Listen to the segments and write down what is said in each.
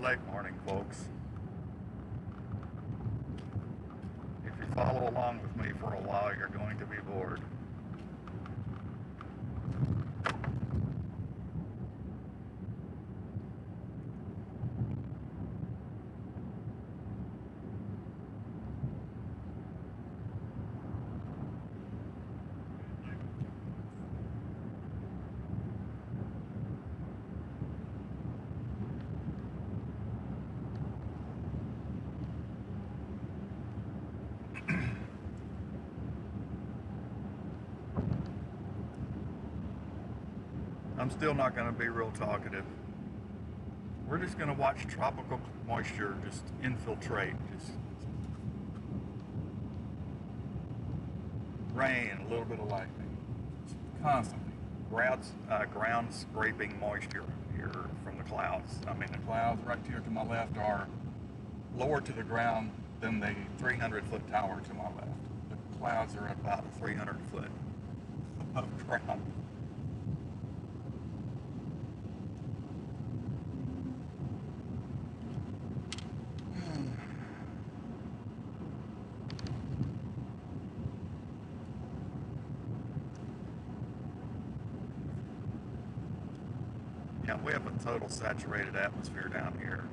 late morning, folks. If you follow along with me for a while, you're going to be bored. I'm still not going to be real talkative. We're just going to watch tropical moisture just infiltrate. Just rain, a little bit of lightning. Just constantly. Ground scraping moisture here from the clouds. I mean, the clouds right here to my left are lower to the ground than the 300-foot tower to my left. The clouds are about 300 foot above ground. Yeah, we have a total saturated atmosphere down here.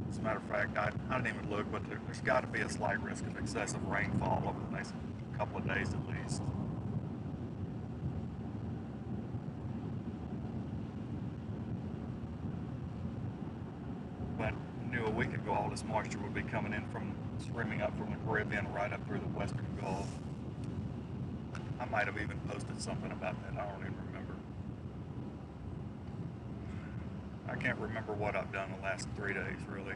As a matter of fact, I didn't even look, but there's got to be a slight risk of excessive rainfall over the next couple of days at least. But I knew a week ago all this moisture would be coming in streaming up from the Caribbean right up through the Western Gulf. I might have even posted something about that. I don't even remember. I can't remember what I've done the last 3 days, really.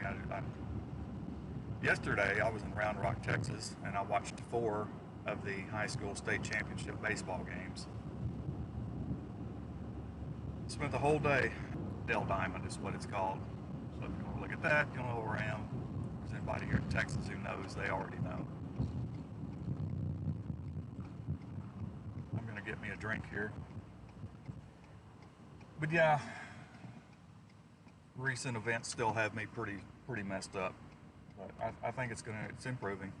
Yesterday, I was in Round Rock, Texas, and I watched 4 of the high school state championship baseball games. Spent the whole day. Dell Diamond is what it's called. So if you want to look at that, you'll know where I am. If there's anybody here in Texas who knows, they already know. I'm going to get me a drink here. But yeah, recent events still have me pretty messed up, but I think it's improving.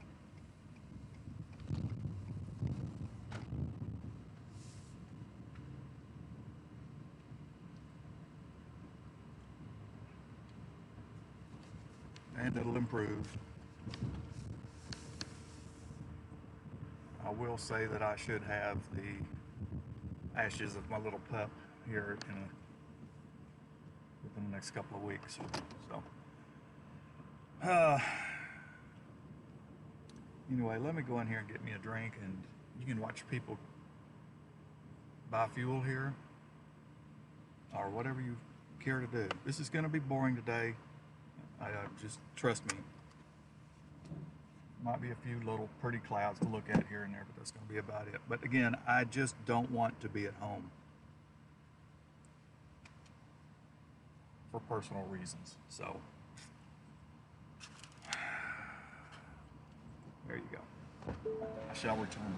And it'll improve. I will say that I should have the ashes of my little pup here within the next couple of weeks. So, anyway, let me go in here and get me a drink, and you can watch people buy fuel here or whatever you care to do. This is going to be boring today. Just trust me. Might be a few little pretty clouds to look at here and there, but that's going to be about it. But again, I just don't want to be at home for personal reasons. So there you go. I shall return.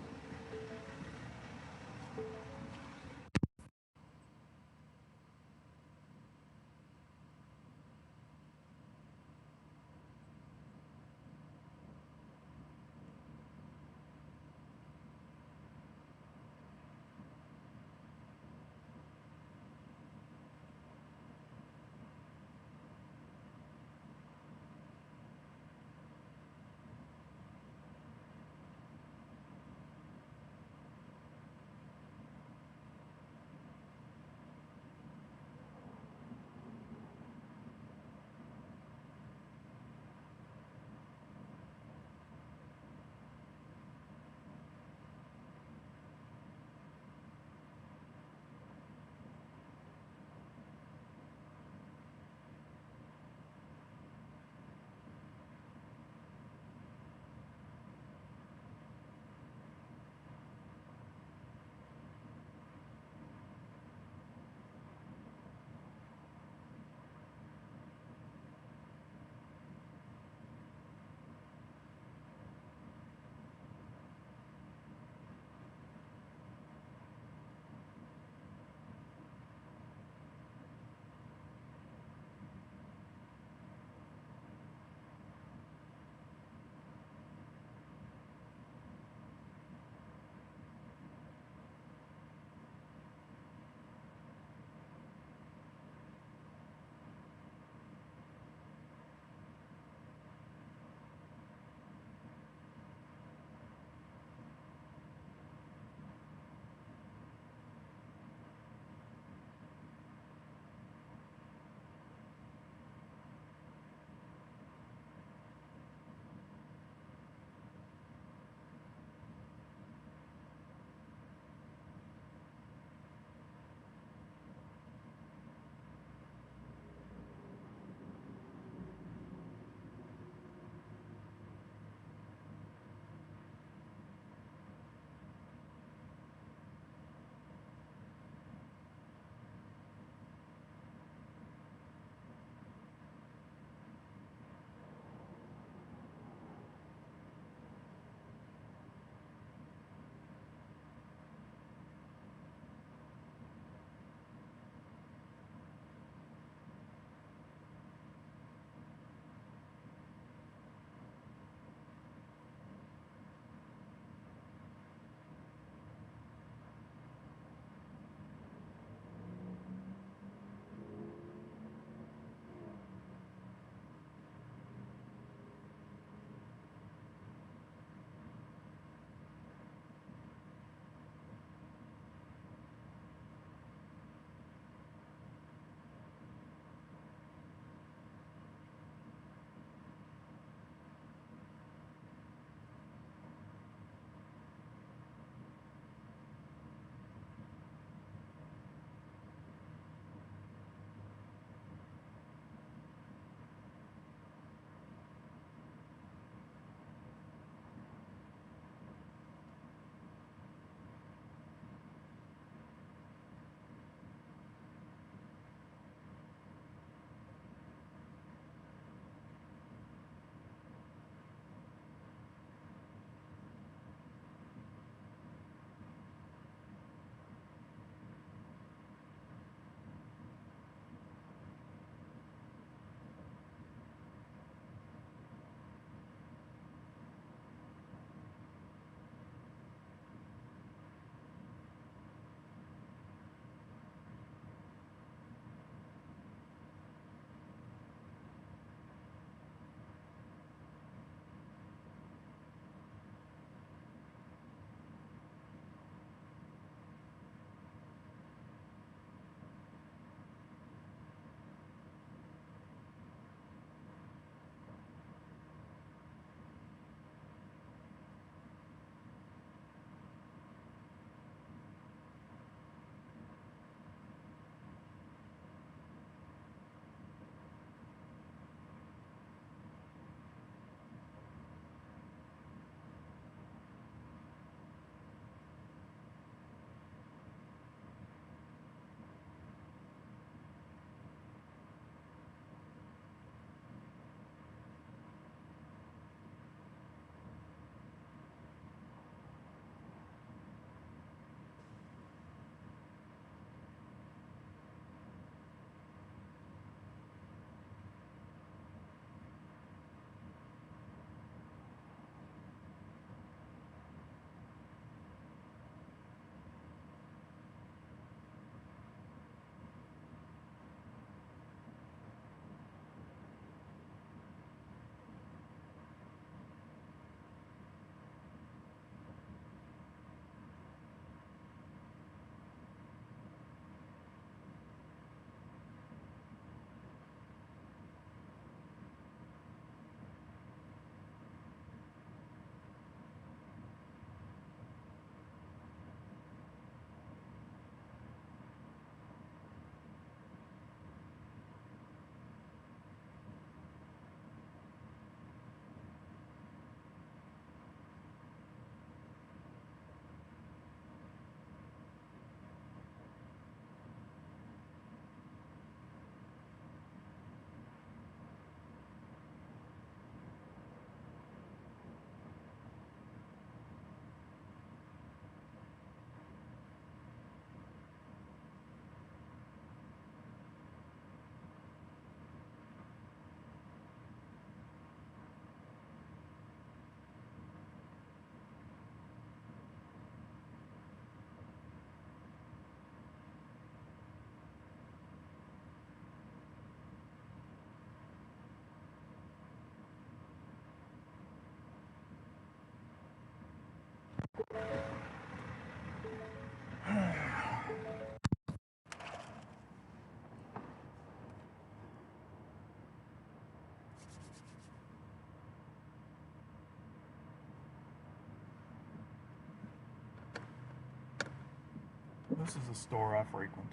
This is a store I frequent.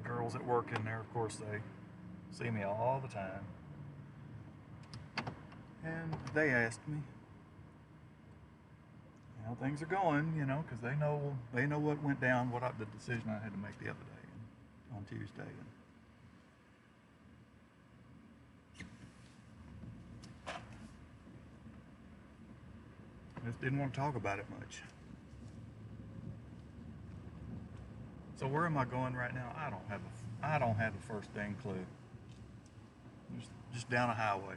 The girls that work in there, of course, they see me all the time. And they asked me how things are going, you know, because they know what went down, the decision I had to make the other day on Tuesday. I just didn't want to talk about it much. So where am I going right now? I don't have the first dang clue. Just down a highway.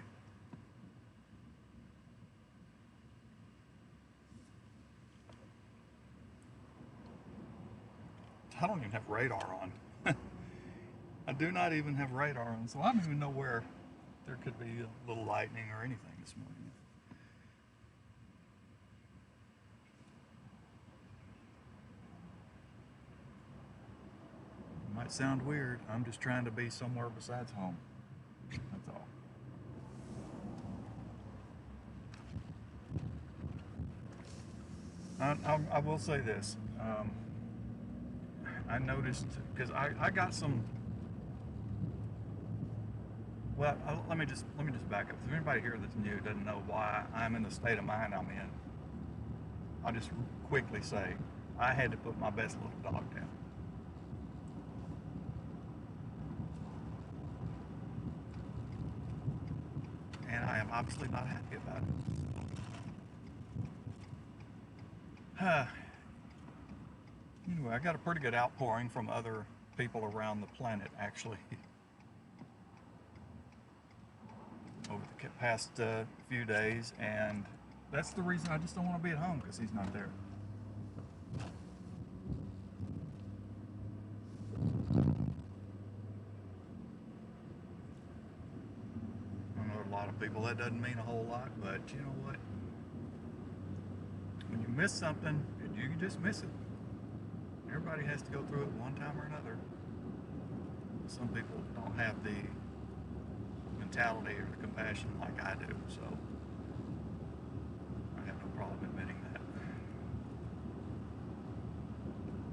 I don't even have radar on. I do not even have radar on, so I don't even know where there could be a little lightning or anything this morning. It might sound weird. I'm just trying to be somewhere besides home. That's all. I will say this. I noticed, because I got some. Well, let me just back up. If anybody here that's new doesn't know why I'm in the state of mind I'm in, I'll just quickly say I had to put my best little dog down. And I am obviously not happy about it. Anyway, I got a pretty good outpouring from other people around the planet, actually, over the past few days, and that's the reason I just don't want to be at home, because he's not there. I know a lot of people that doesn't mean a whole lot, but you know what? When you miss something, you can just miss it. Everybody has to go through it one time or another. Some people don't have the mentality or the compassion like I do, so I have no problem admitting that.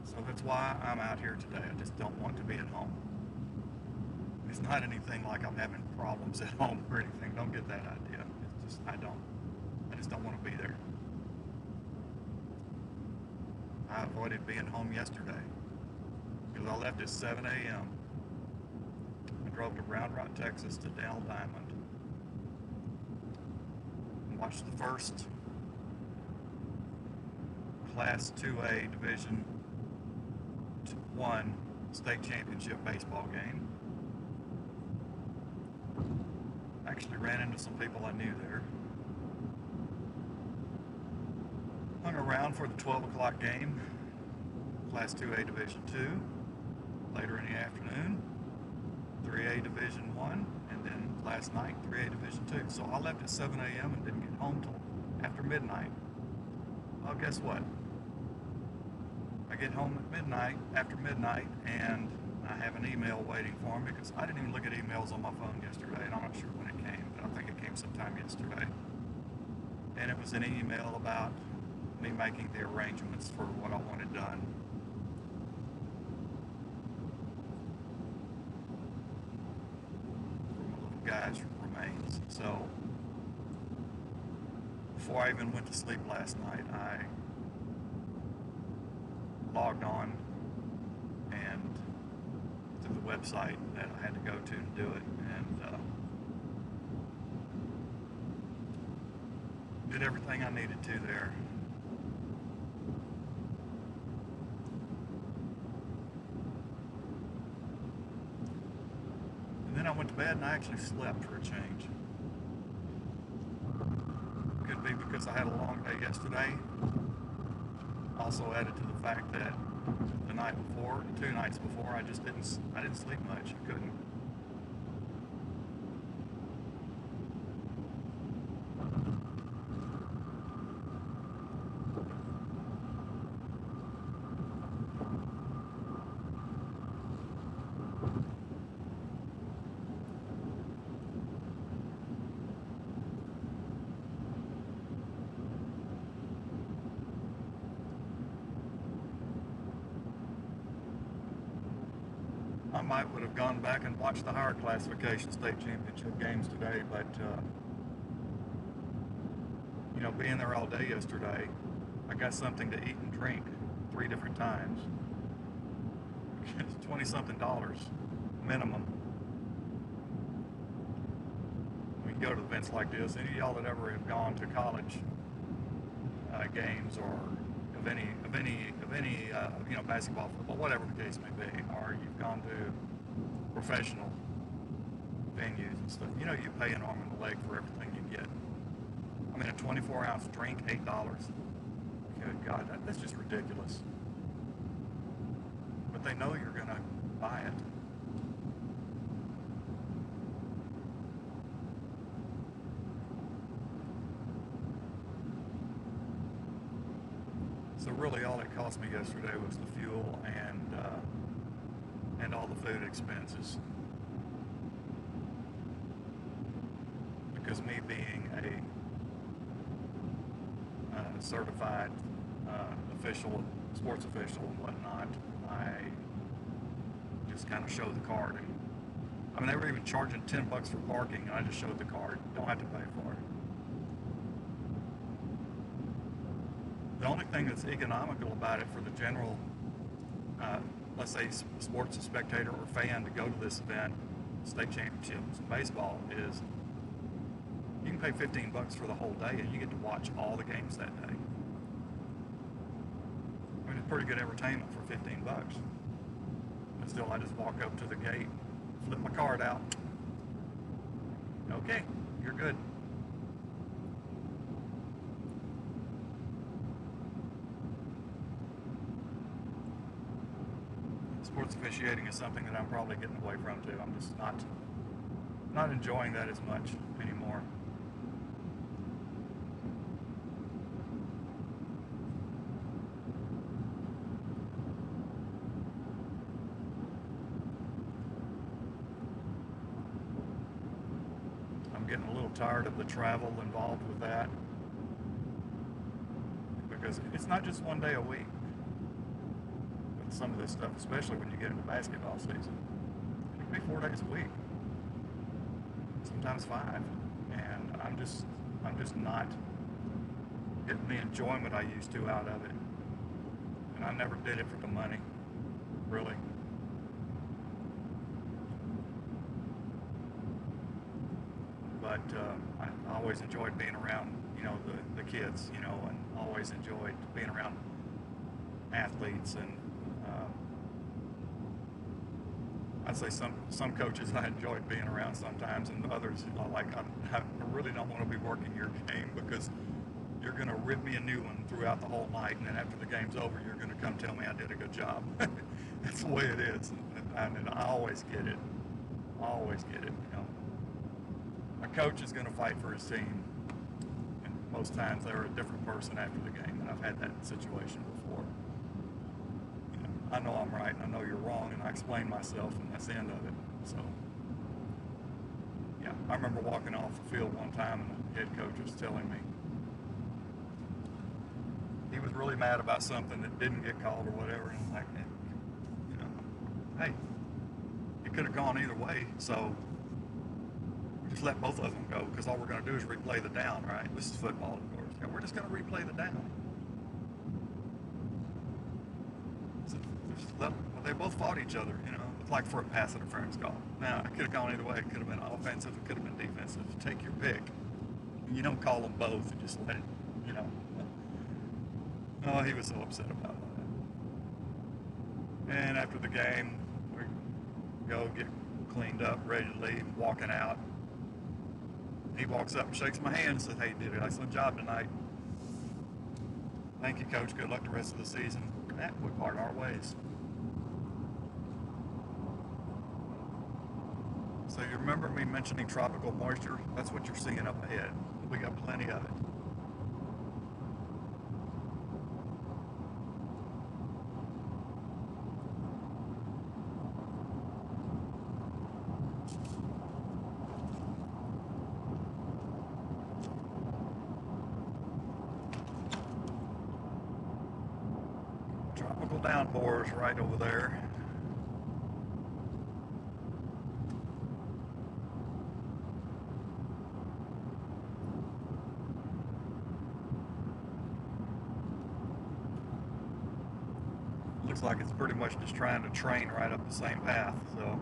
So that's why I'm out here today. I just don't want to be at home. It's not anything like I'm having problems at home or anything. Don't get that idea. It's just I just don't want to be there. I avoided being home yesterday because I left at 7 a.m. I drove to Round Rock, Texas to Dale Diamond and watched the first Class 2A Division I state championship baseball game. I actually ran into some people I knew there. Hung around for the 12 o'clock game, Class 2A Division II, later in the afternoon, 3A Division I, and then last night, 3A Division II. So I left at 7 a.m. and didn't get home till after midnight. Well, guess what? I get home at midnight, after midnight, and I have an email waiting for me because I didn't even look at emails on my phone yesterday, and I'm not sure when it came, but I think it came sometime yesterday. And it was an email about me making the arrangements for what I wanted done. For my little guy's remains. So before I even went to sleep last night, I logged on and to the website that I had to go to do it, and did everything I needed to there. And then I went to bed and I actually slept for a change. Could be because I had a long day yesterday. Also added to the fact that the night before, 2 nights before, I didn't sleep much. I couldn't. I might would have gone back and watched the higher classification state championship games today, but you know, being there all day yesterday, I got something to eat and drink 3 different times. It's $20-something minimum. We can go to events like this. Any of y'all that ever have gone to college games, or of any you know, basketball, football, whatever the case may be, or you've gone to professional venues and stuff, you know, you pay an arm and a leg for everything you get. I mean, a 24-ounce drink, $8. Good God, that's just ridiculous. But they know you're gonna buy it. So really, all it cost me yesterday was the fuel and all the food expenses. Because me being a certified official, sports official and whatnot, I just kind of showed the card. And I mean, they were even charging $10 for parking, and I just showed the card. Don't have to pay for it. The only thing that's economical about it for the general, let's say, sports spectator or fan to go to this event, state championships in baseball, is you can pay $15 for the whole day and you get to watch all the games that day. I mean, it's pretty good entertainment for $15. But still, I just walk up to the gate, flip my card out. Okay, you're good. Sports officiating is something that I'm probably getting away from too. I'm just not enjoying that as much anymore. I'm getting a little tired of the travel involved with that, because it's not just one day a week. Some of this stuff, especially when you get into basketball season, it can be 4 days a week, sometimes 5, and I'm just not getting the enjoyment I used to out of it. And I never did it for the money, really. But I always enjoyed being around, you know, the kids, you know, and always enjoyed being around athletes. And I'd say some coaches I enjoyed being around sometimes, and others I really don't want to be working your game, because you're going to rip me a new one throughout the whole night, and then after the game's over, you're going to come tell me I did a good job. That's the way it is, and I always get it. Always get it. You know, a coach is going to fight for his team, and most times they're a different person after the game, and I've had that situation before. I know I'm right, and I know you're wrong, and I explain myself, and that's the end of it. So, yeah, I remember walking off the field one time, and the head coach was telling me he was really mad about something that didn't get called or whatever, and I'm like, you know, hey, it could have gone either way, so we just let both of them go, because all we're going to do is replay the down, right? This is football, of course. Yeah, we're just going to replay the down. Well, they both fought each other, you know. It's like for a pass interference call. Now, it could have gone either way. It could have been offensive. It could have been defensive. Take your pick. You don't call them both. You just let it, you know. Oh, he was so upset about that. And after the game, we go get cleaned up, ready to leave, walking out. He walks up and shakes my hand and says, hey, you did an excellent job tonight. Thank you, Coach. Good luck the rest of the season. That we part our ways. So you remember me mentioning tropical moisture? That's what you're seeing up ahead. We got plenty of it. Tropical downpours right over there. looks like it's pretty much just trying to train right up the same path. So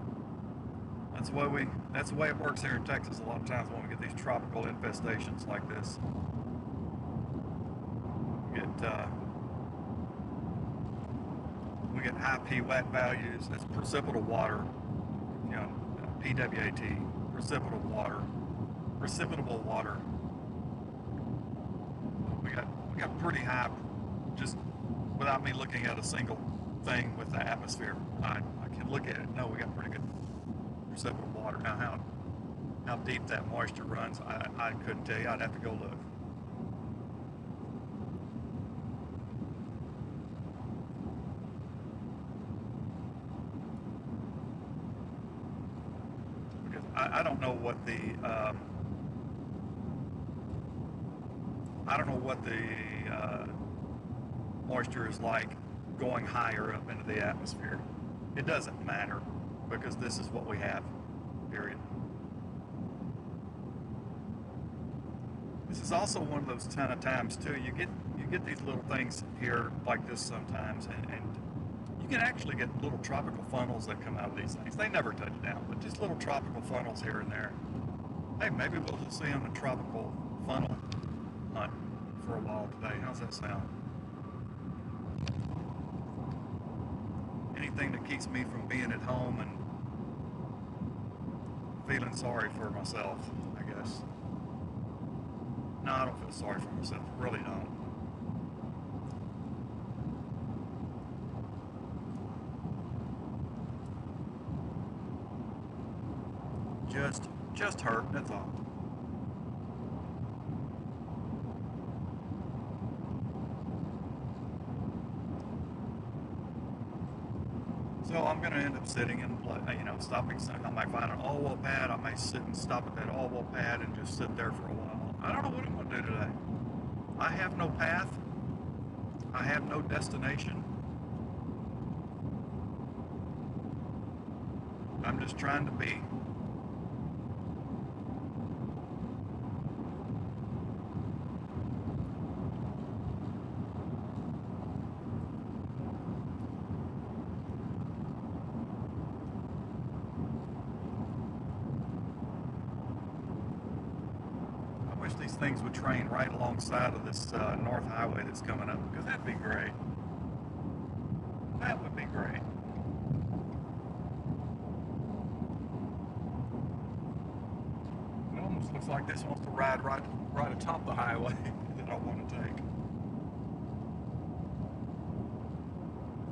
that's the way it works here in Texas a lot of times when we get these tropical infestations like this. We get high P-WAT values. That's precipitable water, you know, PWAT, precipitable water. We got pretty high, just without me looking at a single thing with the atmosphere. I can look at it. No, we got pretty good precipitable water. Now, how deep that moisture runs, I couldn't tell you. I'd have to go look. Because I don't know what the moisture is like going higher up into the atmosphere. It doesn't matter because this is what we have, period. This is also one of those ton of times too. You get these little things here like this sometimes, and you can actually get little tropical funnels that come out of these things. They never touch down, but just little tropical funnels here and there. Hey, maybe we'll just see on a tropical funnel hunt for a while today. How's that sound? Anything that keeps me from being at home and feeling sorry for myself, I guess. No, I don't feel sorry for myself. I really don't. Just hurt, that's all. So I'm going to end up sitting and, stopping. I might find an all-well pad. I may sit and stop at that all-well pad and just sit there for a while. I don't know what I'm going to do today. I have no path. I have no destination. I'm just trying to be. These things would train right alongside of this north highway that's coming up, because that'd be great. That would be great. It almost looks like this wants to ride right atop the highway that I want to take.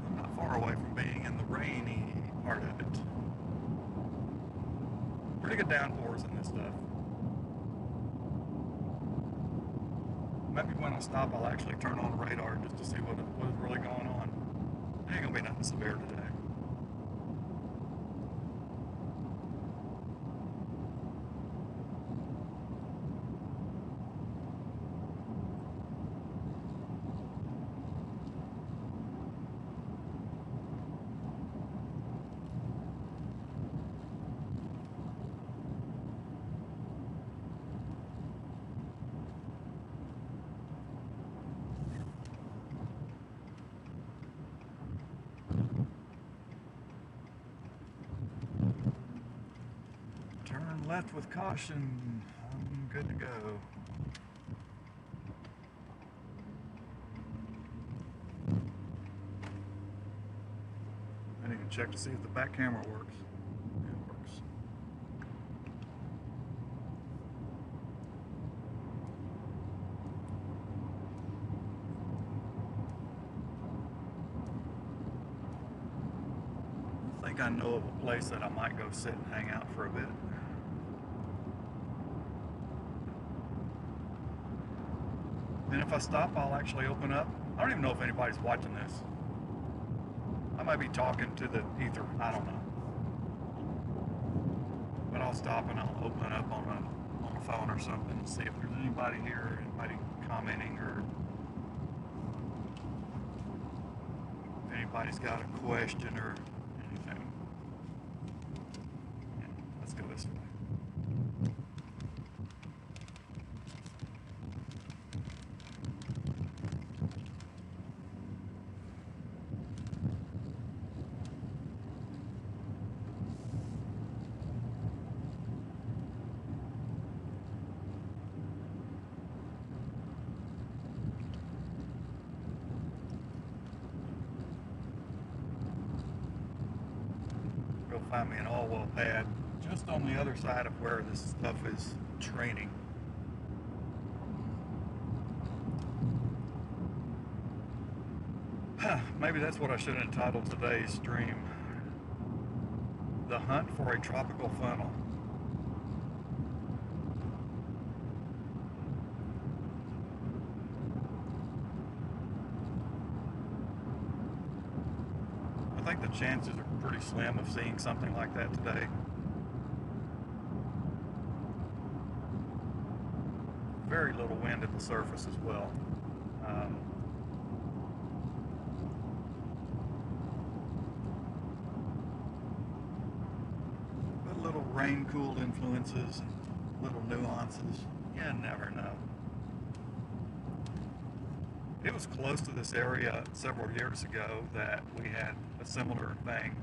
I'm not far away from being in the rainy part of it. Pretty good downpours in this stuff. Maybe when I stop, I'll actually turn on the radar just to see what is really going on. It ain't gonna be nothing severe today. Turn left with caution. I'm good to go. I need to check to see if the back camera works. It works. I think I know of a place that I might go sit and hang out for a bit. And if I stop, I'll actually open up. I don't even know if anybody's watching this. I might be talking to the ether. I don't know. But I'll stop and I'll open it up on a phone or something and see if there's anybody here, anybody commenting, or if anybody's got a question or anything. Yeah, let's go this way. find me an oil well pad just on the other side of where this stuff is training. Maybe that's what I should have entitled today's stream. The Hunt for a Tropical Funnel. I think the chances are pretty slim of seeing something like that today. Very little wind at the surface as well. But little rain-cooled influences and little nuances. You never know. It was close to this area several years ago that we had a similar thing.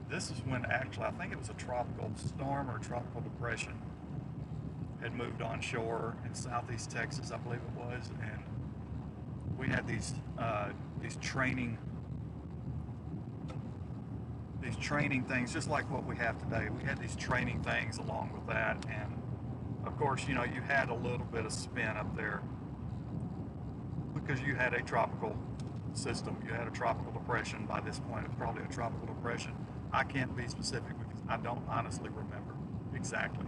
This is when actually, I think it was a tropical storm or tropical depression had moved onshore in southeast Texas, I believe it was, and we had these training things, just like what we have today. We had these training things along with that, and of course, you know, you had a little bit of spin up there because you had a tropical system. You had a tropical depression. By this point, it's probably a tropical depression. I can't be specific because I don't honestly remember exactly.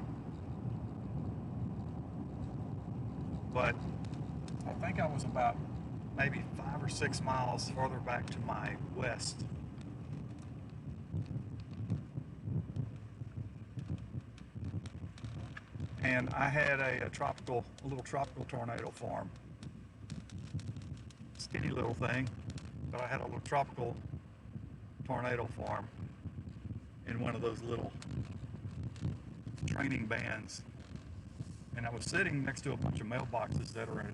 But I think I was about maybe 5 or 6 miles farther back to my west. And I had a little tropical tornado farm. Skinny little thing, but I had a little tropical tornado farm in one of those little training bands. And I was sitting next to a bunch of mailboxes that are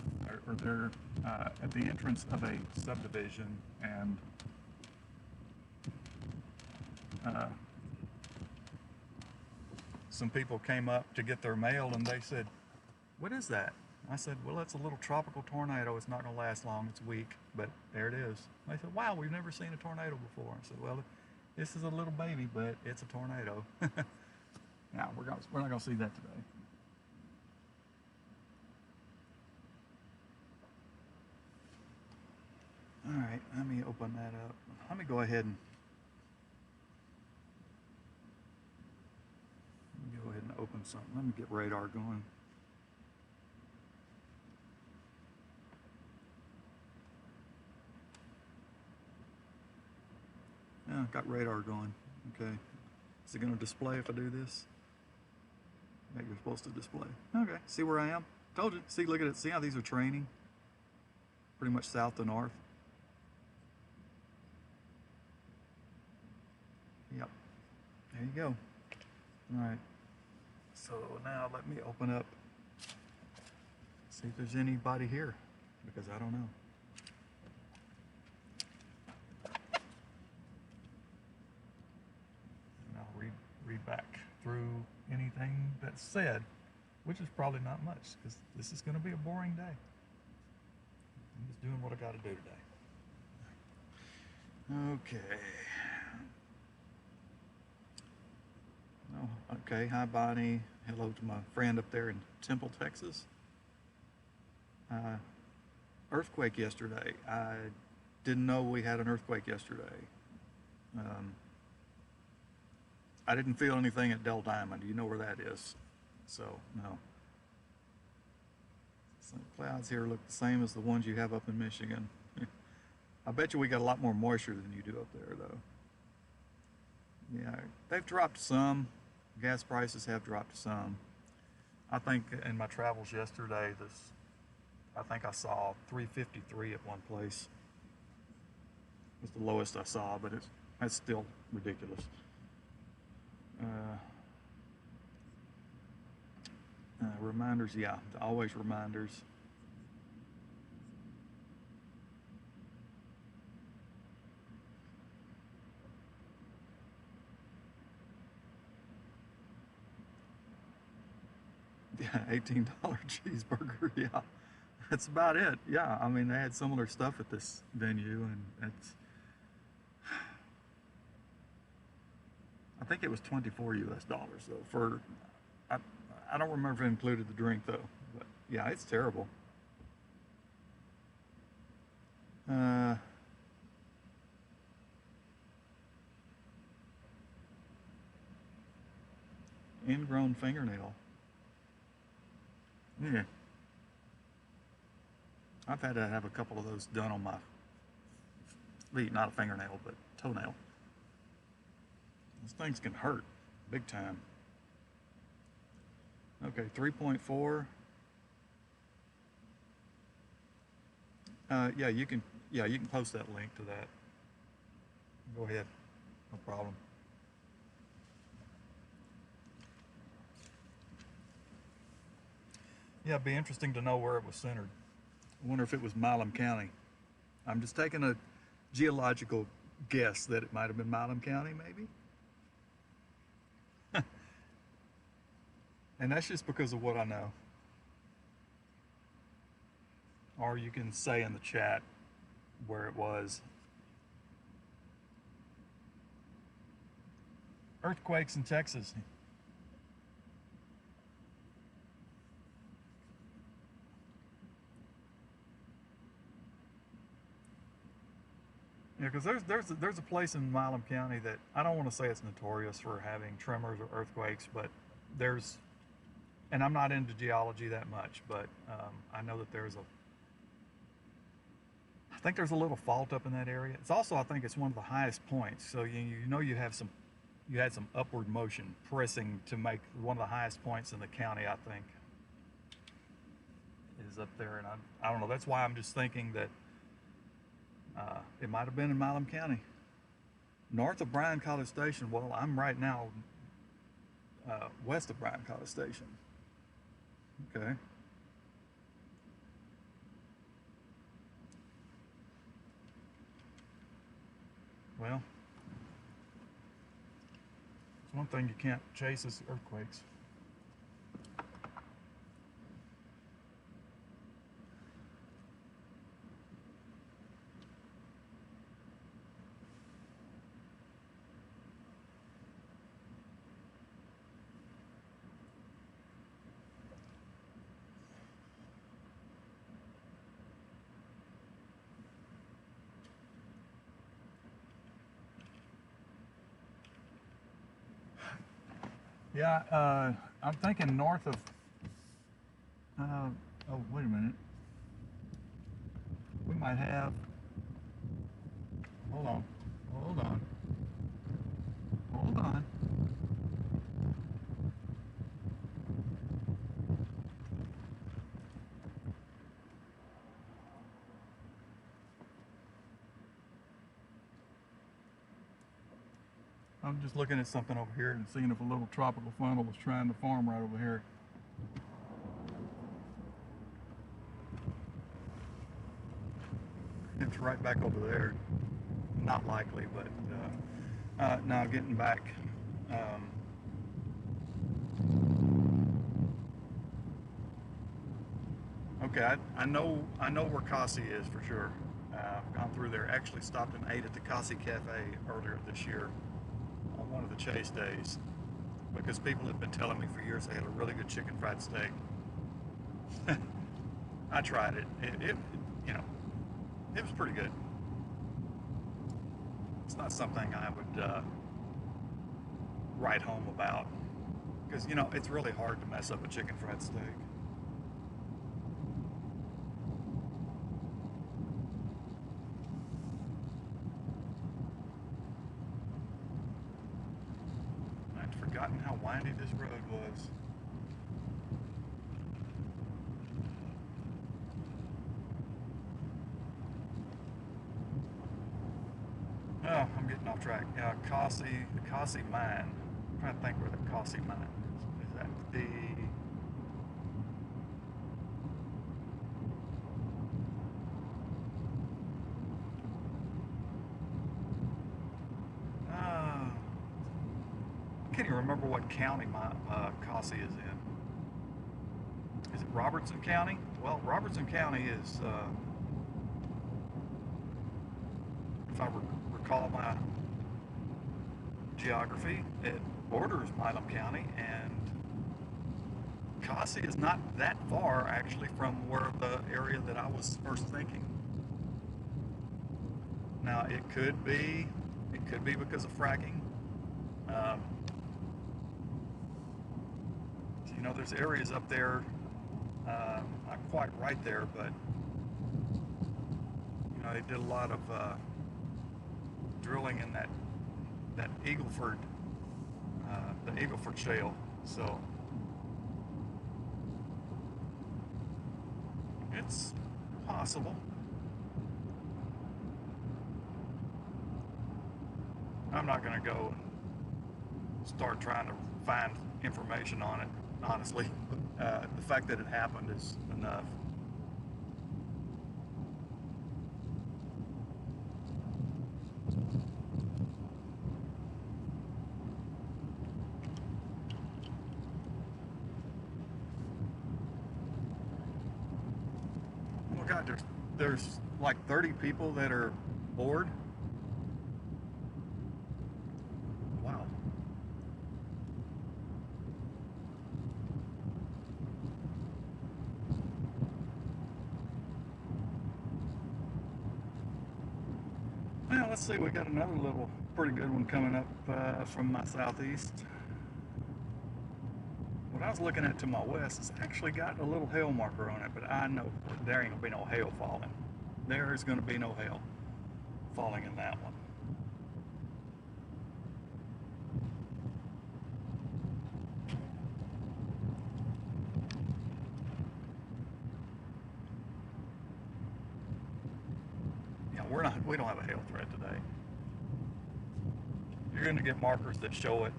there at the entrance of a subdivision, and some people came up to get their mail, and they said, "What is that?" I said, "Well, it's a little tropical tornado. It's not going to last long. It's weak, but there it is." They said, "Wow, we've never seen a tornado before." I said, "Well, this is a little baby, but it's a tornado." Now, we're not going to see that today. All right, let me open that up. Let me go ahead and open something. Let me get radar going. Yeah, got radar going. Okay. Is it going to display if I do this? Yeah, you're supposed to display. Okay. See where I am? Told you. See, look at it. See how these are training? Pretty much south to north. Yep. There you go. All right. So now let me open up. See if there's anybody here, because I don't know. Read back through anything that's said, which is probably not much, because this is going to be a boring day. I'm just doing what I got to do today. Okay. Oh, okay. Hi, Bonnie. Hello to my friend up there in Temple, Texas. Earthquake yesterday. I didn't know we had an earthquake yesterday. I didn't feel anything at Del Diamond. You know where that is. So, no. Some clouds here look the same as the ones you have up in Michigan. I bet you we got a lot more moisture than you do up there, though. Yeah, they've dropped some. Gas prices have dropped some. I think in my travels yesterday, I think I saw $3.53 at one place. It was the lowest I saw, but that's still ridiculous. Reminders, yeah, always reminders. Yeah, $18 cheeseburger, yeah. That's about it. Yeah, I mean, they had similar stuff at this venue, and I think it was 24 US dollars though. I, I don't remember if it included the drink though. But yeah, it's terrible. Uh, Ingrown fingernail. Yeah. I've had to have a couple of those done on my feet, not a fingernail, but toenail. Those things can hurt big time. Okay, 3.4. Yeah, you can post that link to that. Go ahead. No problem. Yeah, it'd be interesting to know where it was centered. I wonder if it was Milam County. I'm just taking a geological guess that it might have been Milam County, maybe. And that's just because of what I know. Or you can say in the chat where it was. Earthquakes in Texas. Yeah, because there's a place in Milam County that I don't want to say it's notorious for having tremors or earthquakes, but there's, and I'm not into geology that much, but I know that I think there's a little fault up in that area. It's also, I think it's one of the highest points, so you know you had some upward motion pressing to make one of the highest points in the county. I think is up there, and I don't know. That's why I'm just thinking that. It might have been in Milam County, north of Bryan College Station. Well, I'm right now west of Bryan College Station. Okay. Well, it's one thing you can't chase is earthquakes. Yeah, I'm thinking north of. Oh, wait a minute. We might have. Hold on. Hold on. Hold on. I'm just looking at something over here and seeing if a little tropical funnel was trying to form right over here. It's right back over there. Not likely, but now getting back. Okay, I know where Kasi is for sure. I've gone through there. Actually stopped and ate at the Kasi Cafe earlier this year on one of the chase days because people have been telling me for years they had a really good chicken fried steak. I tried it. It was pretty good. It's not something I would write home about because it's really hard to mess up a chicken fried steak. I'd forgotten how windy this road was. Oh, I'm getting off track. Yeah, the Kasi mine. I'm trying to think where the Kasi mine is. Is that the? I can't even remember what county my Kasi is in. Is it Robertson County? Well, Robertson County is, if I recall my geography, it borders Milam County, and Kasi is not that far actually from where the area that I was first thinking. Now it could be because of fracking. Um, you know, there's areas up there, not quite right there, but you know, they did a lot of drilling in that Eagleford, the Eagleford shale. So it's possible. I'm not going to go and start trying to find information on it, honestly. The fact that it happened is enough. Oh God, there's like 30 people that are bored. Wow. Well, let's see, we got another little pretty good one coming up from my southeast. What I was looking at to my west has actually got a little hail marker on it, but I know there ain't gonna be no hail falling. There is gonna be no hail falling in that one. Yeah, we don't have a hail threat today. You're gonna get markers that show it,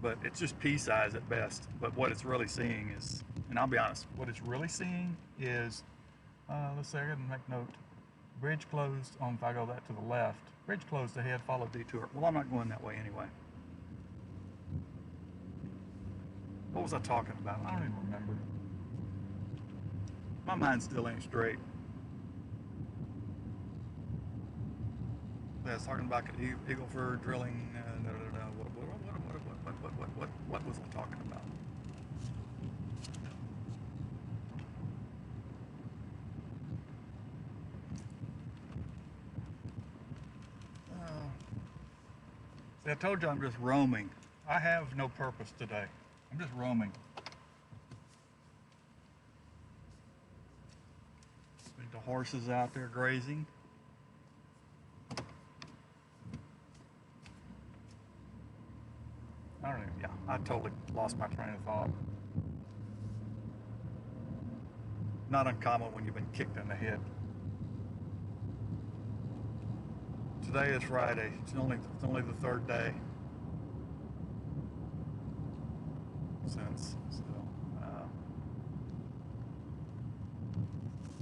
but it's just pea size at best. But what it's really seeing is, and I'll be honest, what it's really seeing is, let's say I gotta make note, bridge closed on, if I go that to the left, bridge closed ahead, follow detour. Well, I'm not going that way anyway. What was I talking about? I don't even remember. My mind still ain't straight. I was talking about Eagleford drilling. What was I talking about? See, I told you I'm just roaming. I have no purpose today. I'm just roaming. The horses out there grazing. I don't even, yeah, I totally lost my train of thought. Not uncommon when you've been kicked in the head. Today is Friday. It's only the third day since, so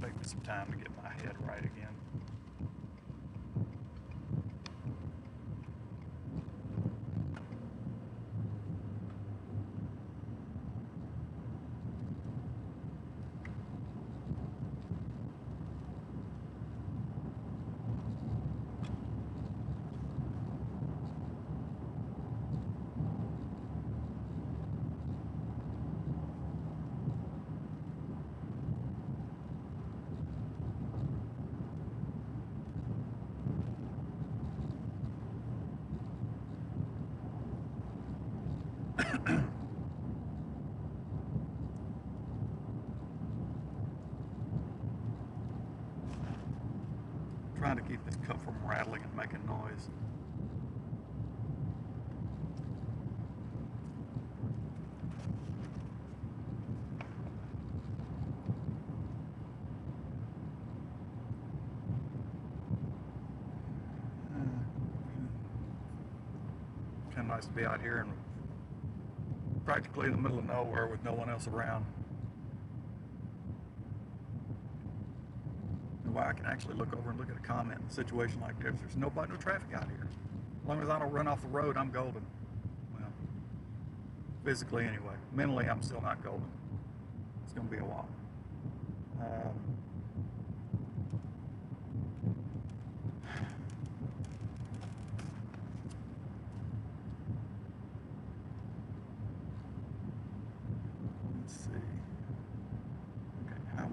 take me some time to get my head right again. Trying to keep this cup from rattling and making noise. Kind of nice to be out here and practically in the middle of nowhere with no one else around. Why I can actually look over and look at a comment in a situation like this. There's no traffic out here. As long as I don't run off the road, I'm golden. Well, physically anyway. Mentally, I'm still not golden. It's going to be a while.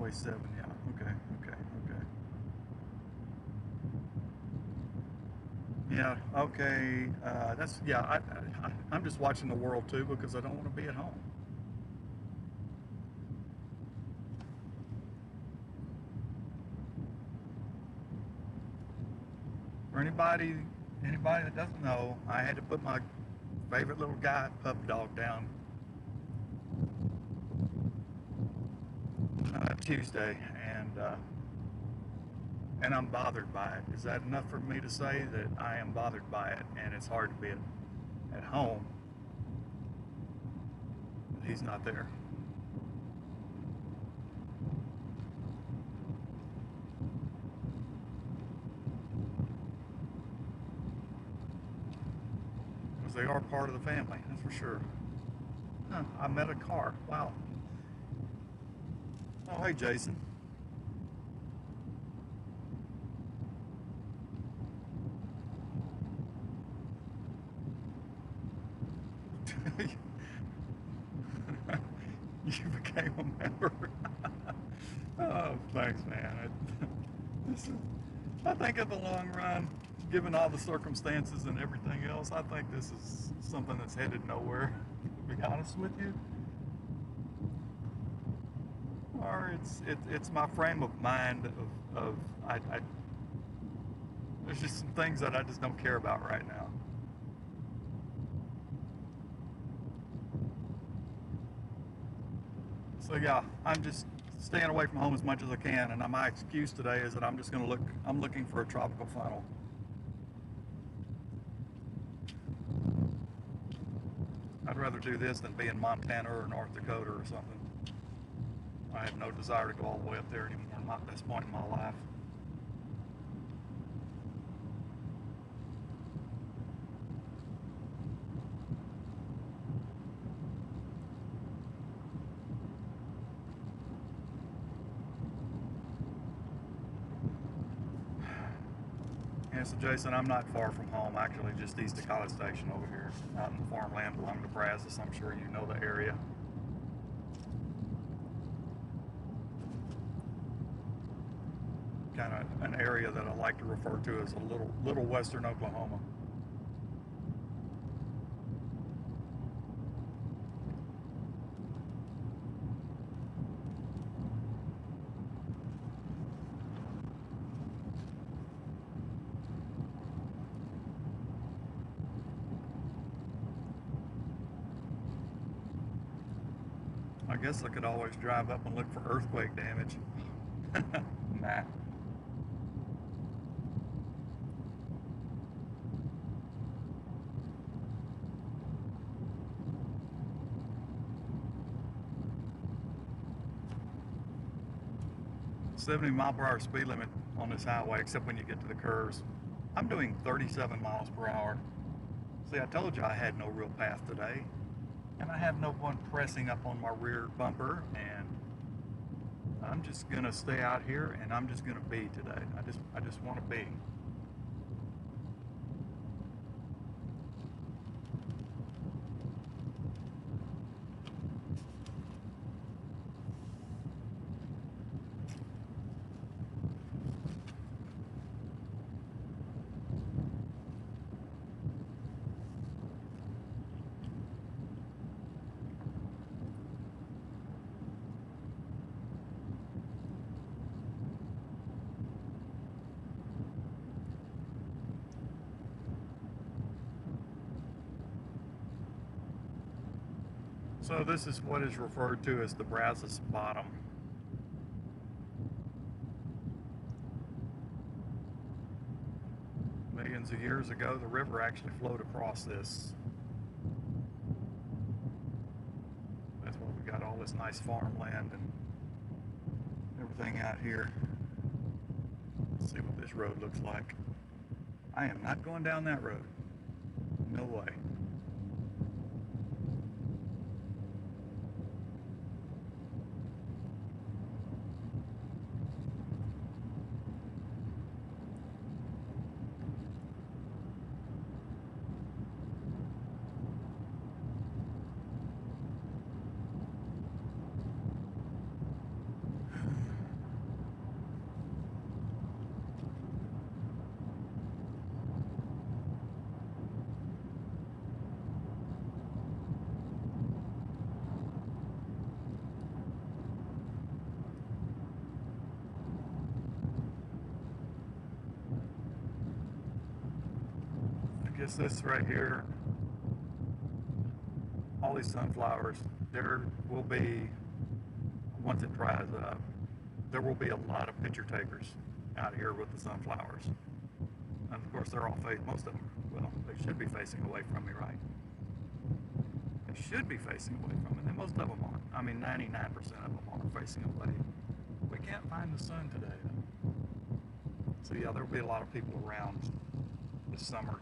Highway 7, yeah. Okay, okay, okay. Yeah, okay. That's, yeah, I'm just watching the world too because I don't want to be at home. For anybody that doesn't know, I had to put my favorite little guy pup dog down Tuesday, and I'm bothered by it. Is that enough for me to say that I am bothered by it, and it's hard to be at home? He's not there. Because they are part of the family, that's for sure. Huh, I met a car. Wow. Oh, hey, Jason. You became a member. Oh, thanks, man. This is, I think in the long run, given all the circumstances and everything else, I think this is something that's headed nowhere, to be honest with you. Or it's my frame of mind of there's just some things that I just don't care about right now. So yeah, I'm just staying away from home as much as I can, and my excuse today is that I'm just gonna look. I'm looking for a tropical funnel. I'd rather do this than be in Montana or North Dakota or something. I have no desire to go all the way up there anymore. Not at this point in my life. Yeah, so Jason, I'm not far from home, actually, just east of College Station over here, out in the farmland along the Brazos. I'm sure you know the area. Kind of an area that I like to refer to as a little western Oklahoma. I guess I could always drive up and look for earthquake damage. Nah. 70-mile-per-hour speed limit on this highway, except when you get to the curves. I'm doing 37 miles per hour. See, I told you I had no real path today, and I have no one pressing up on my rear bumper, and I'm just gonna stay out here and I'm just gonna be today. I just want to be. So this is what is referred to as the Brazos Bottom. Millions of years ago, the river actually flowed across this. That's why we got all this nice farmland and everything out here. Let's see what this road looks like. I am not going down that road. No way. guess this right here, all these sunflowers, there will be, once it dries up, there will be a lot of picture takers out here with the sunflowers. And of course, they're all most of them, well, they should be facing away from me, right? They should be facing away from me, and most of them aren't. I mean, 99% of them are facing away. We can't find the sun today, though. So yeah, there'll be a lot of people around this summer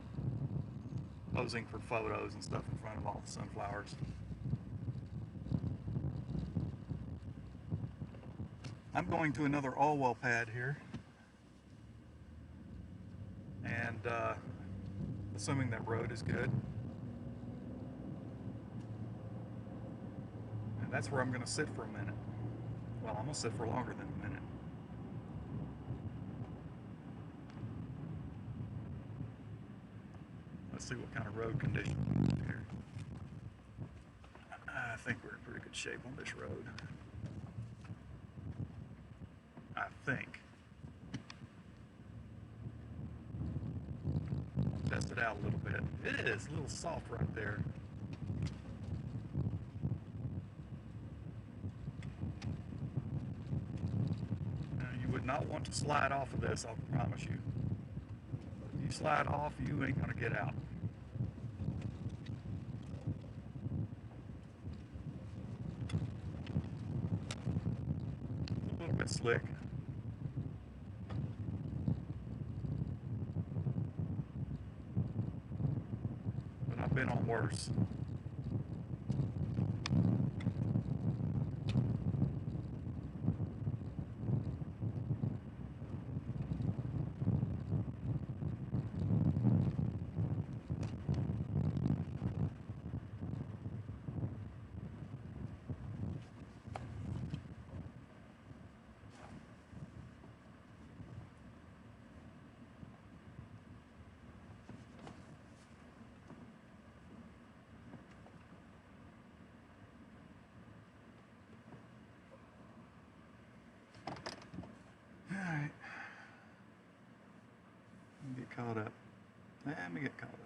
posing for photos and stuff in front of all the sunflowers. I'm going to another oil well pad here, and assuming that road is good, and that's where I'm going to sit for a minute. Well, I'm going to sit for longer than a minute. Let's see what kind of road conditions we have here. I think we're in pretty good shape on this road. I think. Test it out a little bit. It is a little soft right there. Now, you would not want to slide off of this, I promise you. If you slide off, you ain't gonna get out. A little bit slick. But I've been on worse. Alright. Let me get caught up. Let me get caught up.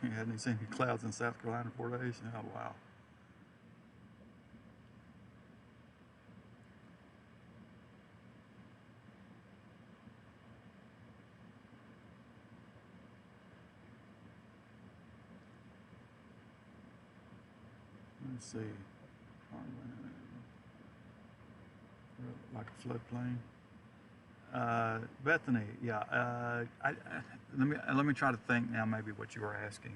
You hadn't seen any clouds in South Carolina in 4 days? Oh, wow. Let's see. Like a floodplain. Bethany, yeah. Let me try to think now. Maybe what you were asking.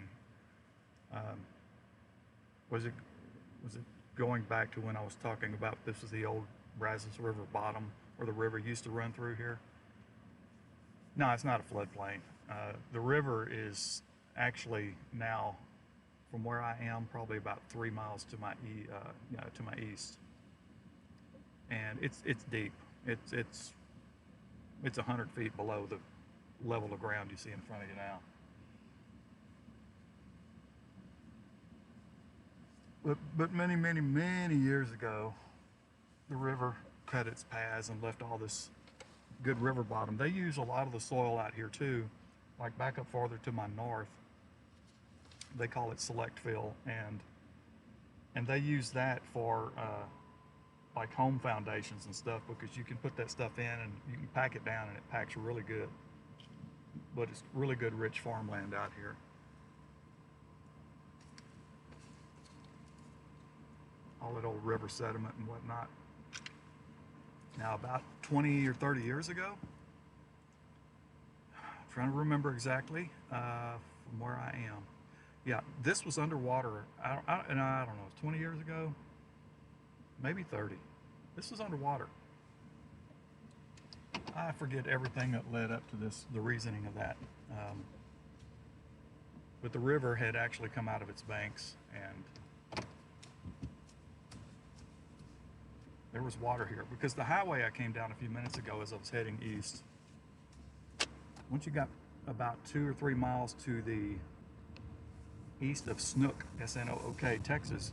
Was it going back to when I was talking about this was the old Brazos River bottom where the river used to run through here? No, it's not a floodplain. The river is actually now, from where I am, probably about 3 miles to my east, and it's deep. It's 100 feet below the level of ground you see in front of you now. But many years ago, the river cut its paths and left all this good river bottom. They use a lot of the soil out here too, like back up farther to my north. They call it select fill, and they use that for like home foundations and stuff, because you can put that stuff in and you can pack it down and it packs really good. But it's really good rich farmland out here. All that old river sediment and whatnot. Now about 20 or 30 years ago, I'm trying to remember exactly from where I am. Yeah, this was underwater, and I don't know, 20 years ago, maybe 30. This was underwater. I forget everything that led up to this, the reasoning of that. But the river had actually come out of its banks, and there was water here. Because the highway I came down a few minutes ago as I was heading east, once you got about 2 or 3 miles to the east of Snook, S-N-O-O-K, Texas,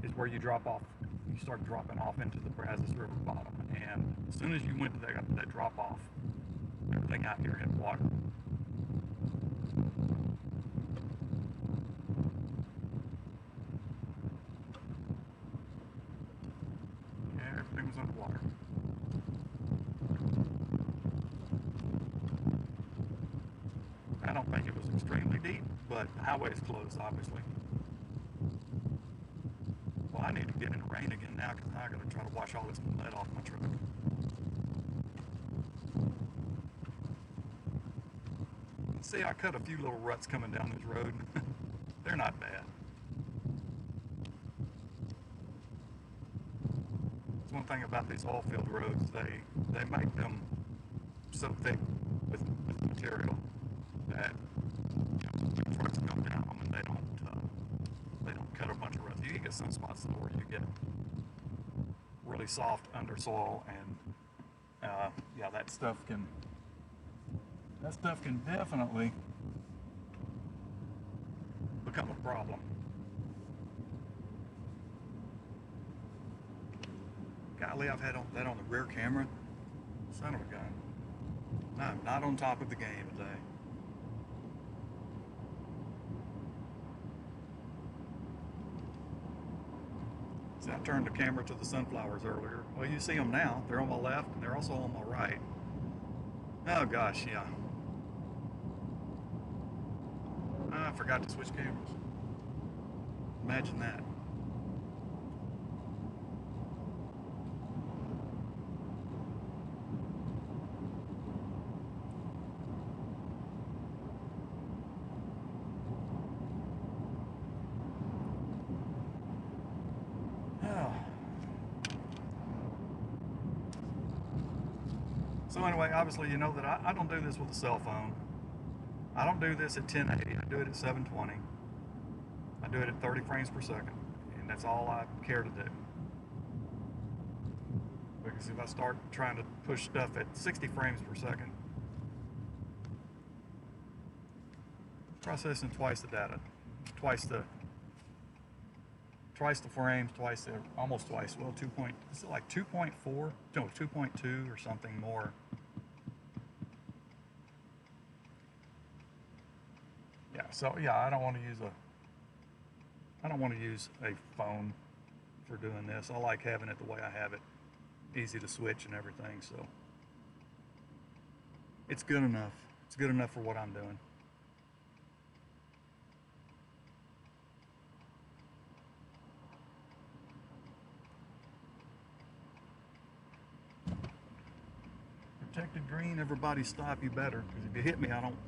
is where you drop off. You start dropping off into the Brazos River bottom. And as soon as you went to that drop off, everything out here hit water. Yeah, everything was underwater. I don't think it was extremely deep, but the highway's closed, obviously. Well, I need to get in the rain again now because now I got to try to wash all this mud off my truck. See, I cut a few little ruts coming down this road. They're not bad. It's one thing about these oil field roads, they make them so thick with material that trucks come down them and they don't cut a bunch of ruts. You can get some spots where you get really soft undersoil, and yeah, that stuff can definitely become a problem. Golly, I've had that on the rear camera. Son of a gun. I'm not on top of the game today. See, I turned the camera to the sunflowers earlier. Well, you see them now. They're on my left and they're also on my right. Oh gosh, yeah. I forgot to switch cameras. Imagine that. So anyway, obviously you know that I don't do this with a cell phone. I don't do this at 1080. I do it at 720. I do it at 30 frames per second. And that's all I care to do. Because if I start trying to push stuff at 60 frames per second, processing twice the data, twice the frames, almost twice. Well, is it like 2.4? No, 2.2 or something more. Yeah. So yeah, I don't want to use a phone for doing this. I like having it the way I have it, easy to switch and everything. So it's good enough. It's good enough for what I'm doing. Protected green, everybody stop, you better. Because if you hit me, I don't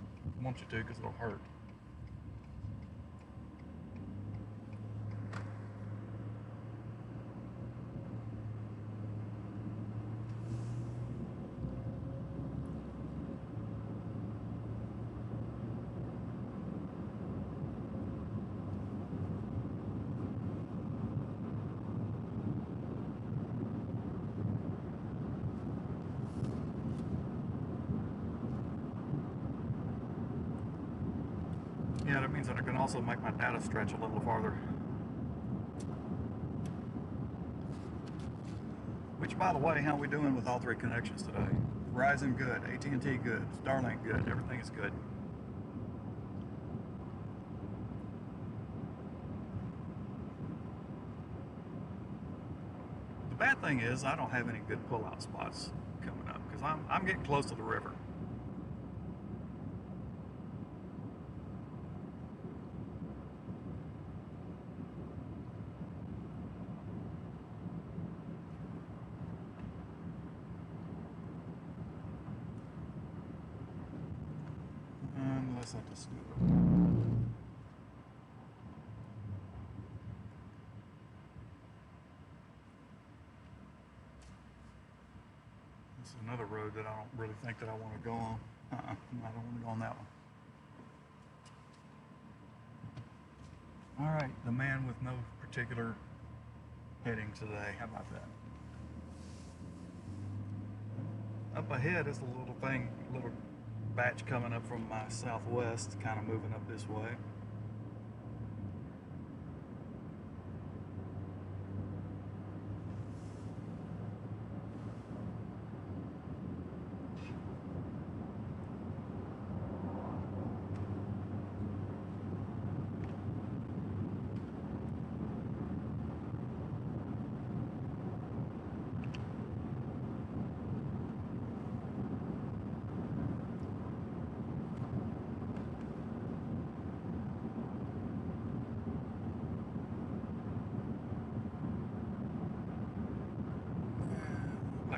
want you to because it'll hurt. Yeah, that means that I can also make my data stretch a little farther. Which, by the way, how are we doing with all three connections today? Verizon good, AT&T good, Starlink good, everything is good. The bad thing is I don't have any good pull-out spots coming up because I'm getting close to the river. Unless I just do it. This is another road that I don't really think that I want to go on. I don't want to go on that one. All right, the man with no particular heading today. How about that? Up ahead is a little batch coming up from my southwest, kind of moving up this way.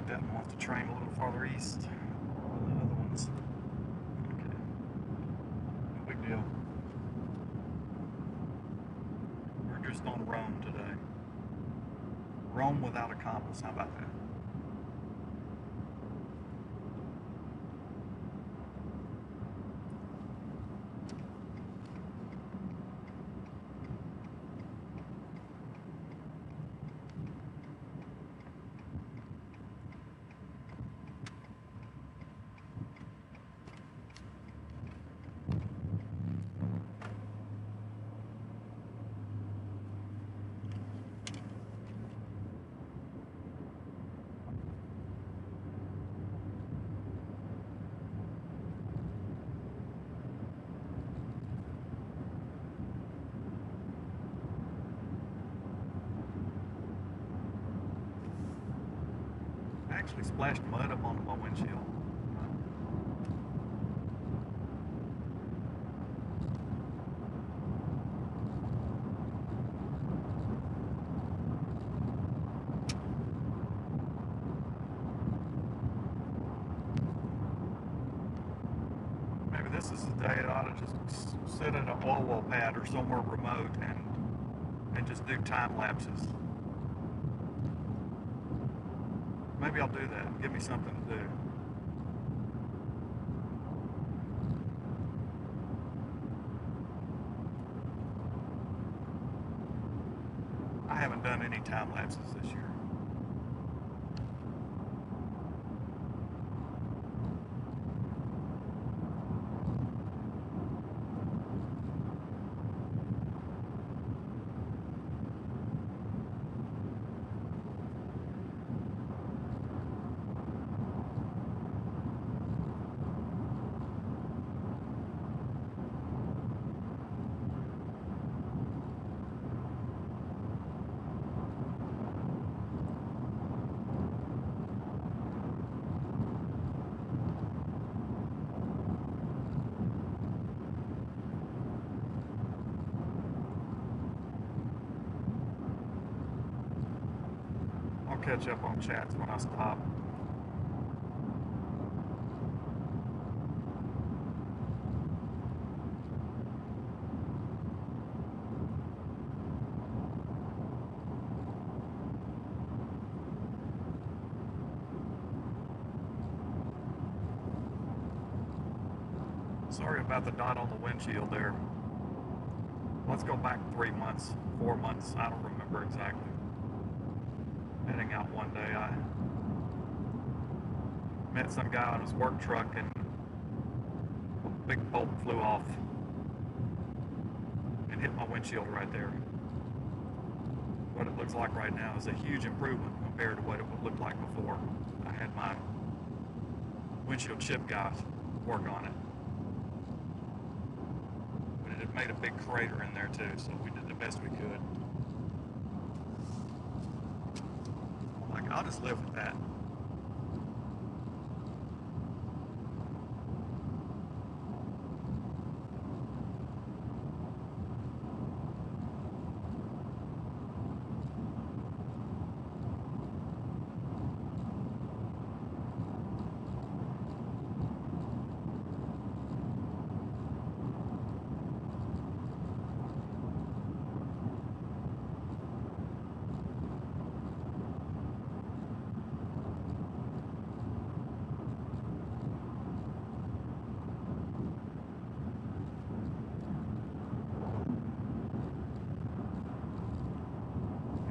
like that one wants to train a little farther east. The other ones. Okay. No big deal. We're just on Rome today. Rome without a compass. How about that? I actually splashed mud up onto my windshield. Maybe this is the day I ought to just sit at an oil pad or somewhere remote and just do time lapses. Maybe I'll do that. Give me something to do. I haven't done any time lapses this year. I'll catch up on chats when I stop. Sorry about the dot on the windshield there. Let's go back 3 months, 4 months, I don't remember exactly. Heading out one day, I met some guy on his work truck and a big bolt flew off and hit my windshield right there. What it looks like right now is a huge improvement compared to what it would look like before. I had my windshield chip guy work on it. But it had made a big crater in there too, so we did the best we could. I'll just live with that.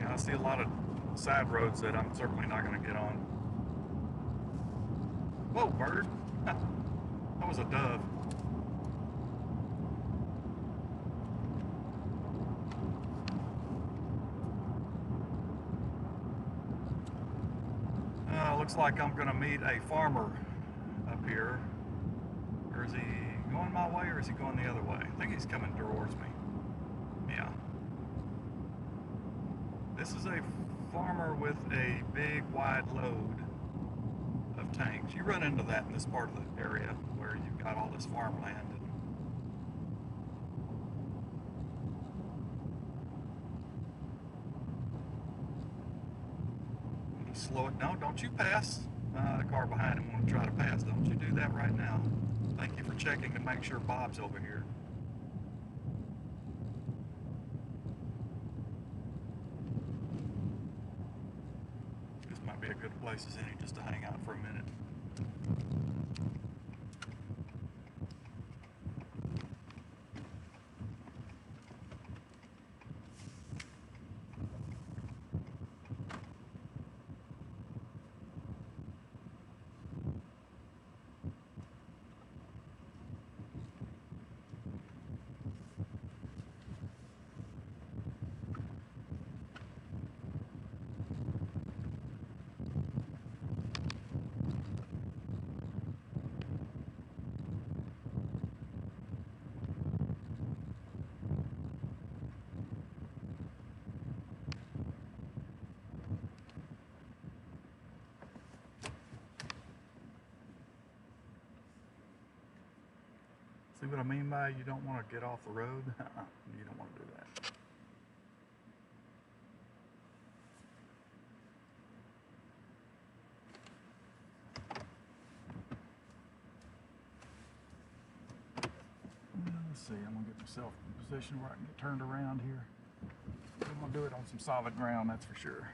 I see a lot of side roads that I'm certainly not going to get on. Whoa, bird. That was a dove. Looks like I'm going to meet a farmer up here. Or is he going my way or is he going the other way? I think he's coming towards me. Yeah. This is a farmer with a big wide load of tanks. You run into that in this part of the area where you've got all this farmland. And he slow it. No, don't you pass. The car behind him want to try to pass. Don't you do that right now. Thank you for checking to make sure Bob's over here. This might be a good place as any just to hang out for a minute. See what I mean by you don't want to get off the road? You don't want to do that. Let's see, I'm going to get myself in a position where I can get turned around here. I'm going to do it on some solid ground, that's for sure.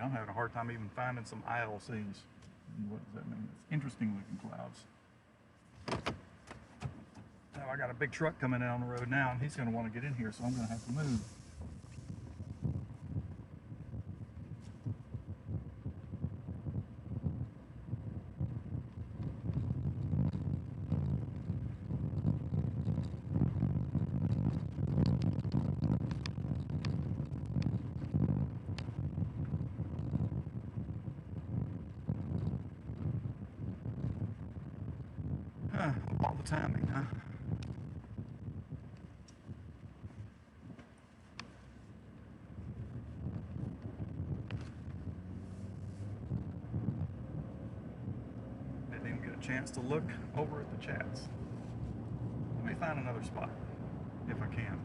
I'm having a hard time even finding some ILCs. What does that mean? It's interesting looking clouds. Now I got a big truck coming down the road now, and he's going to want to get in here, so I'm going to have to move. All the timing, huh? Didn't even get a chance to look over at the chats. Let me find another spot, if I can.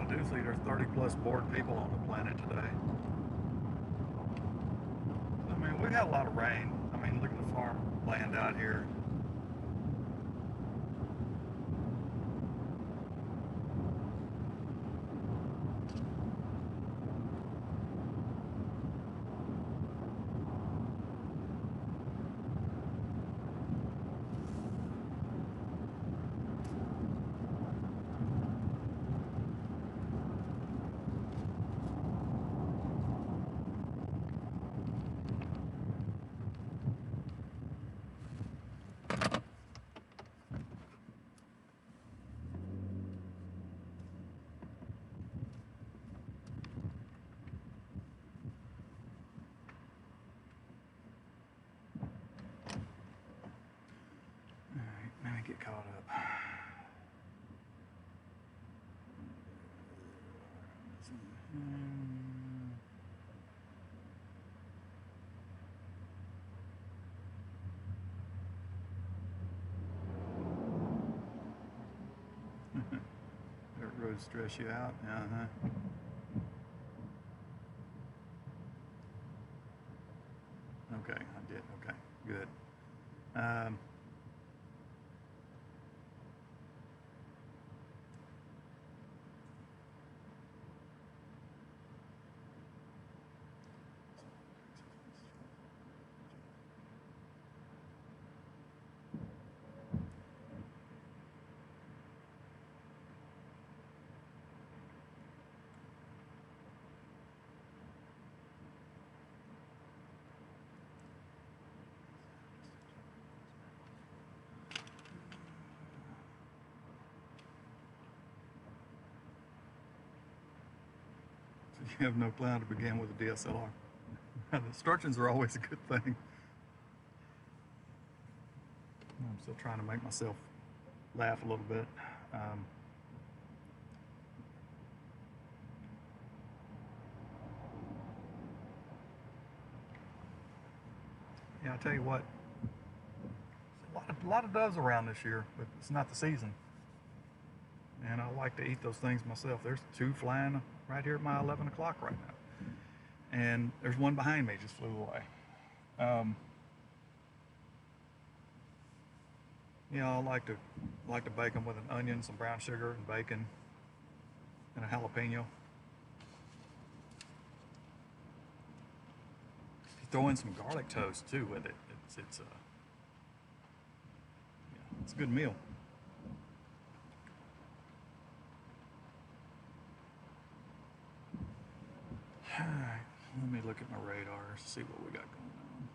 Seriously, there's 30 plus bored people on the planet today. I mean, we had a lot of rain. I mean, look at the farmland out here. Get caught up. Dirt roads stress you out. Okay, I did. Okay, good. you have no plan to begin with a DSLR. The instructions are always a good thing. I'm still trying to make myself laugh a little bit. Yeah, I tell you what, a lot of doves around this year, but it's not the season. And I like to eat those things myself. There's two flying right here at my 11 o'clock right now. And there's one behind me, just flew away. Yeah, I like to bake them with an onion, some brown sugar, and bacon, and a jalapeno. You throw in some garlic toast too with it. It's a good meal. All right, let me look at my radar, see what we got going on.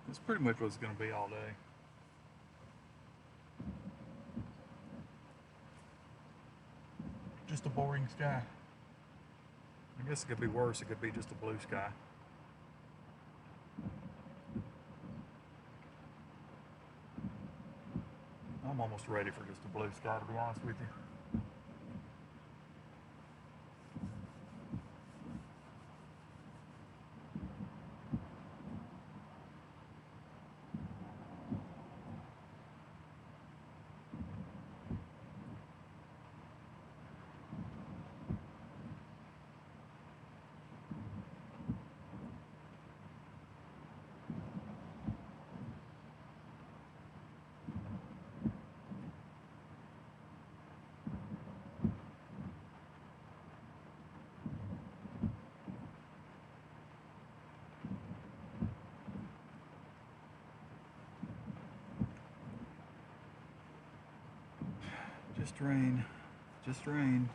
That's pretty much what it's going to be all day. Just a boring sky. I guess it could be worse. It could be just a blue sky. I'm almost ready for just a blue sky, to be honest with you. Just rain, just rain.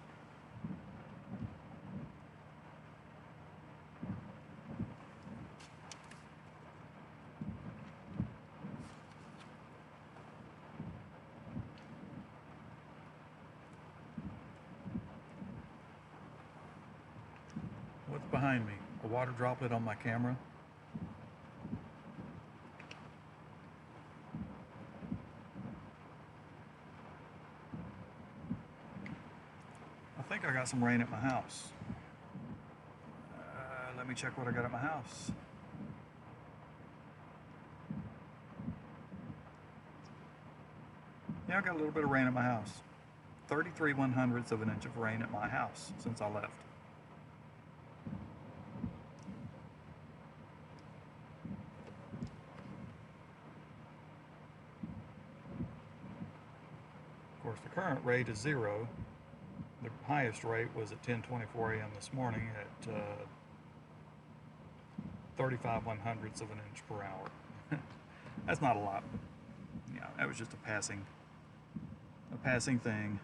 What's behind me? A water droplet on my camera? I think I got some rain at my house. Let me check what I got at my house. Yeah, I got a little bit of rain at my house. 33/100ths of an inch of rain at my house since I left. Of course, the current rate is 0. The highest rate was at 10:24 a.m. this morning at 35/100ths of an inch per hour. That's not a lot. Yeah, that was just a passing thing.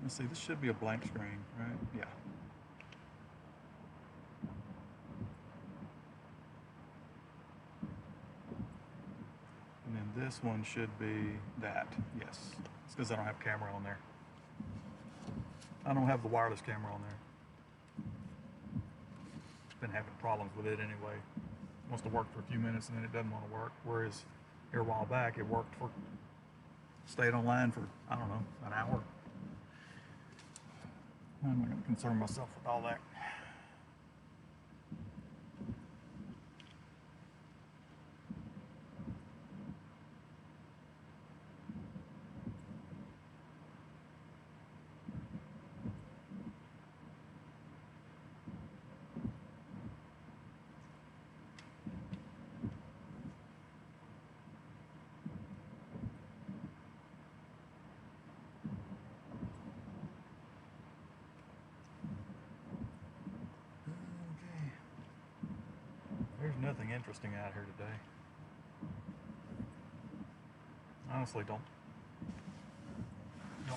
Let's see, this should be a blank screen, right? Yeah. And then this one should be that, yes. It's because I don't have camera on there. I don't have the wireless camera on there. Been having problems with it anyway. It wants to work for a few minutes and then it doesn't want to work. Whereas here a while back, it worked for, stayed online for, I don't know, an hour. I'm not going to concern myself with all that. nothing interesting out here today. Honestly, don't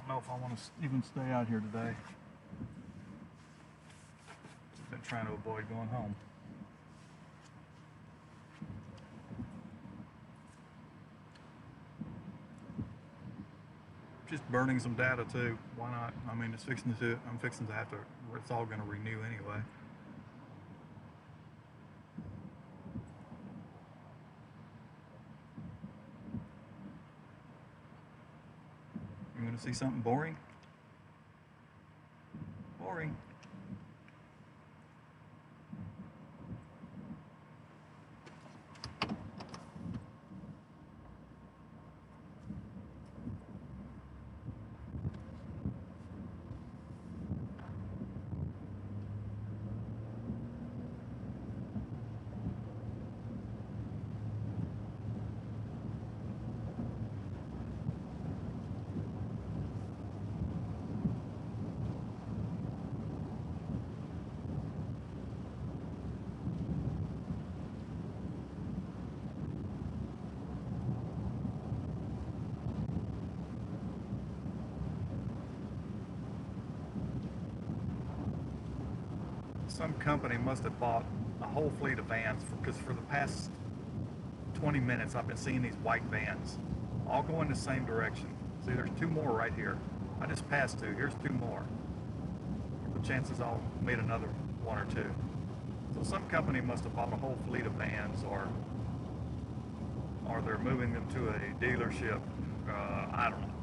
know if I want to even stay out here today. Just been trying to avoid going home. Just burning some data too. Why not? I mean, I'm fixing to have to. It's all going to renew anyway. You want to see something boring? Boring. Some company must have bought a whole fleet of vans, because for the past 20 minutes I've been seeing these white vans all going the same direction. See, there's two more right here. I just passed two. Here's two more. The chances I'll meet another one or two. So some company must have bought a whole fleet of vans, or they're moving them to a dealership. I don't know.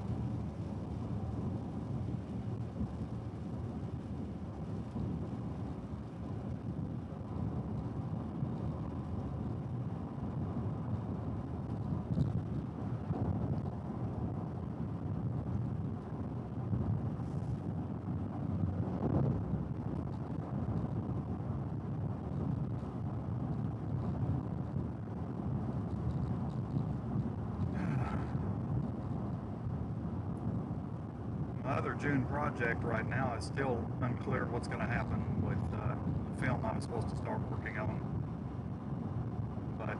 Other June project right now is still unclear what's going to happen with the film I was supposed to start working on. But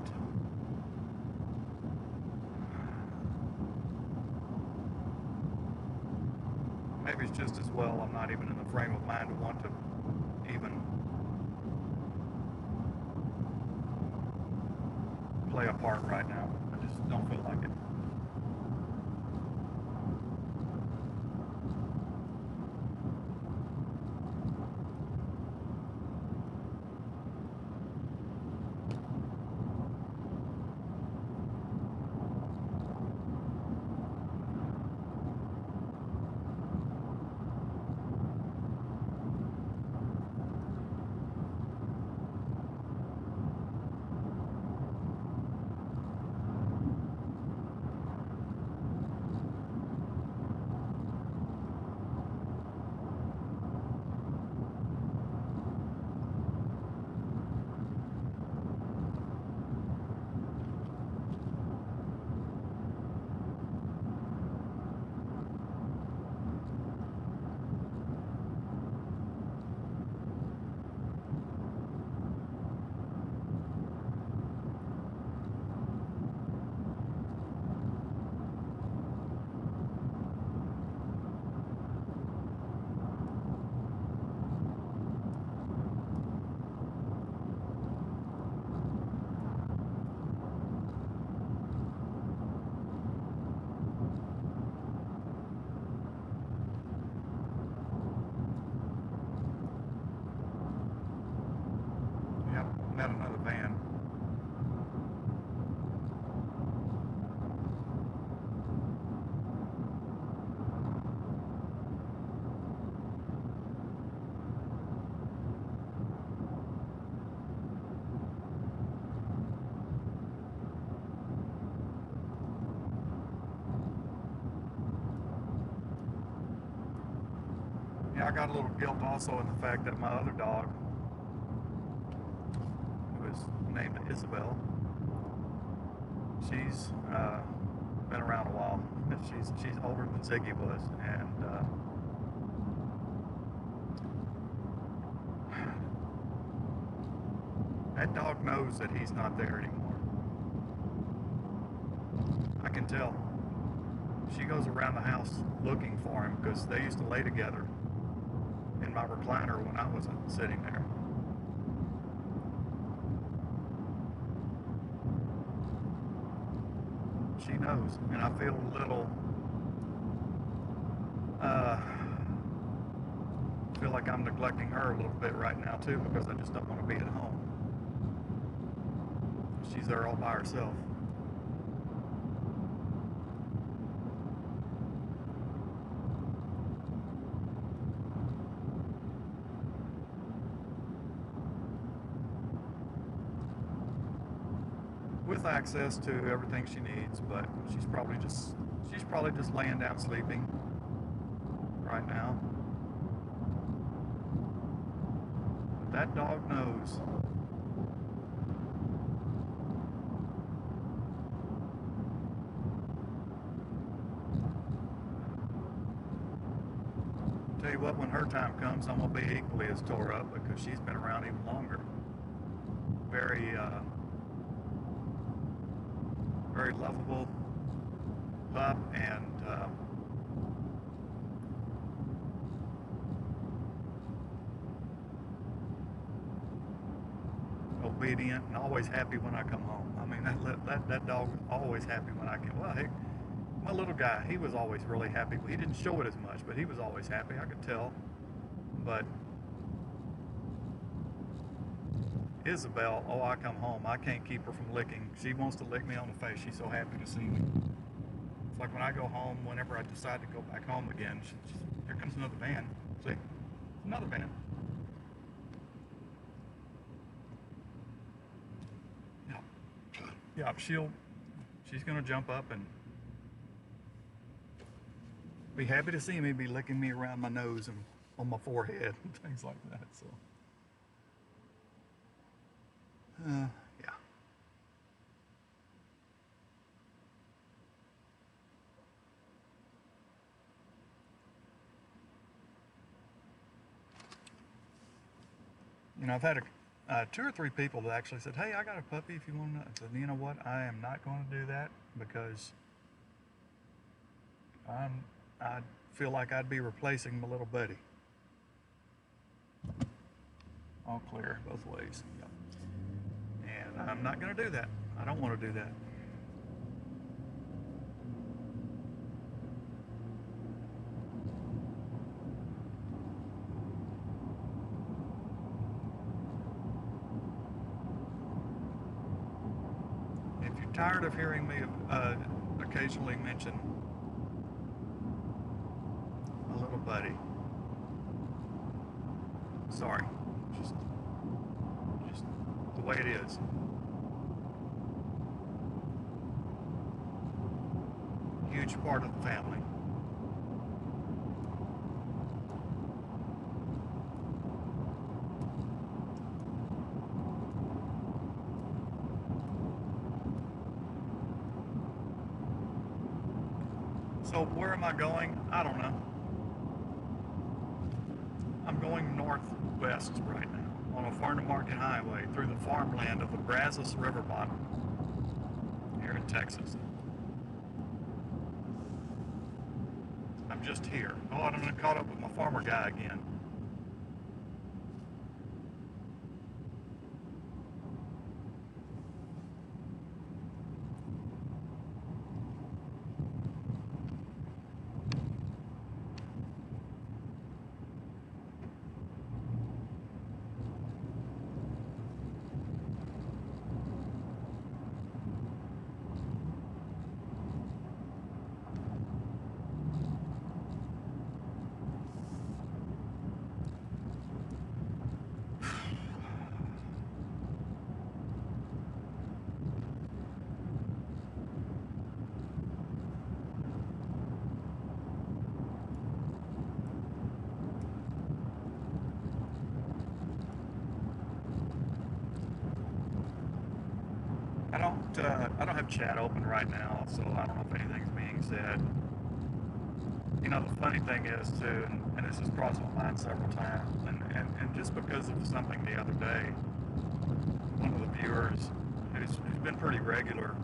maybe it's just as well I'm not even in the frame of mind to want to even play a part right now. I just don't feel like it. Met another van. Yeah, I got a little guilt also in the fact that my other dog, named Isabel. She's been around a while. She's older than Ziggy was, and That dog knows that he's not there anymore. I can tell. She goes around the house looking for him because they used to lay together in my recliner when I wasn't sitting there. She knows, and I feel a little, feel like I'm neglecting her a little bit right now too, because I just don't want to be at home. She's there all by herself. With access to everything she needs, but she's probably just laying down sleeping right now. But that dog knows. Tell you what, when her time comes, I'm gonna be equally as tore up because she's been around even longer. Very very lovable pup, and obedient, and always happy when I come home. I mean, that dog was always happy when I came. Well, hey, my little guy, he was always really happy. He didn't show it as much, but he was always happy. I could tell. But Isabel, oh, I come home, I can't keep her from licking. She wants to lick me on the face. She's so happy to see me. It's like when I go home, whenever I decide to go back home again, here comes another van. See? Another van. Yeah. Yeah, she's gonna jump up and be happy to see me, be licking me around my nose and on my forehead and things like that, so. Yeah. You know, I've had 2 or 3 people that actually said, hey, I got a puppy if you want to. I said, you know what? I am not going to do that because I feel like I'd be replacing my little buddy. All clear both ways. Yep. And I'm not going to do that. I don't want to do that. If you're tired of hearing me occasionally mention a little buddy, sorry, just the way it is. Huge part of the family. So where am I going? I don't know. I'm going northwest right now on a farm to market highway through the farmland of the Brazos River bottom here in Texas. I'm just here. Oh, I'm gonna caught up with my farmer guy again. I don't have chat open right now, so I don't know if anything's being said. You know, the funny thing is too, and this has crossed my mind several times, and just because of something the other day, one of the viewers who's been pretty regular.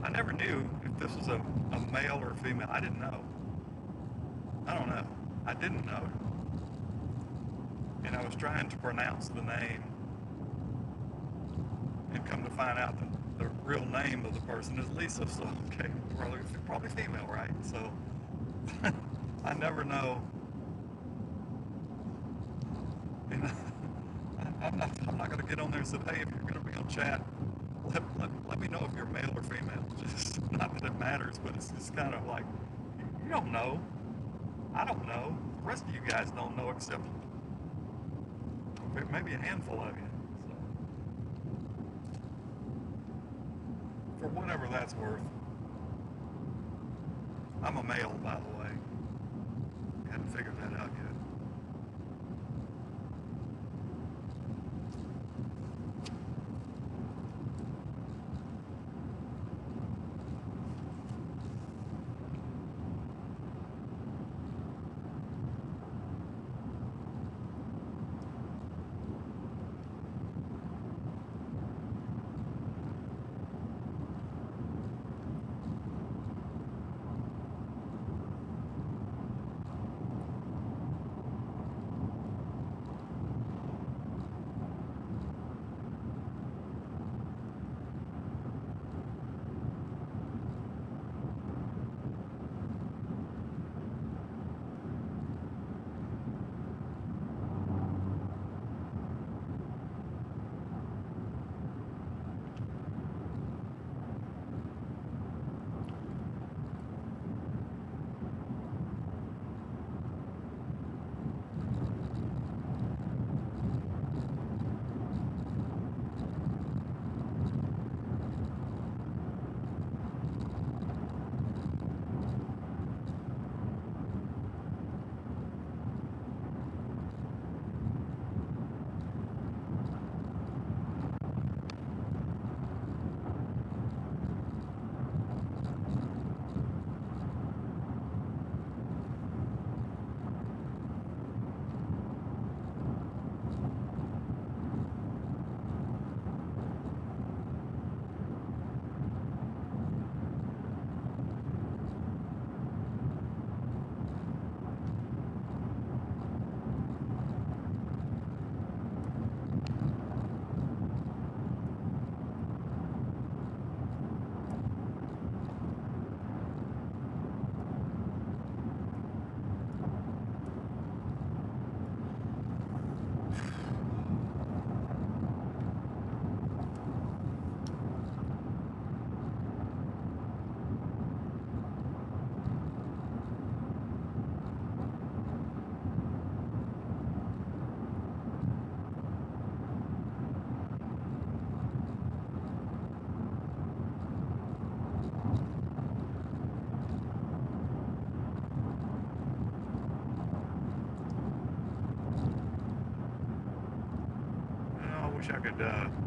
I never knew if this was a male or a female. I didn't know. I don't know. I didn't know. And I was trying to pronounce the name and come to find out that the real name of the person is Lisa. So, okay, probably female, right? So, I never know. You know, I'm not going to get on there and say, hey, if you're going to be on chat, let me know if you're male or female. Just not that it matters, but it's just kind of like, you don't know. I don't know. The rest of you guys don't know except maybe a handful of you. So, for whatever that's worth, I'm a male, by the way. Hadn't figured that out yet.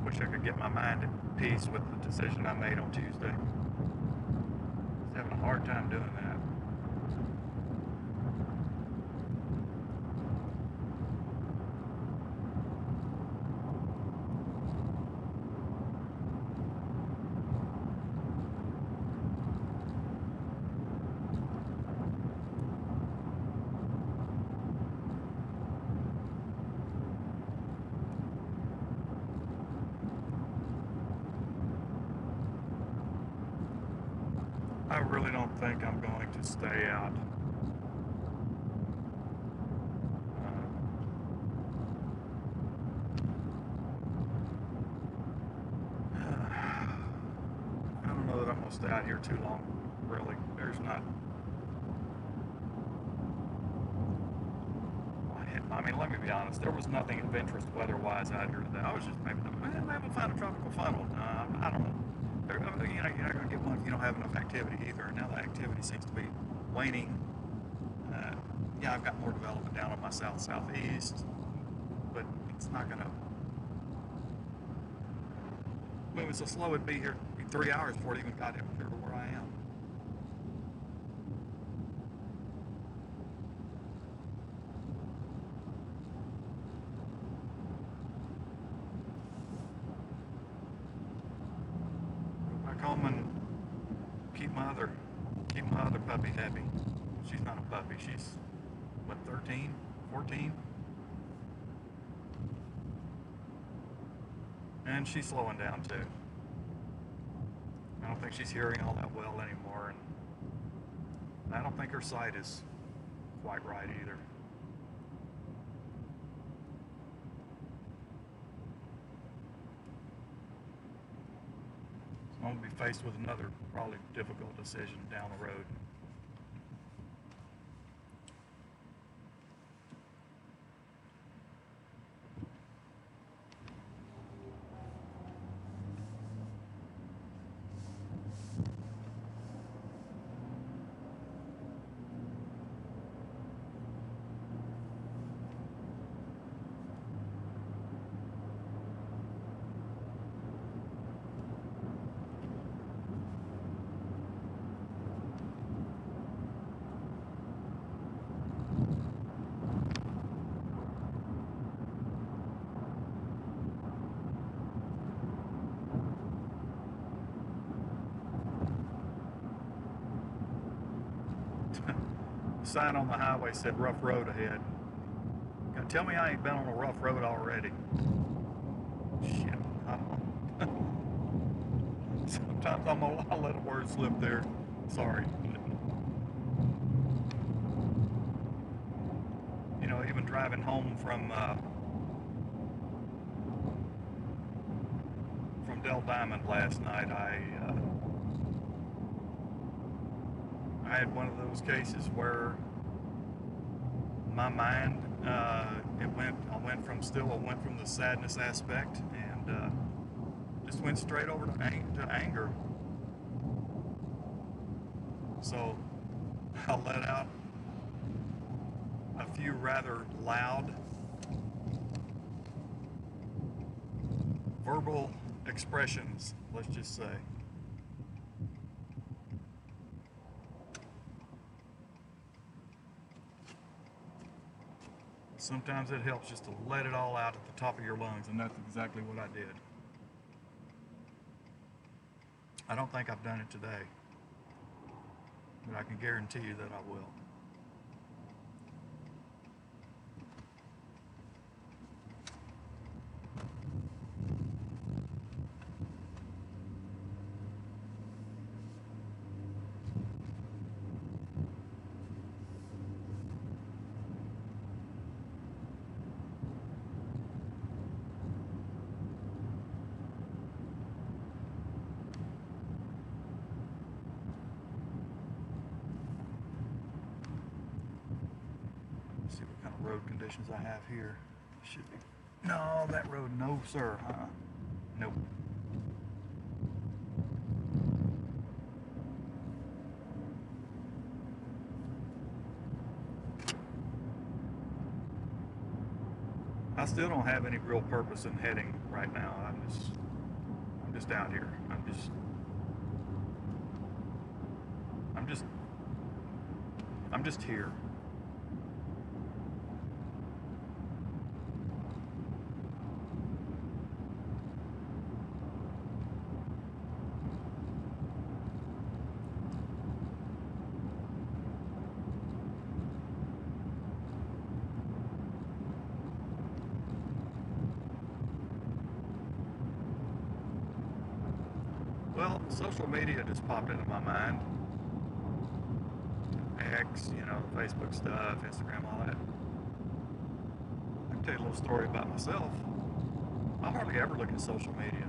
Wish I could get my mind at peace with the decision I made on Tuesday. I was having a hard time doing that. I really don't think I'm going to stay out. I don't know that I'm going to stay out here too long, really. There's not... I mean, let me be honest. There was nothing of interest weather-wise out here today. I was just maybe find a tropical funnel. I don't know. You're not going to get one if you don't have enough activity either. Now the activity seems to be waning. Yeah, I've got more development down on my southeast, but it's not going to move so slow. It'd be here 3 hours before it even got here to where I am. not be happy. She's not a puppy. She's, what, 13, 14? And she's slowing down too. I don't think she's hearing all that well anymore, and I don't think her sight is quite right either. So I'm going to be faced with another probably difficult decision down the road. Sign on the highway said rough road ahead. Tell me I ain't been on a rough road already. Shit, I don't know. Sometimes I'll let a word slip there. Sorry. You know, even driving home from Del Diamond last night, I had one of those cases where my mind, I went from the sadness aspect and just went straight over to anger. So I let out a few rather loud verbal expressions, let's just say. Sometimes it helps just to let it all out at the top of your lungs, and that's exactly what I did. I don't think I've done it today, but I can guarantee you that I will. See what kind of road conditions I have here. Should be. No, that road, no sir. Nope. I still don't have any real purpose in heading right now. I'm just out here. I'm just here. Well, social media just popped into my mind. X, you know, Facebook stuff, Instagram, all that. I can tell you a little story about myself. I hardly ever look at social media.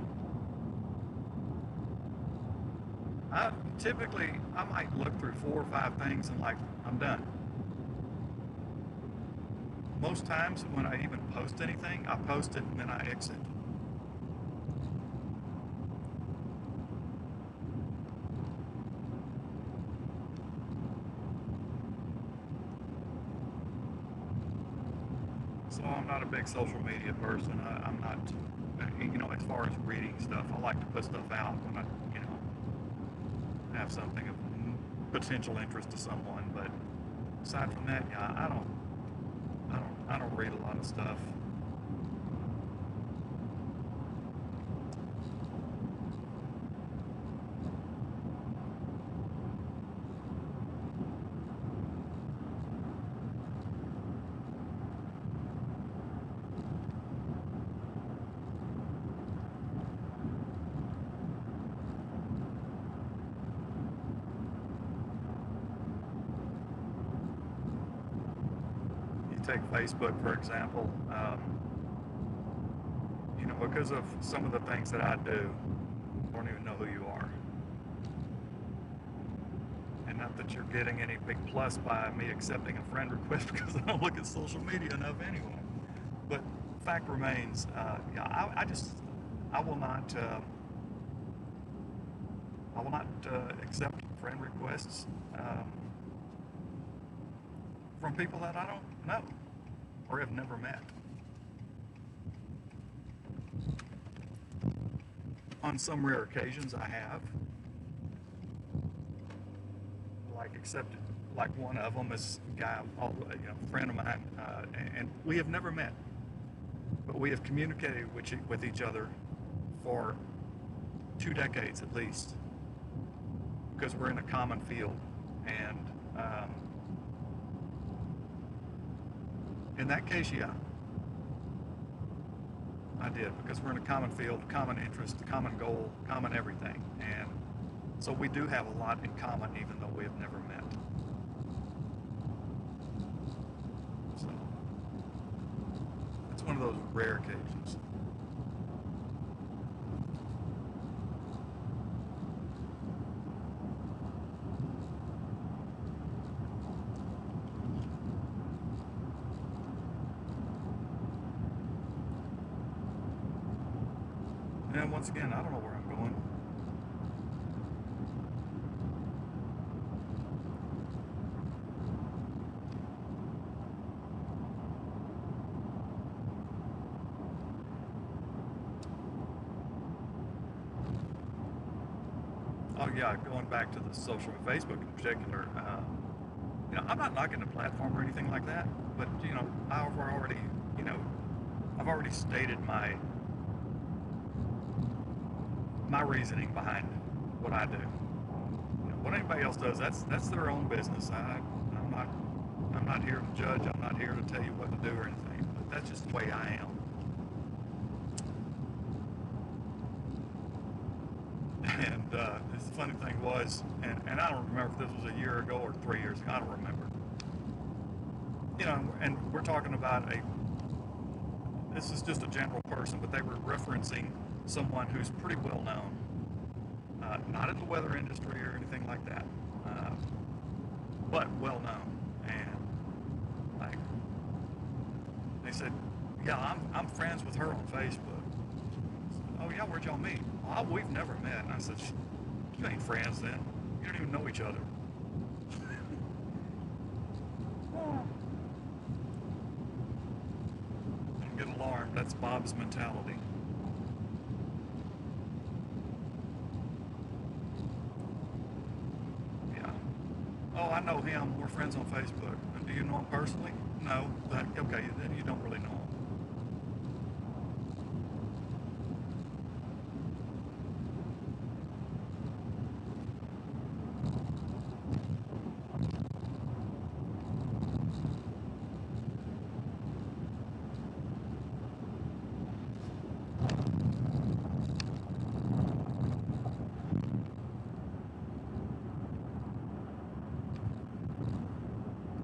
I might look through 4 or 5 things and like, I'm done. Most times when I even post anything, I post it and then I exit. So I'm not a big social media person. I'm not, you know, as far as reading stuff, I like to put stuff out when I, you know, have something of potential interest to someone. But aside from that, yeah, I don't read a lot of stuff. take Facebook, for example. You know, because of some of the things that I do, I don't even know who you are. And not that you're getting any big plus by me accepting a friend request, because I don't look at social media enough anyway. But fact remains, yeah, I will not, accept friend requests from people that I don't know or have never met. On some rare occasions, I have. Like one of them is a guy, a friend of mine, and we have never met, but we have communicated with each other for 2 decades at least, because we're in a common field. And in that case, yeah, I did, because we're in a common field, common interest, common goal, common everything. And so we do have a lot in common, even though we have never met. So it's one of those rare occasions. And once again, I don't know where I'm going. Oh yeah, going back to the social Facebook in particular, I'm not knocking the platform or anything like that, but I've already, I've already stated my reasoning behind what I do. What anybody else does, that's their own business. I'm not here to judge. I'm not here to tell you what to do or anything. But that's just the way I am. And the funny thing was, and I don't remember if this was a year ago or 3 years ago. I don't remember. And we're talking about this is just a general person, but they were referencing someone who's pretty well known, not in the weather industry or anything like that, but well known. And like they said, yeah, I'm friends with her on Facebook. Oh yeah, where'd y'all meet? Oh, we've never met. And I said, you ain't friends then. You don't even know each other. Don't get alarmed. That's Bob's mentality. Yeah. Oh, I know him. We're friends on Facebook. And do you know him personally? No. Okay, then you don't really know him.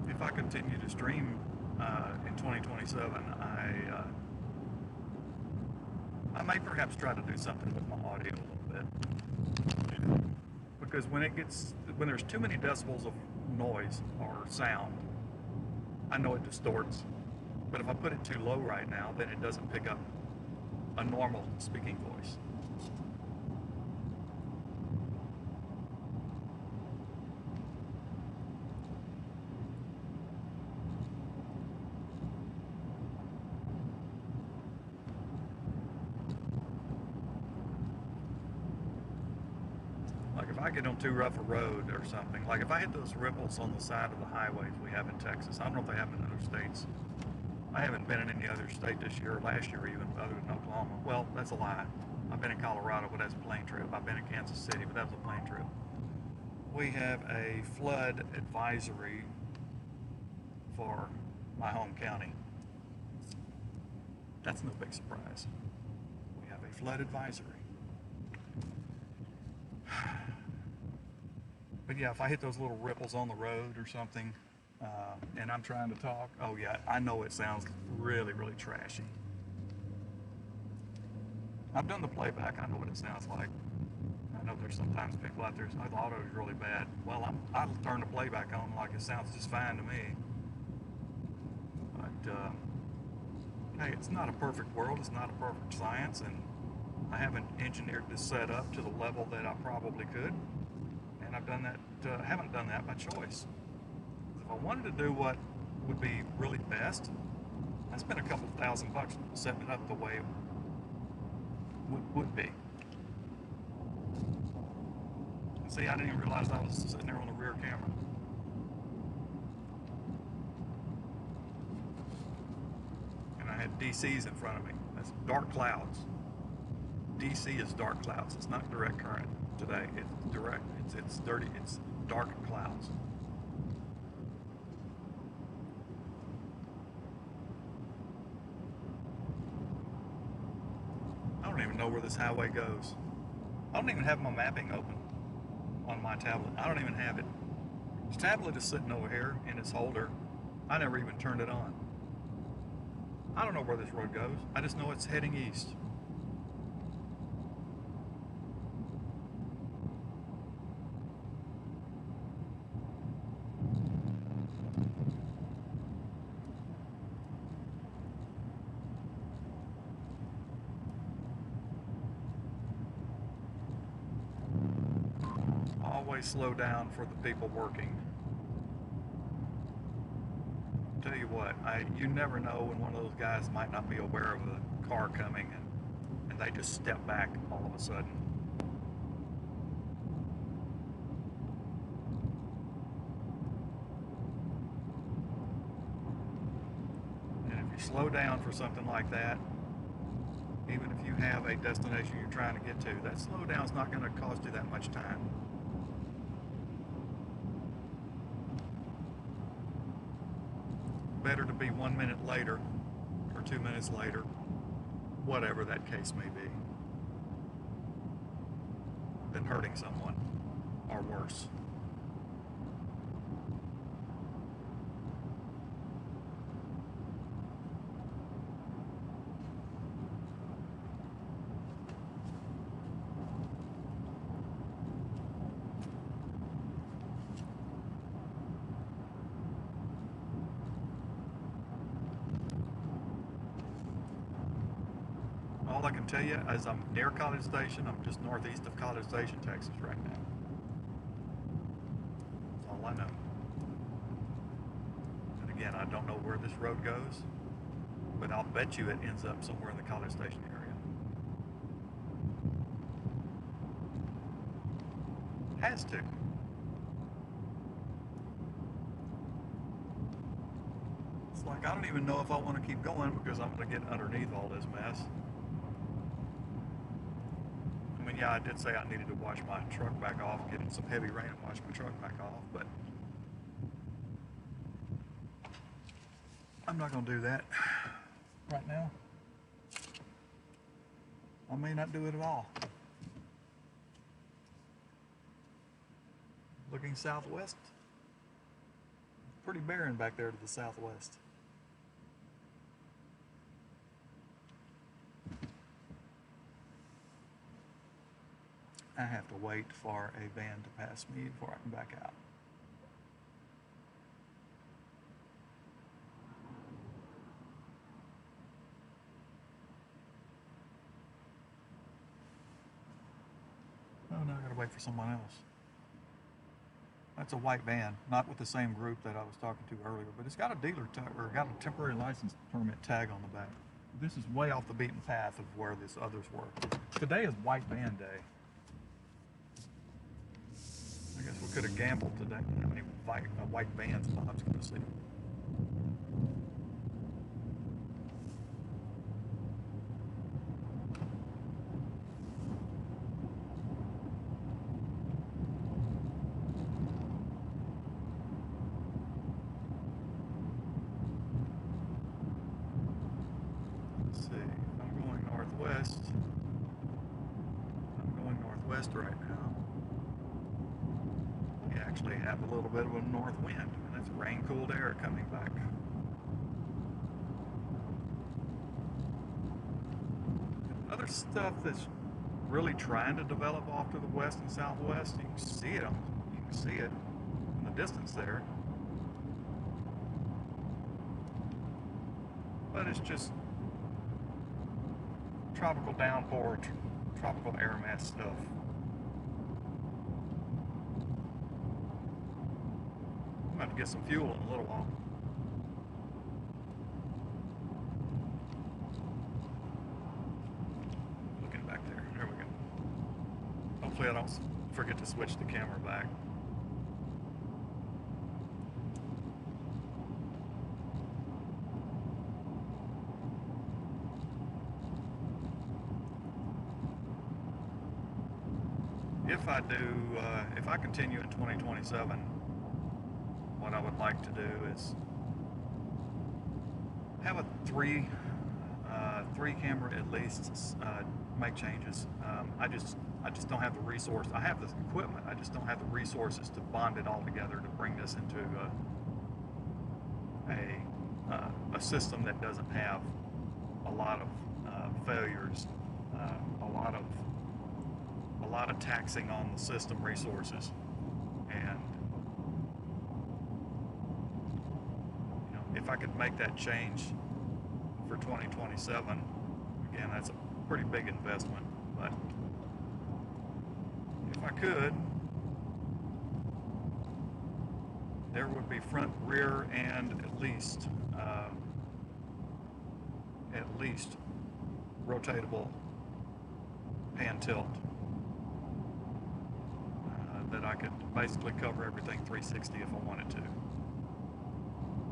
If I continue to stream in 2027, I may perhaps try to do something with my audio a little bit, because when there's too many decibels of noise or sound, I know it distorts. But if I put it too low right now, then it doesn't pick up a normal speaking voice. Like if I get on too rough a road or something, like if I hit those ripples on the side of the highways we have in Texas, I don't know if they have them in other states. I haven't been in any other state this year, or last year even, other than Oklahoma. Well, that's a lie. I've been in Colorado, but that's a plane trip. I've been in Kansas City, but that was a plane trip. We have a flood advisory for my home county. That's no big surprise. We have a flood advisory. But yeah, if I hit those little ripples on the road or something, and I'm trying to talk. Oh yeah, I know it sounds really, really trashy. I've done the playback. I know what it sounds like. I know there's sometimes people out there say the audio is really bad. Well, I'll turn the playback on like it sounds just fine to me. But hey, it's not a perfect world. It's not a perfect science, and I haven't engineered this setup to the level that I probably could. And I've done that. Haven't done that by choice. If I wanted to do what would be really best, I spent a couple $1,000 setting it up the way it would be. See, I didn't even realize I was sitting there on the rear camera. And I had DCs in front of me. That's dark clouds. DC is dark clouds. It's not direct current today. It's direct. It's dirty. It's dark clouds. I don't even know where this highway goes. I don't even have my mapping open on my tablet. I don't even have it. This tablet is sitting over here in its holder. I never even turned it on. I don't know where this road goes. I just know it's heading east. Always slow down for the people working. Tell you what, you never know when one of those guys might not be aware of a car coming and they just step back all of a sudden. And if you slow down for something like that, even if you have a destination you're trying to get to, that slowdown is not going to cost you that much time. Better to be 1 minute later or 2 minutes later, whatever that case may be, than hurting someone or worse. All I can tell you is I'm near College Station. I'm just northeast of College Station, Texas right now. That's all I know. And again, I don't know where this road goes, but I'll bet you it ends up somewhere in the College Station area. Has to. It's like I don't even know if I want to keep going because I'm going to get underneath all this mess. I mean, yeah, I did say I needed to wash my truck back off, get in some heavy rain and wash my truck back off, but I'm not going to do that right now. I may not do it at all. Looking southwest, pretty barren back there to the southwest. I have to wait for a van to pass me before I can back out. Oh, now I gotta wait for someone else. That's a white van, not with the same group that I was talking to earlier, but it's got a dealer tag, or got a temporary license permit tag on the back. This is way off the beaten path of where these others were. Today is white van day. I guess we could have gambled today how many white vans Bob's going to see. Let's see, I'm going northwest. I'm going northwest right now. We actually have a little bit of a north wind, and It's rain-cooled air coming back. Other stuff that's really trying to develop off to the west and southwest, you can see it in the distance there. But it's just tropical downpour, tropical air mass stuff. I'm about to get some fuel in a little while. Looking back there. There we go. Hopefully I don't forget to switch the camera back. If I continue in 2027, what I would like to do is have a three camera at least, make changes. I just don't have the resource. I have the equipment, I just don't have the resources to bond it all together to bring this into a system that doesn't have a lot of failures, a lot of taxing on the system resources. And if I could make that change for 2027, again, that's a pretty big investment, but if I could, there would be front, rear, and at least rotatable pan tilt that I could basically cover everything 360 if I wanted to.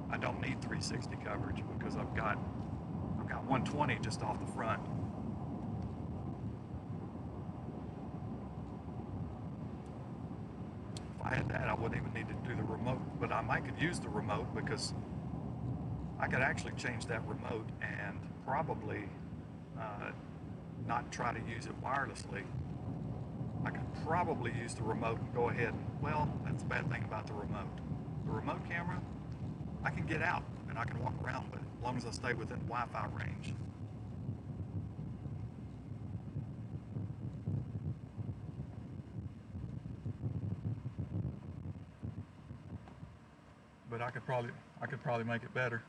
I don't need 360 coverage because I've got 120 just off the front. If I had that, I wouldn't even need to do the remote, but I might could use the remote because I could actually change that remote and probably not try to use it wirelessly. I could probably use the remote and go ahead and, well, that's the bad thing about the remote. The remote camera, I can get out and I can walk around with it as long as I stay within Wi-Fi range. But I could probably make it better.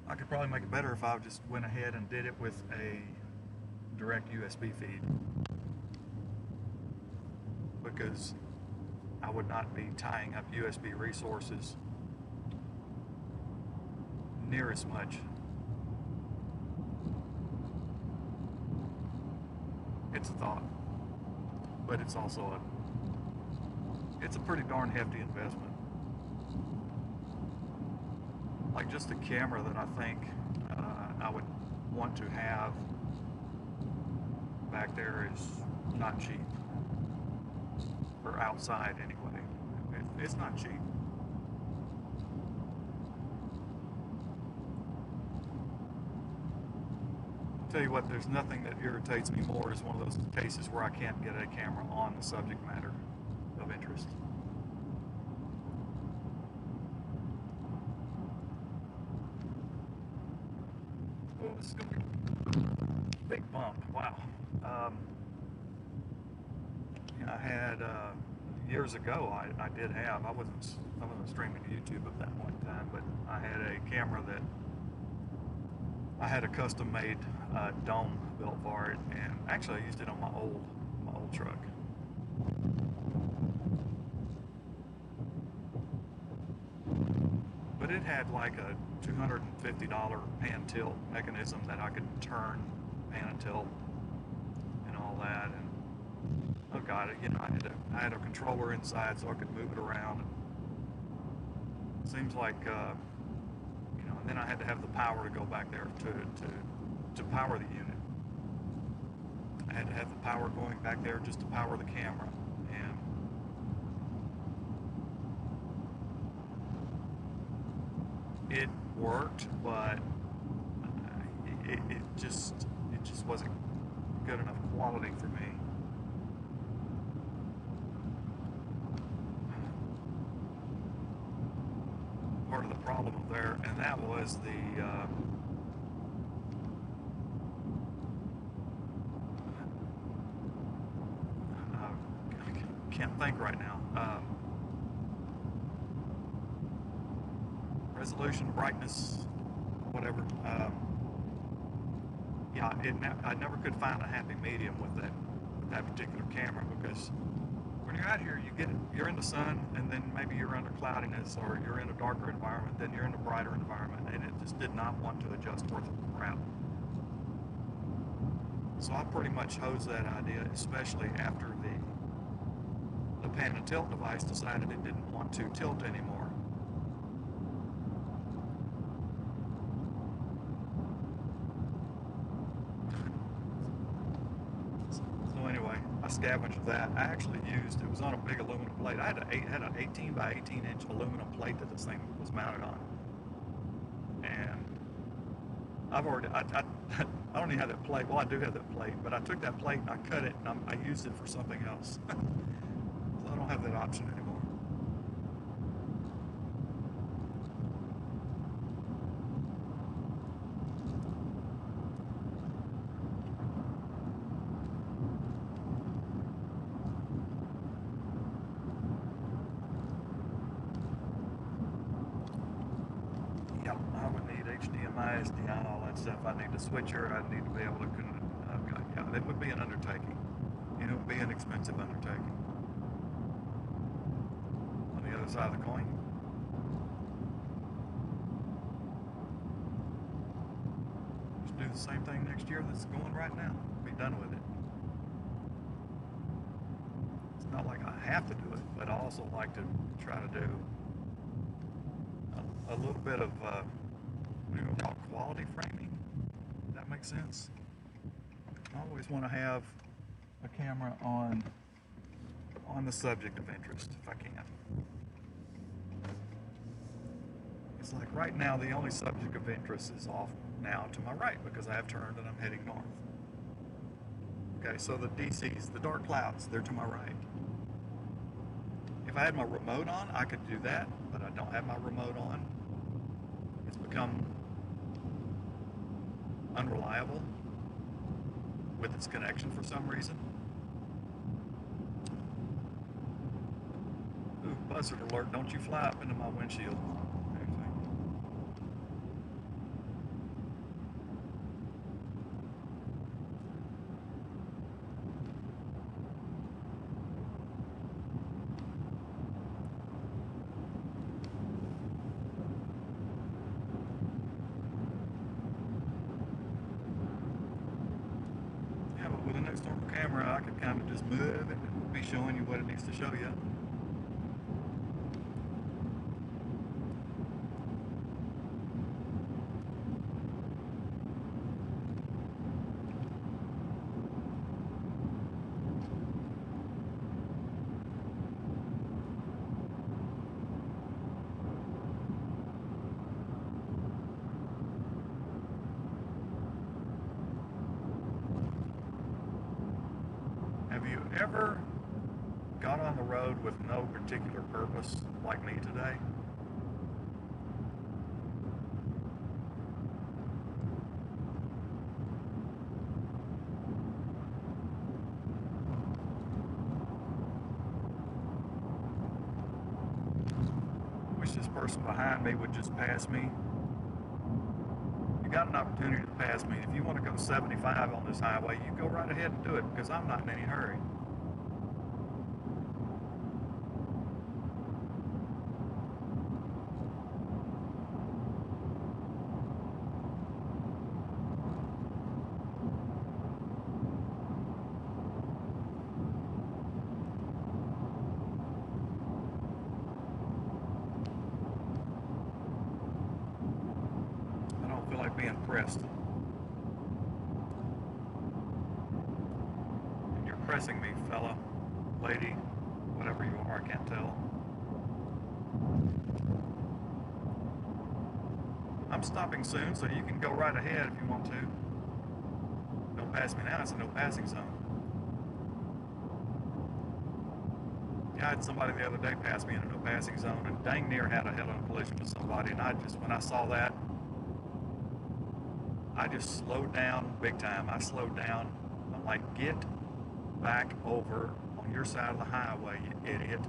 I could probably make it better if I just went ahead and did it with a direct USB feed, because I would not be tying up USB resources near as much. It's a thought, but it's also it's a pretty darn hefty investment. Like just the camera that I think I would want to have back there is not cheap, or outside anyway. It's not cheap. I'll tell you what, there's nothing that irritates me more is one of those cases where I can't get a camera on the subject matter of interest. Oh, this is going to be a big bump. Wow. I had years ago. I did have. I wasn't streaming to YouTube at that point in time, but I had a camera that I had a custom-made dome built for it, and actually I used it on my old truck. But it had like a $250 pan tilt mechanism that I could turn, pan and tilt, and all that. And oh god, I had a controller inside so I could move it around. It seems like and then I had to have the power to go back there to power the unit. I had to have the power going back there just to power the camera, and it worked, but it just wasn't good enough quality for me. part of the problem there, and that was the I can't think right now. Resolution, brightness, whatever. Yeah, I never could find a happy medium with that particular camera, because when you're out here, you're in the sun, and then maybe you're under cloudiness, or you're in a darker environment, then you're in a brighter environment, and it just did not want to adjust worth a crap. So I pretty much hosed that idea, especially after the pan and tilt device decided it didn't want to tilt anymore. So anyway, I scavenged that. I actually it was on a big aluminum plate. I had an 18 by 18 inch aluminum plate that this thing was mounted on. And I don't even have that plate. Well, I do have that plate, but I took that plate and I cut it, and I used it for something else. So I don't have that option anymore. Yep, I would need HDMI, SDI, all that stuff. I need a switcher. I need to be able to. Yeah, it would be an undertaking. It would be an expensive undertaking. On the other side of the coin, just do the same thing next year that's going right now. Be done with it. It's not like I have to do it, but I also like to try to do a little bit of what do you call quality framing. Does that make sense? I always want to have a camera on the subject of interest if I can. It's like right now the only subject of interest is off now to my right, because I have turned and I'm heading north. Okay, so the DCs, the dark clouds, they're to my right. If I had my remote on, I could do that, but I don't have my remote on. It's become unreliable with its connection for some reason. Ooh, buzzard alert, don't you fly up into my windshield. With an external camera, I could kind of just move it and be showing you what it needs to show you. Have you ever got on the road with no particular purpose, like me today? Wish this person behind me would just pass me. You got an opportunity to pass me. If you want to go 75 on this highway, you go right ahead and do it, because I'm not in any hurry. I don't feel like being pressed. And you're pressing me, fella, lady, whatever you are, I can't tell. I'm stopping soon, so you can go right ahead if you want to. Don't pass me now, it's a no passing zone. I had somebody the other day pass me in a no passing zone and dang near had a head-on collision with somebody. And when I saw that, I just slowed down big time. I slowed down. I'm like, get back over on your side of the highway, you idiot.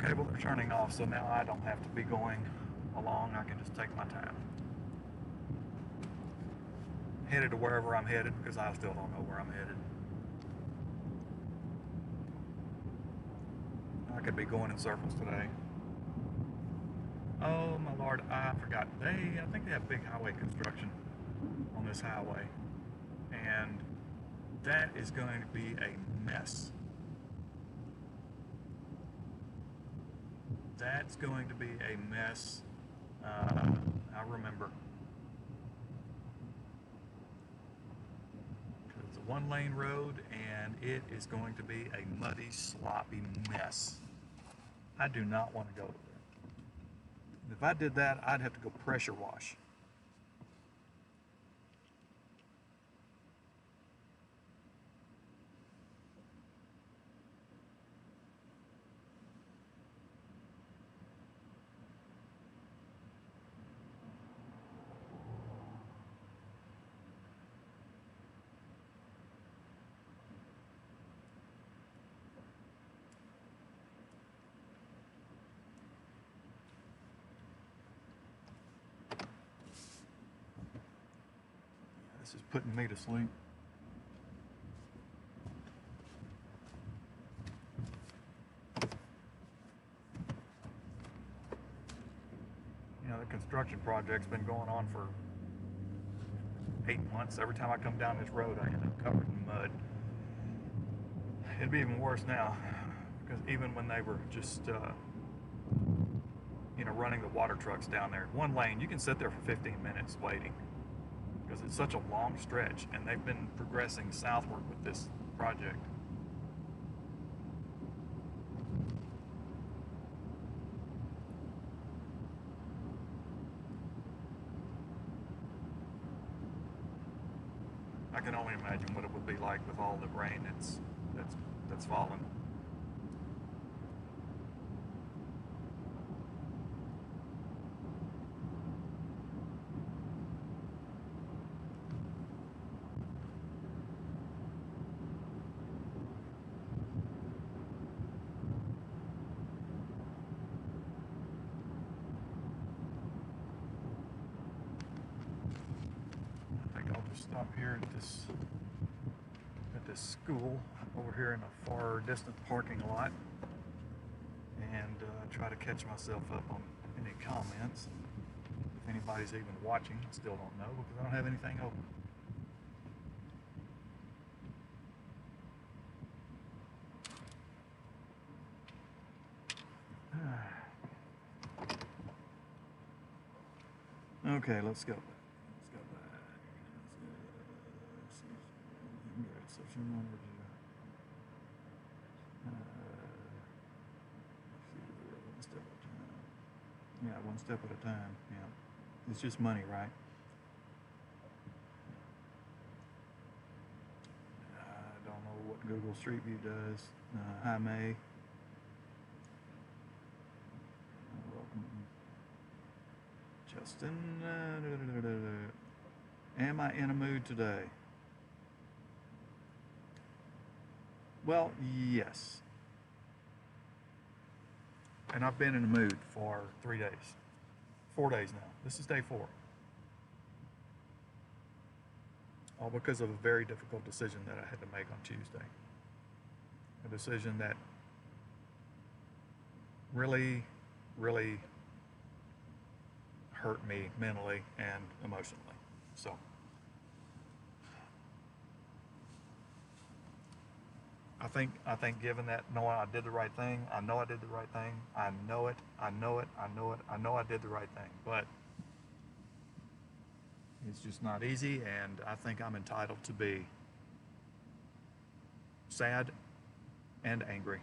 Okay, well, they're turning off, so now I don't have to be going along. I can just take my time. Headed to wherever I'm headed, because I still don't know where I'm headed. I could be going in circles today. Oh my Lord, I forgot. I think they have big highway construction on this highway. And that is going to be a mess. That's going to be a mess. I remember. It's a one-lane road, and it is going to be a muddy, sloppy mess. I do not want to go there. If I did that, I'd have to go pressure wash. This is putting me to sleep. You know, the construction project's been going on for 8 months. Every time I come down this road, I end up covered in mud. It'd be even worse now, because even when they were just, running the water trucks down there, one lane, you can sit there for 15 minutes waiting, because it's such a long stretch, and they've been progressing southward with this project. I can only imagine what it would be like with all the rain that's fallen. Stop here at this school over here in a far distant parking lot, and try to catch myself up on any comments. If anybody's even watching, I still don't know, because I don't have anything open. Okay, let's go. Yeah, one step at a time. Yeah, it's just money, right? I don't know what Google Street View does. Hi, May. Welcome, Justin. Am I in a mood today? Well, yes. And I've been in the mood for 3 days. 4 days now. This is day 4. All because of a very difficult decision that I had to make on Tuesday. A decision that really, really hurt me mentally and emotionally. So, I think given that, knowing I did the right thing, I know I did the right thing, I know it, I know it, I know it, I know I did the right thing, but it's just not easy, and I think I'm entitled to be sad and angry.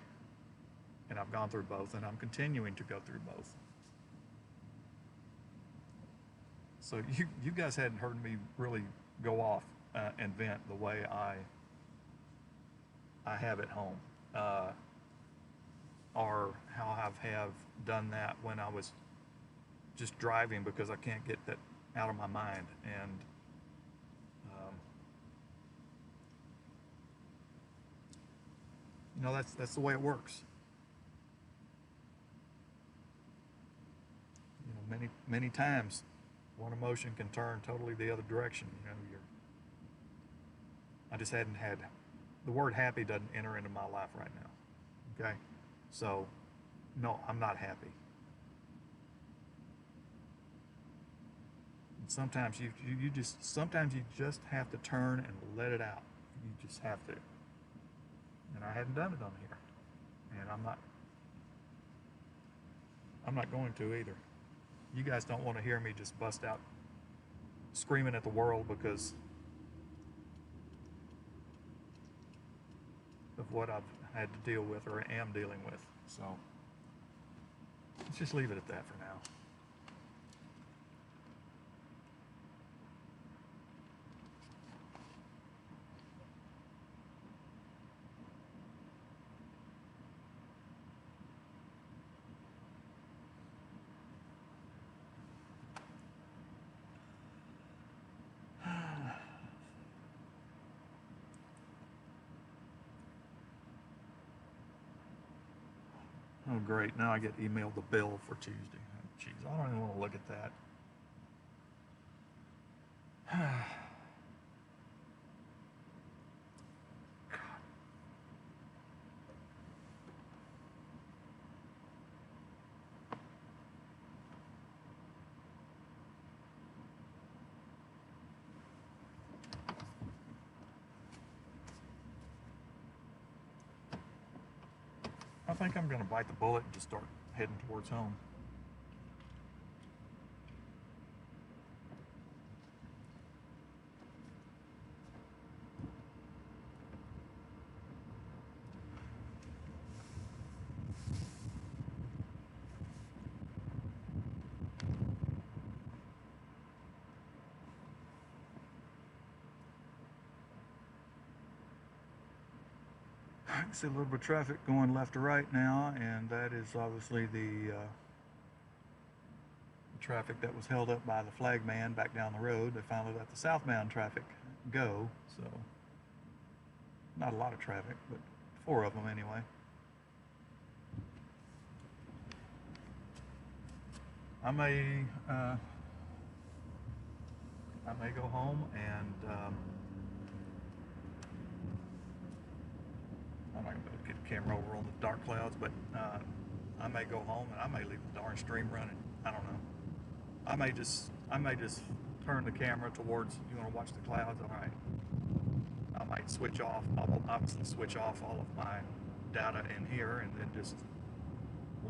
And I've gone through both, and I'm continuing to go through both. So you guys hadn't heard me really go off and vent the way I have at home, or how I have done that when I was just driving because I can't get that out of my mind. And you know, that's the way it works. You know, many times one emotion can turn totally the other direction. You know, I just hadn't had, the word happy doesn't enter into my life right now. Okay, so no, I'm not happy. And sometimes you just have to turn and let it out. You just have to. And I hadn't done it on here, and I'm not going to either. You guys don't want to hear me just bust out screaming at the world because of what I've had to deal with or am dealing with. So let's just leave it at that for now. Oh, great. Now I get emailed the bill for Tuesday. Oh, jeez, I don't even want to look at that. I think I'm going to bite the bullet and just start heading towards home. I can see a little bit of traffic going left to right now, and that is obviously the traffic that was held up by the flag man back down the road. They finally let the southbound traffic go, so not a lot of traffic, but 4 of them anyway. I may go home and I'm not going to be able to get the camera over on the dark clouds, but I may go home and I may leave the darn stream running. I don't know. I may just turn the camera towards, you want to watch the clouds? All right. I might switch off. I'll obviously switch off all of my data in here and then just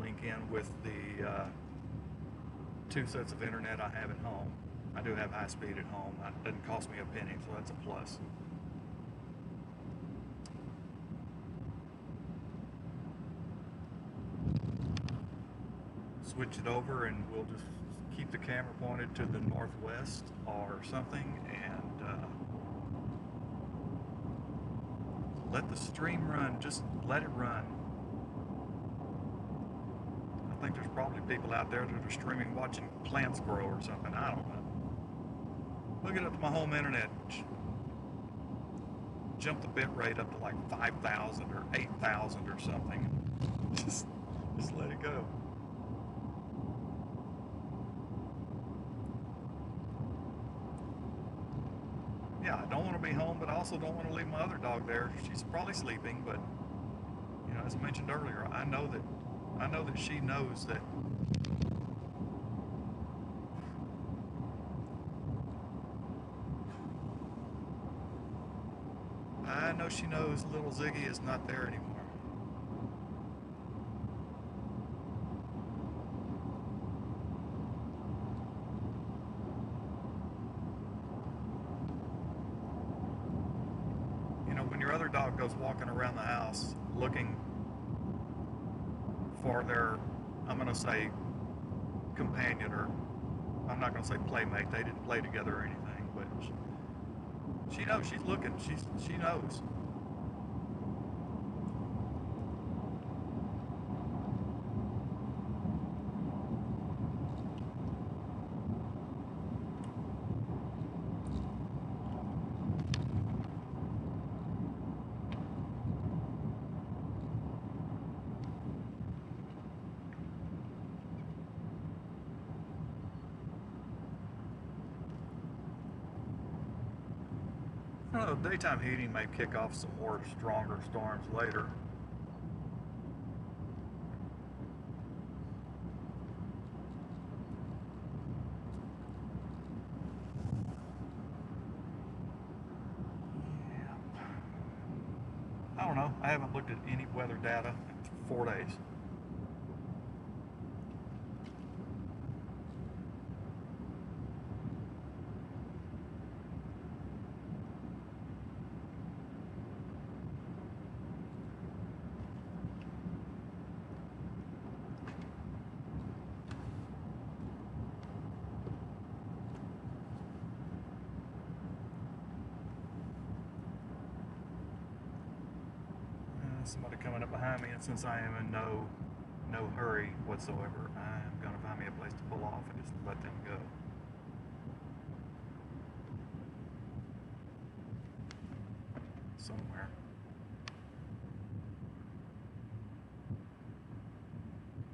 link in with the 2 sets of internet I have at home. I do have high speed at home. It doesn't cost me a penny, so that's a plus. Switch it over and we'll just keep the camera pointed to the northwest or something, and let the stream run. Just let it run. I think there's probably people out there that are streaming watching plants grow or something. I don't know. Look it up to my home internet. jump the bit rate up to like 5,000 or 8,000 or something. Just, just let it go. Yeah, I don't want to be home, but I also don't want to leave my other dog there. She's probably sleeping, but you know, as I mentioned earlier, I know that she knows that I know she knows little Ziggy is not there anymore. You know, when your other dog goes walking around the house looking for their, I'm going to say, companion, or I'm not going to say playmate. They didn't play together or anything, but she knows she's looking. She knows. I don't know, daytime heating may kick off some more stronger storms later. I don't know. I haven't looked at any weather data in 4 days. Somebody coming up behind me, and since I am in no hurry whatsoever, I'm going to find me a place to pull off and just let them go. Somewhere.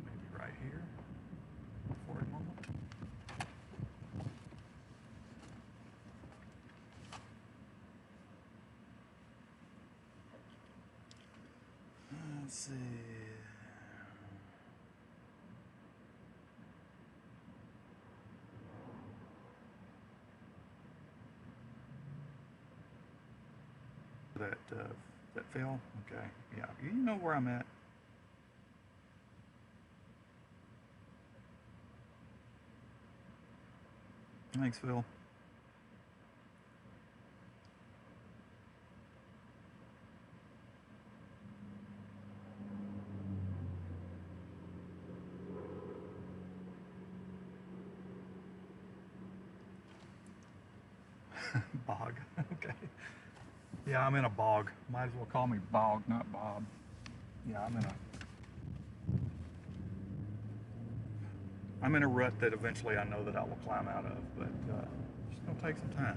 Maybe right here for a moment. Let's see. That fell? Okay. Yeah. You know where I'm at. Thanks, Phil. Bog. Okay. Yeah, I'm in a bog. Might as well call me Bog, not Bob. Yeah, I'm in a rut that eventually I know that I will climb out of, but it's gonna take some time.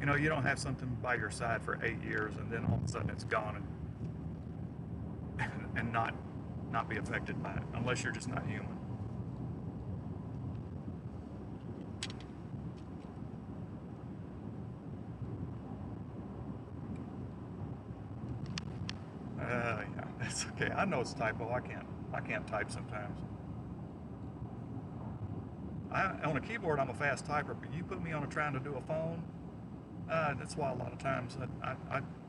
You know, you don't have something by your side for 8 years and then all of a sudden it's gone and not be affected by it, unless you're just not human. Yeah, that's okay. I know it's a typo. I can't type sometimes. On a keyboard, I'm a fast typer, but you put me on trying to do a phone. That's why a lot of times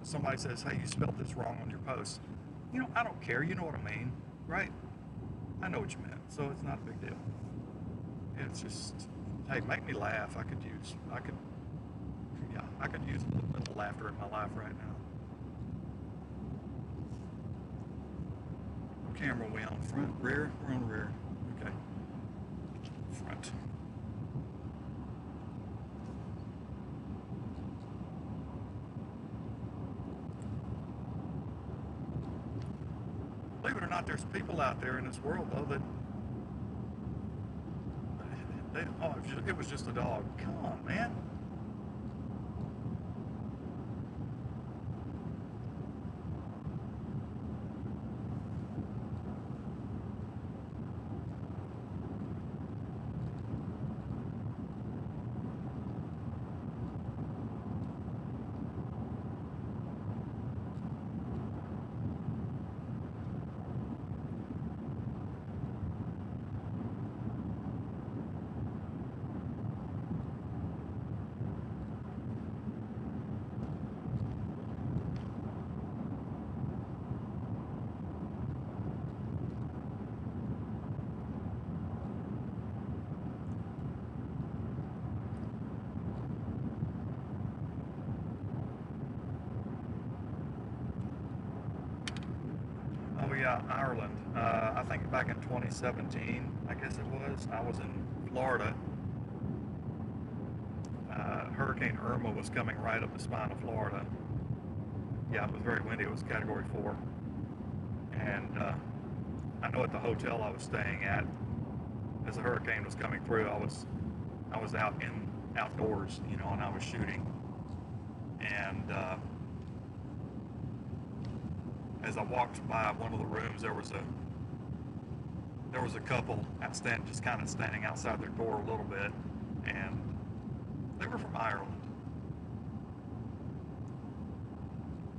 somebody says, "Hey, you spelled this wrong on your post." You know, I don't care. You know what I mean, right? I know what you meant, so it's not a big deal. It's just, hey, make me laugh. Yeah, I could use a little bit of laughter in my life right now. What camera are we on? Front, rear? We're on rear. Okay. Front. Believe it or not, there's people out there in this world, though, that Oh, it was just a dog. Come on, man. Oh yeah, Ireland. I think back in 2017, I guess it was. I was in Florida. Hurricane Irma was coming right up the spine of Florida. Yeah, it was very windy. It was Category 4. And I know at the hotel I was staying at, as the hurricane was coming through, I was outdoors, you know, and I was shooting. And as I walked by one of the rooms, there was a couple just kind of standing outside their door a little bit, and they were from Ireland.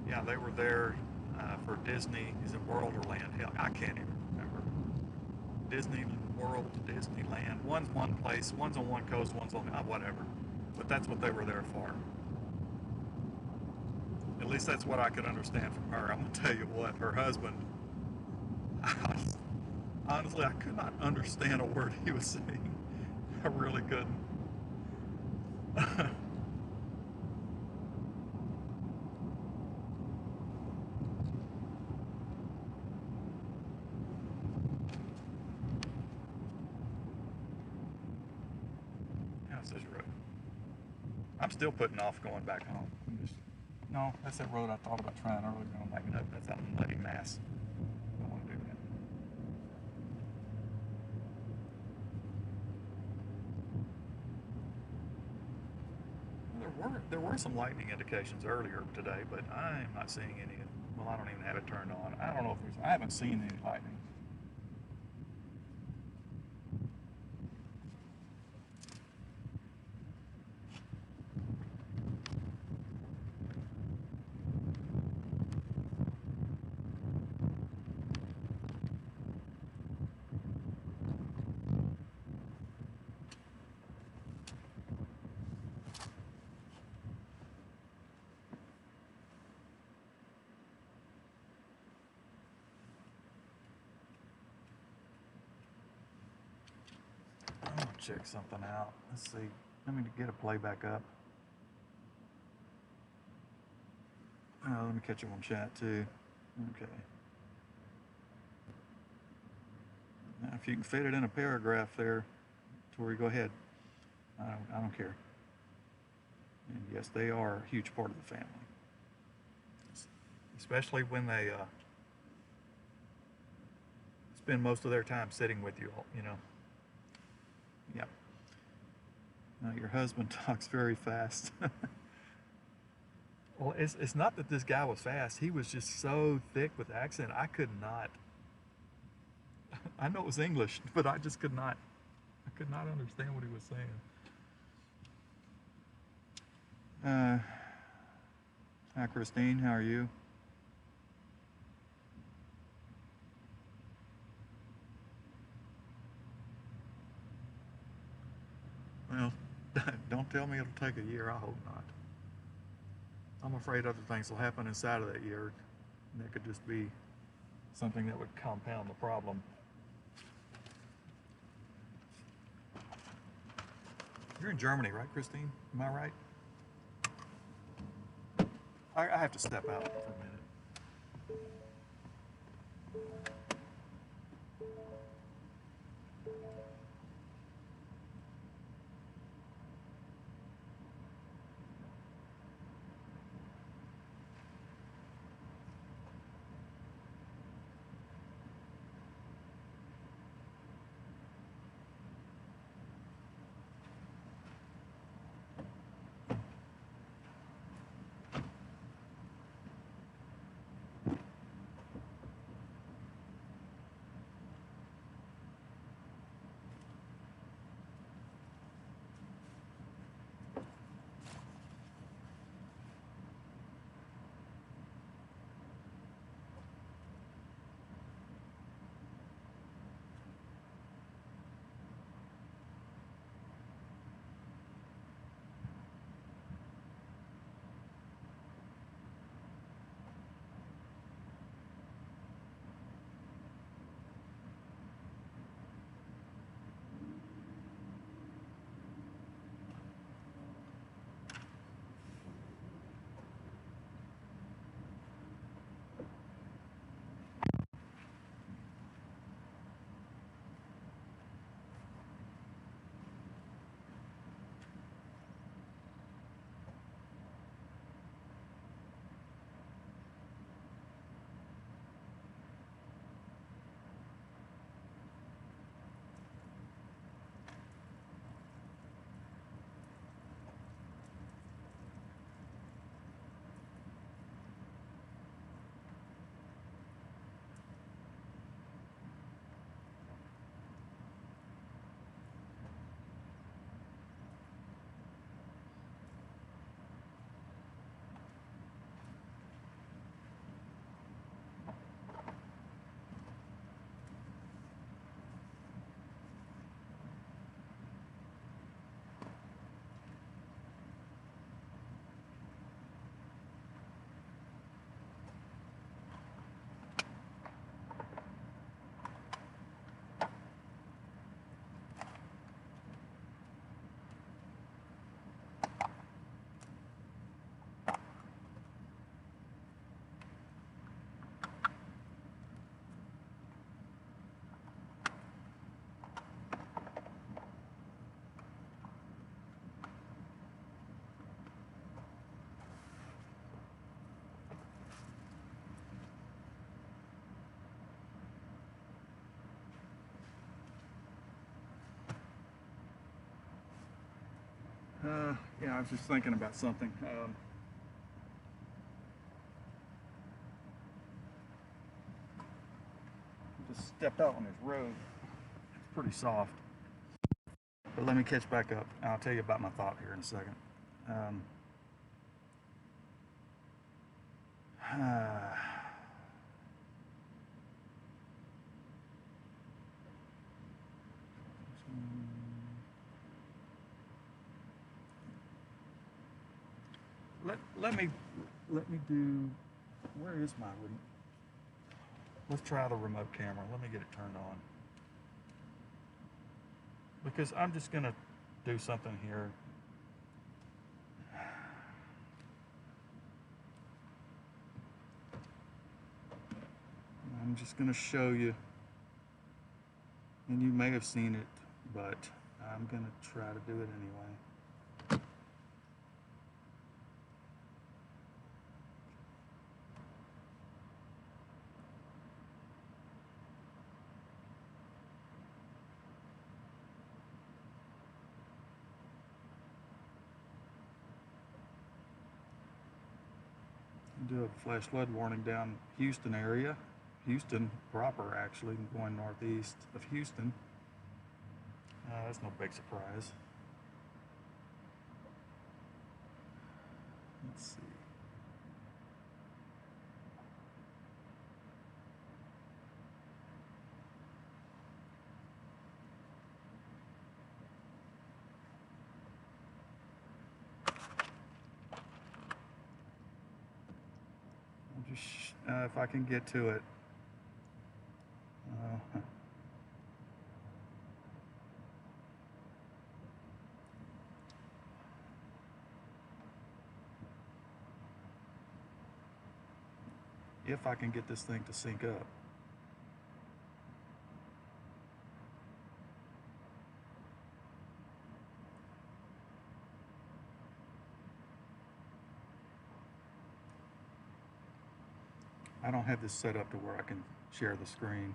Yeah, they were there for Disney. Is it World or Land? Hell, I can't even remember. Disney World, Disneyland. One's one place, one's on one coast, one's on whatever. But that's what they were there for. At least that's what I could understand from her. I'm gonna tell you what, her husband, honestly, I could not understand a word he was saying. I really couldn't. How's this road? I'm still putting off going back home. No, that's that road I thought about trying earlier on. Like, no, that's out in Muddy Mass. I don't want to do that. There were some lightning indications earlier today, but I'm not seeing any. Well, I don't even have it turned on. I don't know if I haven't seen any lightning. I'm gonna check something out. Let's see. Let me get a playback up. Let me catch up on chat too. Okay. Now, if you can fit it in a paragraph there, Tori, go ahead. I don't care. And yes, they are a huge part of the family, especially when they spend most of their time sitting with you. You know. Yeah. Now your husband talks very fast. Well, it's not that this guy was fast. He was just so thick with accent. I could not. I know it was English, but I just could not. I could not understand what he was saying. Hi, Christine. How are you? Well, don't tell me it'll take a year. I hope not. I'm afraid other things will happen inside of that year, and that could just be something that would compound the problem. You're in Germany, right, Christine? Am I right? I have to step out for a minute. Yeah, I was just thinking about something. Just stepped out on this road. It's pretty soft. But let me catch back up. I'll tell you about my thought here in a second. Um, let me do. Where is my? Let's try the remote camera. Let me get it turned on. Because I'm just gonna do something here. I'm just gonna show you, and you may have seen it, but I'm gonna try to do it anyway. Do a flash flood warning down Houston area, Houston proper actually, going northeast of Houston. That's no big surprise. Let's see. I'll just if I can get to it. If I can get this thing to sync up. I don't have this set up to where I can share the screen.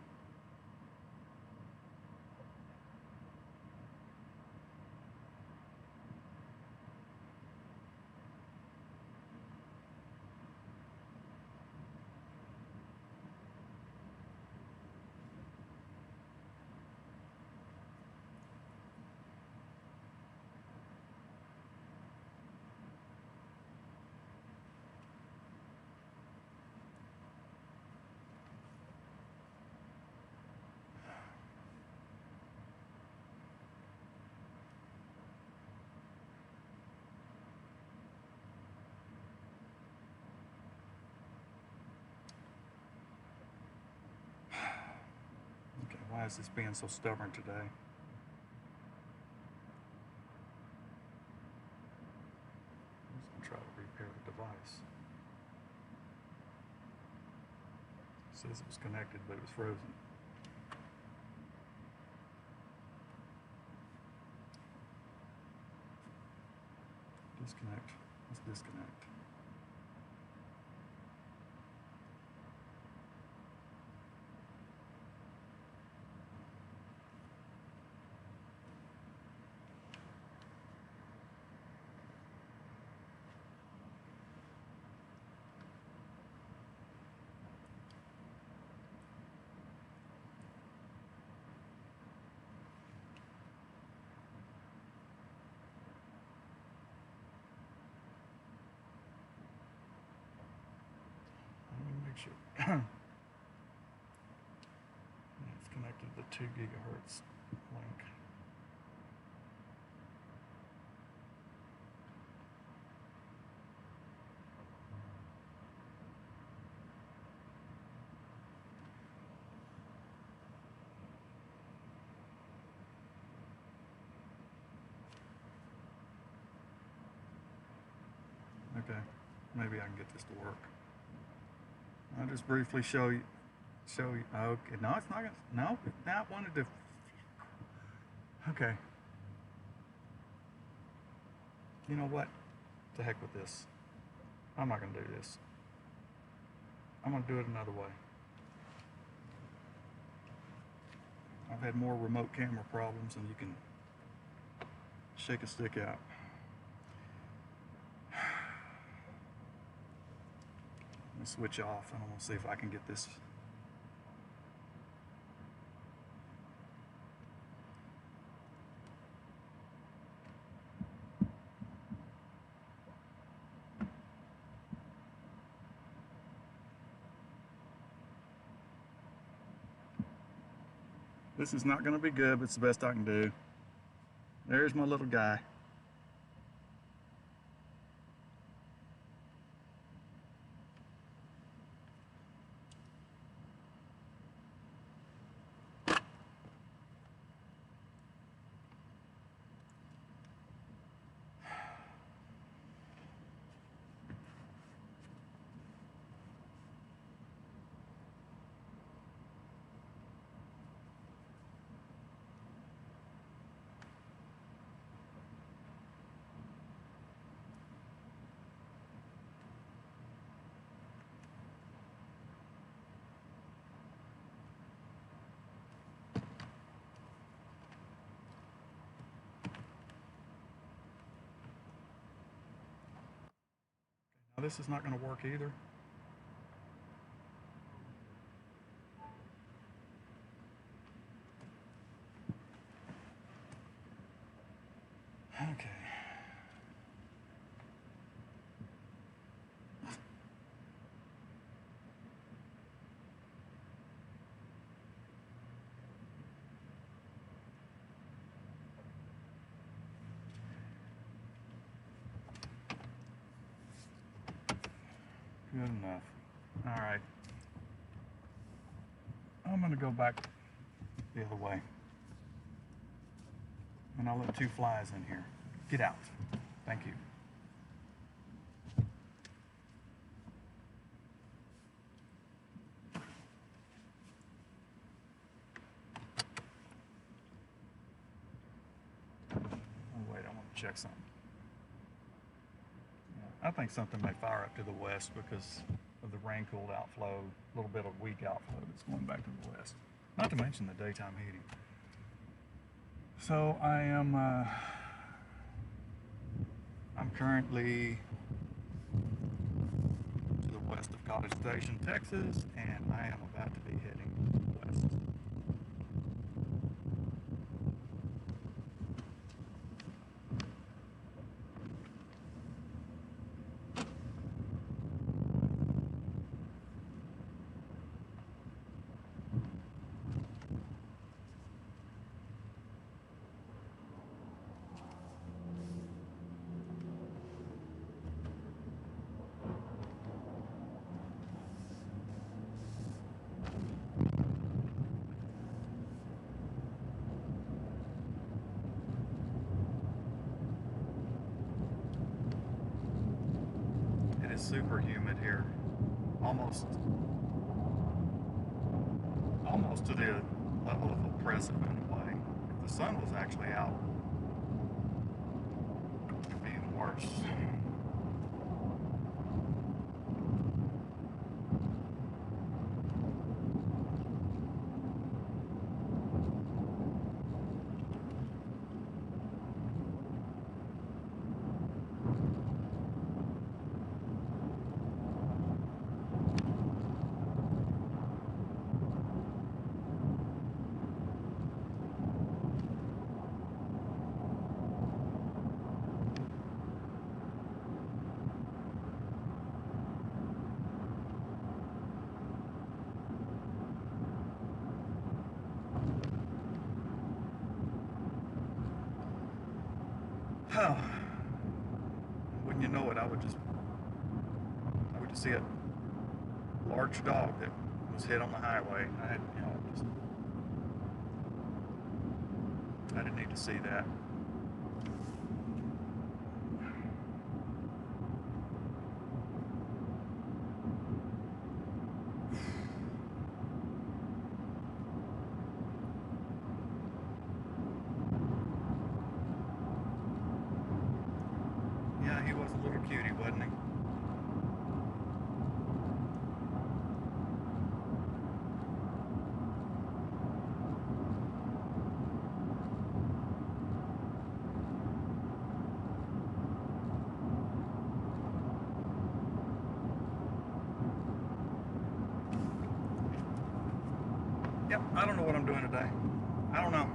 Okay, why is this being so stubborn today? Let's try to repair the device. It says it was connected, but it was frozen. Disconnect. Let's disconnect. Make sure it's connected to the 2 gigahertz link. Okay, maybe I can get this to work. I'll just briefly show you. Okay, no, it's not gonna. No, I wanted to. Okay. You know what? To heck with this. I'm not gonna do this. I'm gonna do it another way. I've had more remote camera problems than you can shake a stick out. me switch off and I'm gonna see if I can get this. This is not gonna be good, but it's the best I can do. There's my little guy. Now this is not going to work either. Okay. Good enough. All right. I'm going to go back the other way. And I'll let two flies in here. Get out. Thank you. Oh, wait, I want to check something. I think something may fire up to the west because of the rain-cooled outflow, a little bit of weak outflow that's going back to the west. Not to mention the daytime heating. So I'm currently to the west of College Station, Texas, and I am about to be heading west. Super humid here, almost to the level of oppressive in a way. If the sun was actually out, it would be even worse. Oh, wouldn't you know it, I would just see a large dog that was hit on the highway. I didn't need to see that. Yeah, he was a little cutie, wasn't he? Yep, I don't know what I'm doing today. I don't know.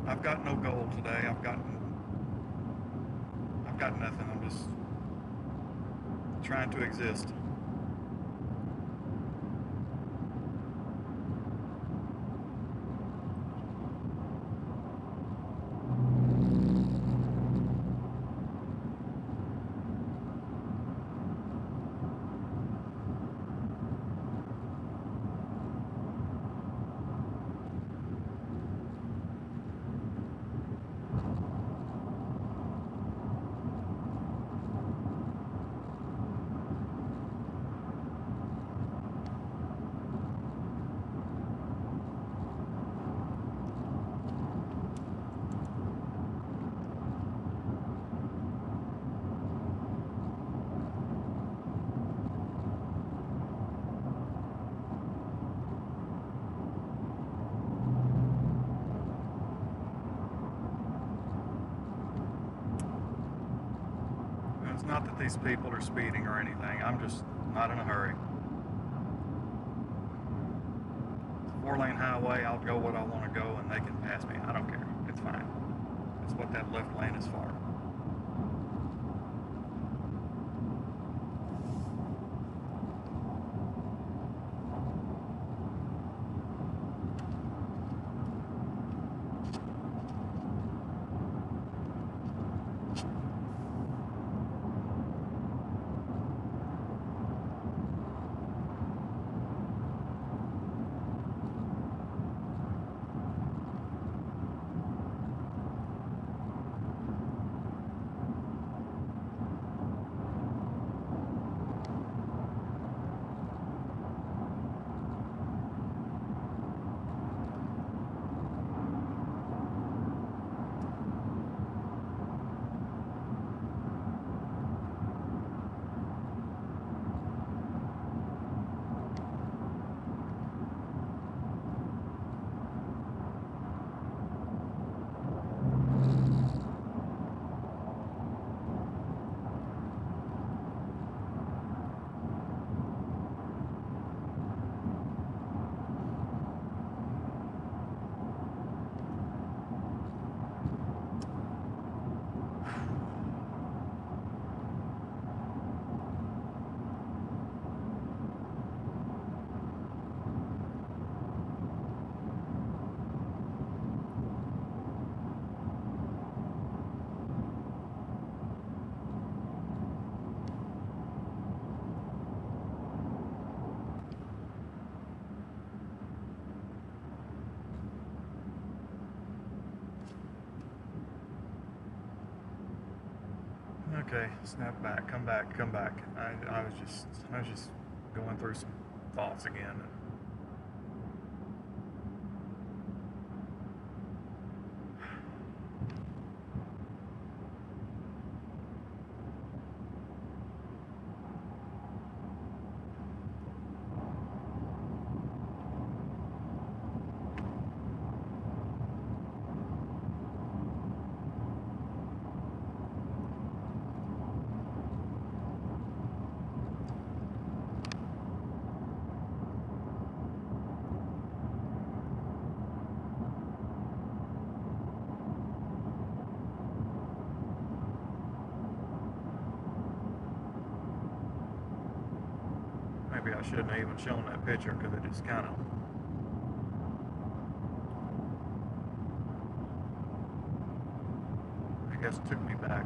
I've got no goal today. I've got nothing. I'm just trying to exist. It's not that these people are speeding or anything. I'm just not in a hurry. It's a 4-lane highway. I'll go what I want to go and they can pass me. I don't care. It's fine. It's what that left lane is for. Okay, snap back, come back, come back. I was just going through some thoughts again. Maybe I shouldn't have even shown that picture because it just kind of, I guess, took me back.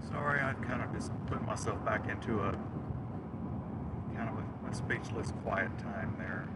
Sorry, I kind of just put myself back into a kind of a speechless quiet time there.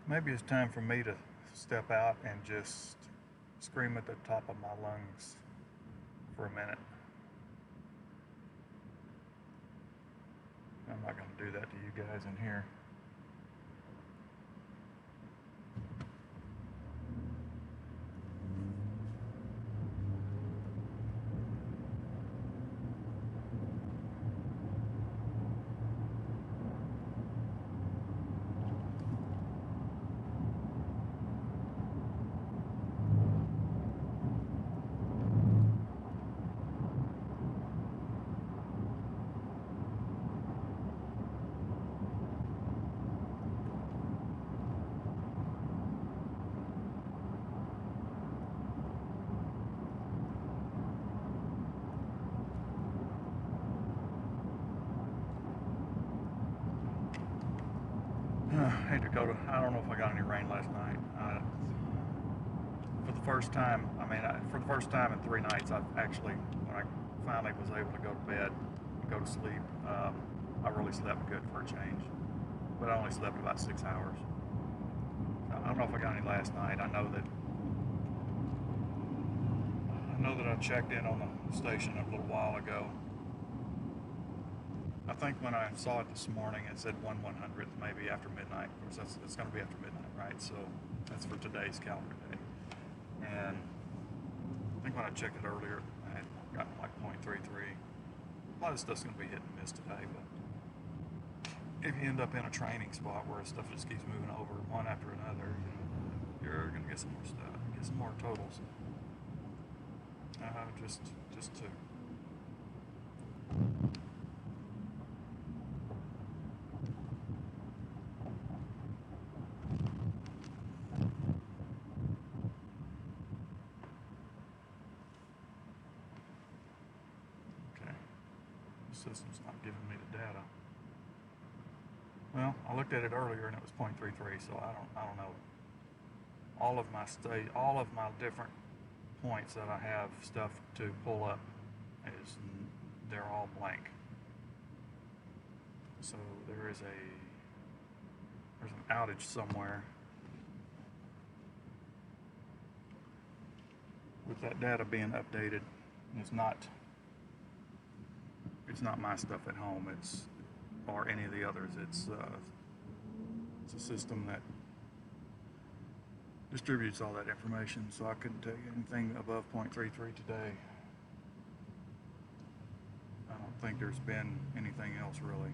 Maybe it's time for me to step out and just scream at the top of my lungs for a minute. I'm not going to do that to you guys in here. Hey Dakota, I don't know if I got any rain last night. For the first time, for the first time in 3 nights, I've actually, when I finally was able to go to bed, go to sleep, I really slept good for a change. But I only slept about 6 hours. I don't know if I got any last night. I know that I checked in on the station a little while ago. I think when I saw it this morning, it said 1/100th, maybe after midnight. Of course, it's going to be after midnight, right? So that's for today's calendar day. And I think when I checked it earlier, I had gotten like 0.33. A lot of stuff's going to be hit and miss today, but if you end up in a training spot where stuff just keeps moving over one after another, you're going to get some more stuff, get some more totals. Just to. System's not giving me the data. Well, I looked at it earlier and it was 0.33, so I don't know. All of my different points that I have stuff to pull up they're all blank. So there's an outage somewhere with that data being updated. It's not my stuff at home, or any of the others. It's a system that distributes all that information, so I couldn't tell you anything above 0.33 today. don't think there's been anything else really.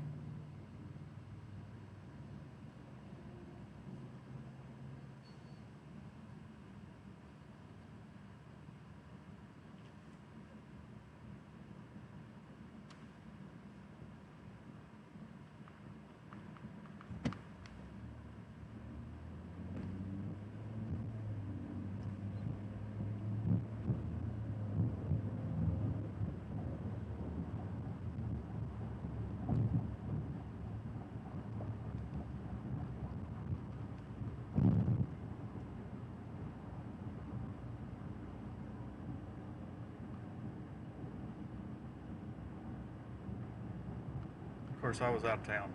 Of course, I was out of town,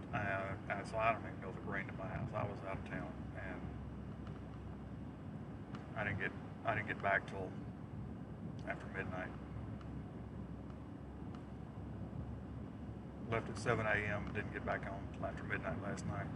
so I don't even know if it rained at my house. I was out of town, and I didn't get back till after midnight. Left at 7 a.m. Didn't get back home till after midnight last night.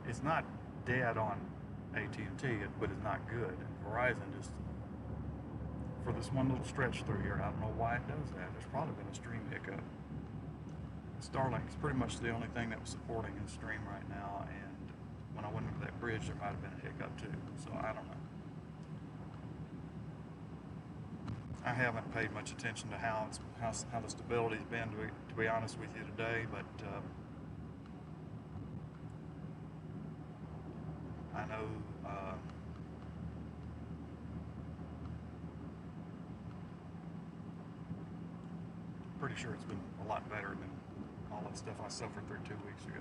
It's not dead on AT&T, but it's not good. Verizon just, for this one little stretch through here, I don't know why it does that. There's probably been a stream hiccup. Starlink's pretty much the only thing that was supporting his stream right now, and when I went into that bridge, there might have been a hiccup too, so I don't know. I haven't paid much attention to how the stability's been, to be honest with you today, but I know pretty sure it's been a lot better than all that stuff I suffered through 2 weeks ago.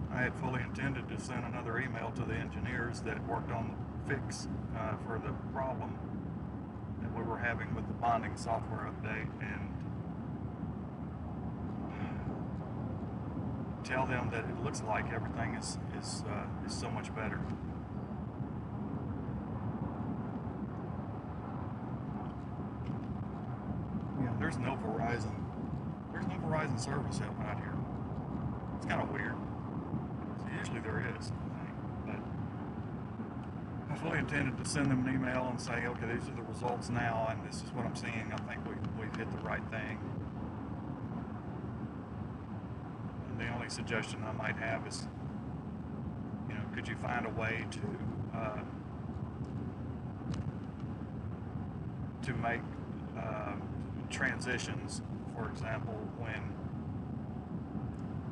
I had fully intended to send another email to the engineers that worked on the fix for the problem that we were having with the bonding software update, and tell them that it looks like everything is so much better. Yeah, there's no Verizon service out here. It's kind of weird. Usually there is, but I fully intended to send them an email and say, okay, these are the results now, and this is what I'm seeing. I think we've hit the right thing. And the only suggestion I might have is, could you find a way to make transitions, for example,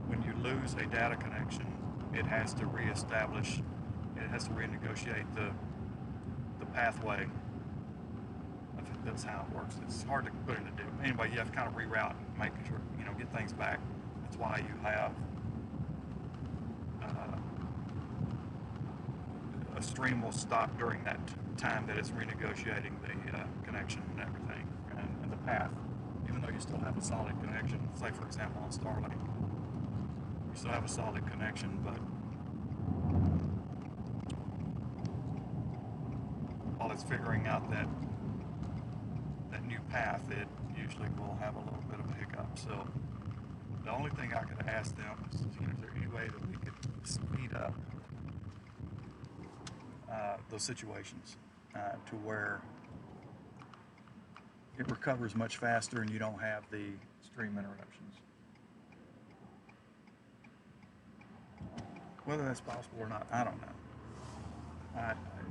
when you lose a data connection, it has to reestablish, it has to renegotiate the pathway. That's how it works. It's hard to put into do. Anyway, you have to kind of reroute and make sure, get things back. That's why you have a stream will stop during that time that it's renegotiating the connection and everything, and the path, even though you still have a solid connection. Say, for example, on Starlink, you still have a solid connection, but while it's figuring out that new path, it usually will have a little bit of a hiccup. So the only thing I could ask them is, is there any way that we could speed up those situations to where it recovers much faster and you don't have the stream interruptions. Whether that's possible or not, I don't know.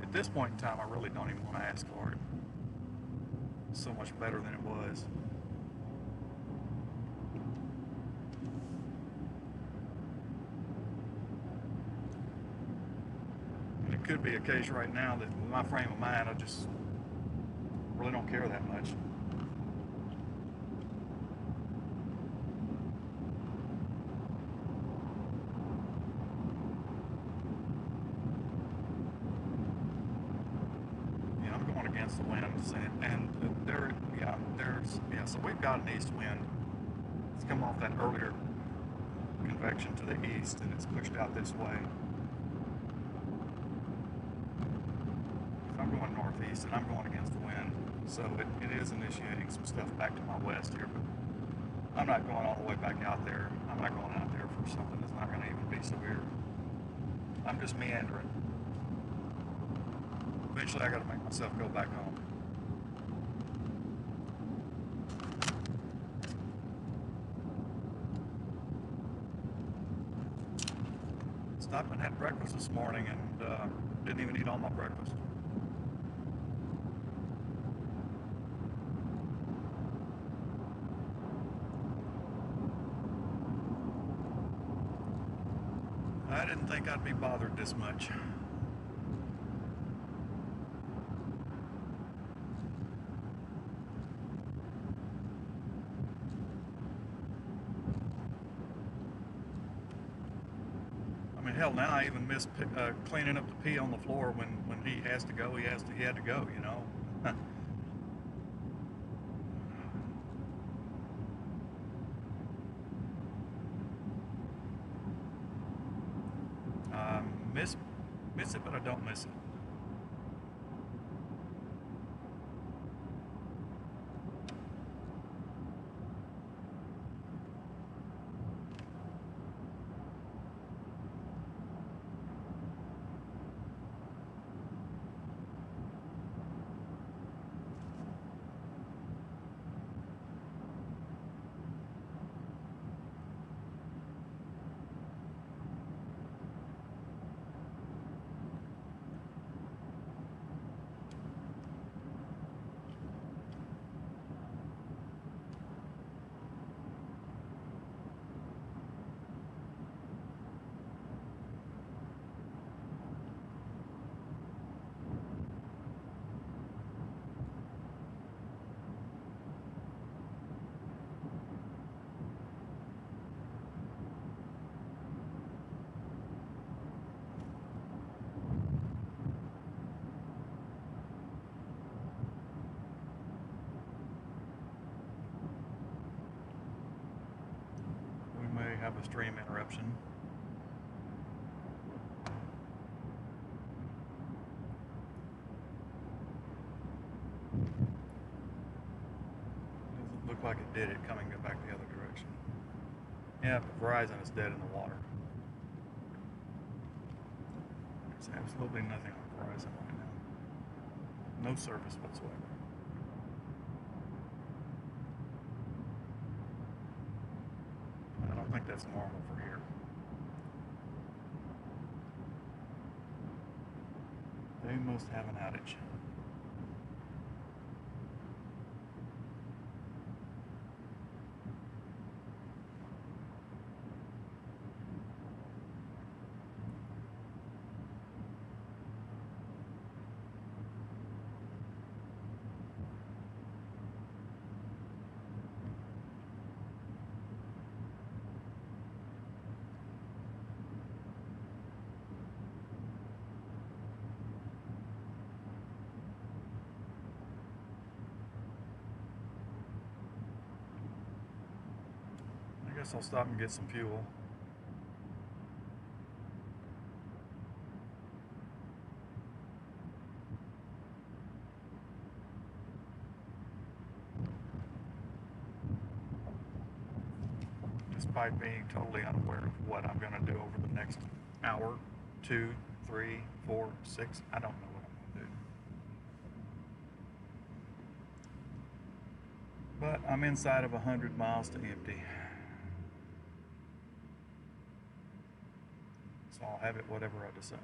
At this point in time, I really don't even want to ask for it. It's so much better than it was. And it could be a case right now that with my frame of mind, I just really don't care that much. Against the winds, and so we've got an east wind. It's come off that earlier convection to the east, and it's pushed out this way. So I'm going northeast, and I'm going against the wind, so it is initiating some stuff back to my west here, but I'm not going all the way back out there. I'm not going out there for something that's not going to even be severe. I'm just meandering. Eventually I got to make myself go back home. Stopped and had breakfast this morning and didn't even eat all my breakfast. I didn't think I'd be bothered this much. Hell, now I even miss cleaning up the pee on the floor when he has to go. He had to go, you know. Miss it, but I don't miss it. Have a stream interruption. Doesn't look like it did it coming back the other direction. Yeah, but Verizon is dead in the water. There's absolutely nothing on Verizon right now. No service whatsoever. I think that's normal for here. They must have an outage. I guess I'll stop and get some fuel. Despite being totally unaware of what I'm going to do over the next hour, 2, 3, 4, 6, I don't know what I'm going to do. But I'm inside of 100 miles to empty. So I'll have it whatever I decide.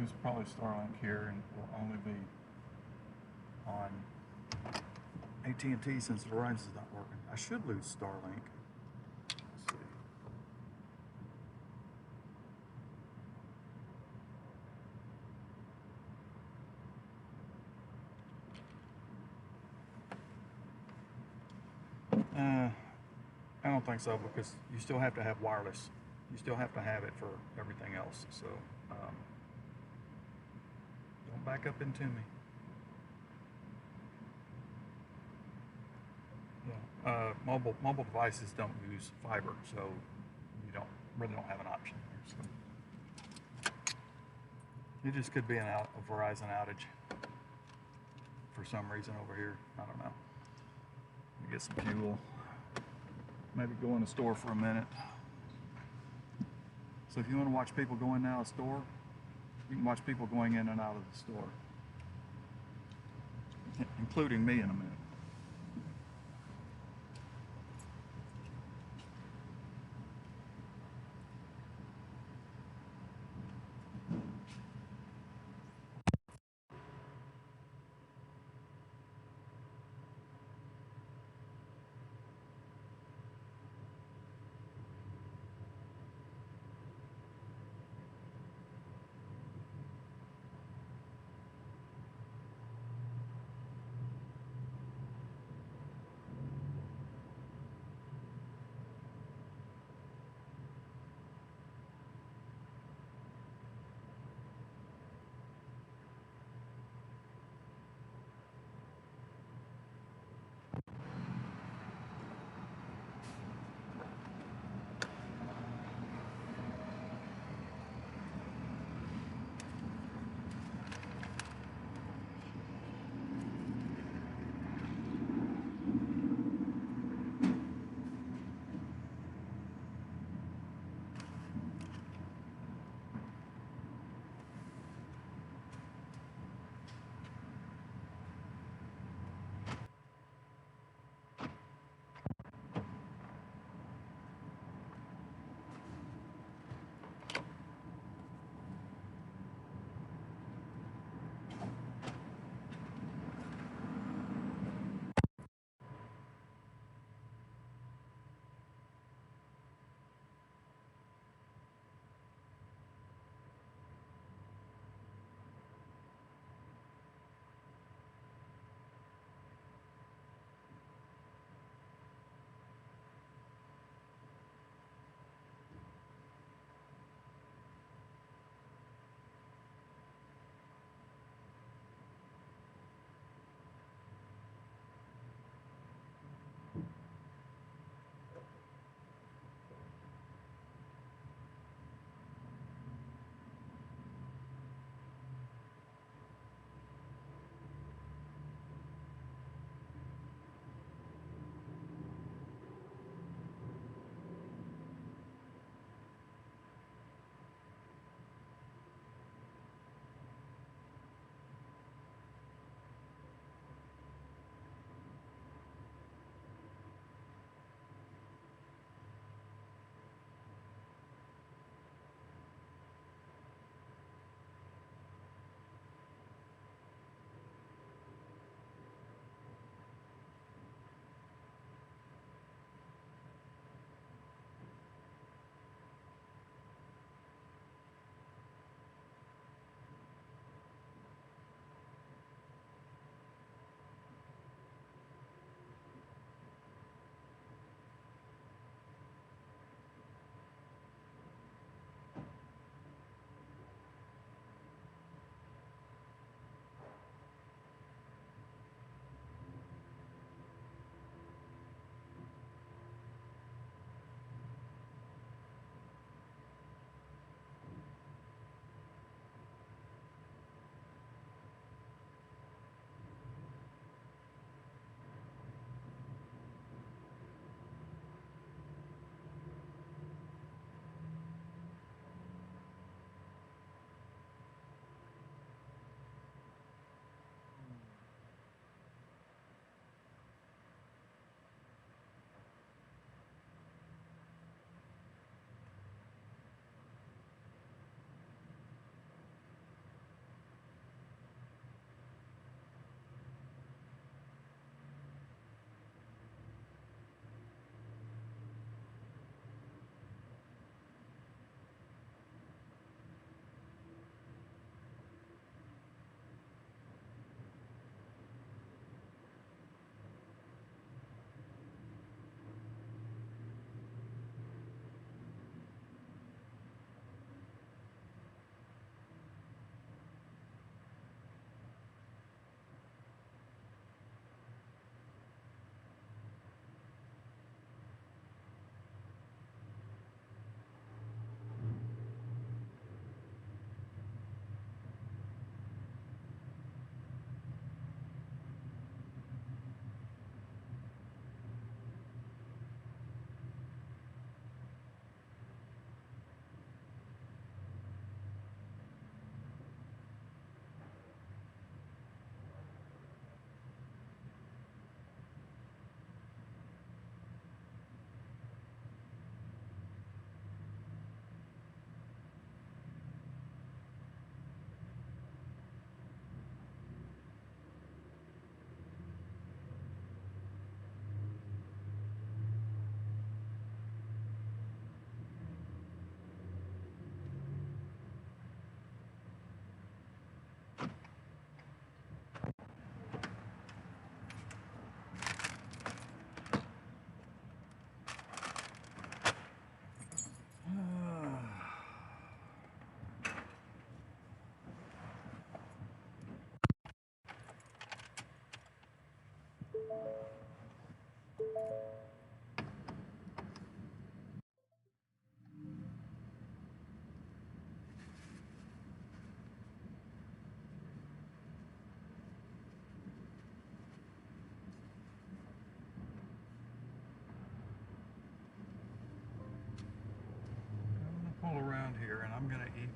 lose probably Starlink here, and will only be on AT&T since Verizon's not working. I should lose Starlink. Let's see. I don't think so, because you still have to have wireless. You still have to have it for everything else. So don't back up into me. Yeah. Mobile devices don't use fiber, so you really don't have an option there. So it just could be a Verizon outage for some reason over here. I don't know. Let me get some fuel. Maybe go in the store for a minute. So if you want to watch people go in and out of the store, you can watch people going in and out of the store, including me in a minute.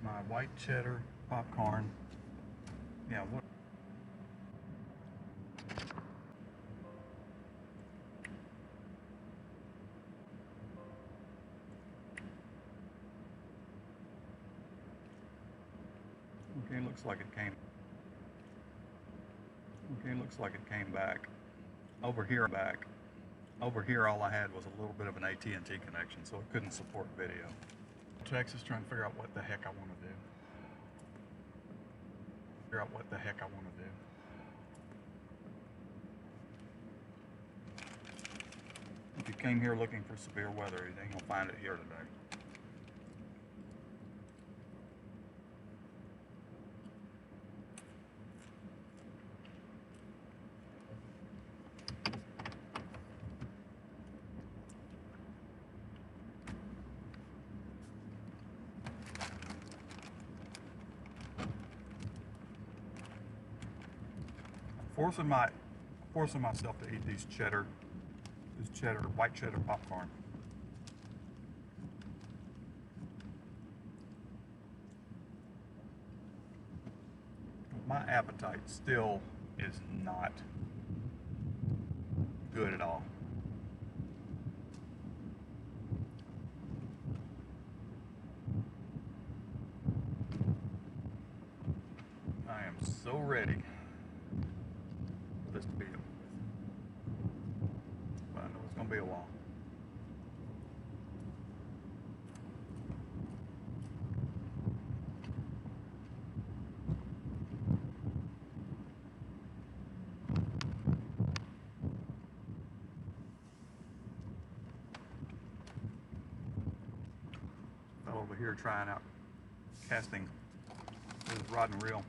my white cheddar popcorn. Yeah, what? Okay, looks like it came. Okay, looks like it came back. Over here, all I had was a little bit of an AT&T connection, so it couldn't support video. Texas, trying to figure out what the heck I want to do. If you came here looking for severe weather, you ain't gonna find it here today. Forcing myself to eat this white cheddar popcorn. My appetite still is not good at all. I am so ready for this to be over with. But I know it's going to be a while. Fell over here trying out casting with rod and reel.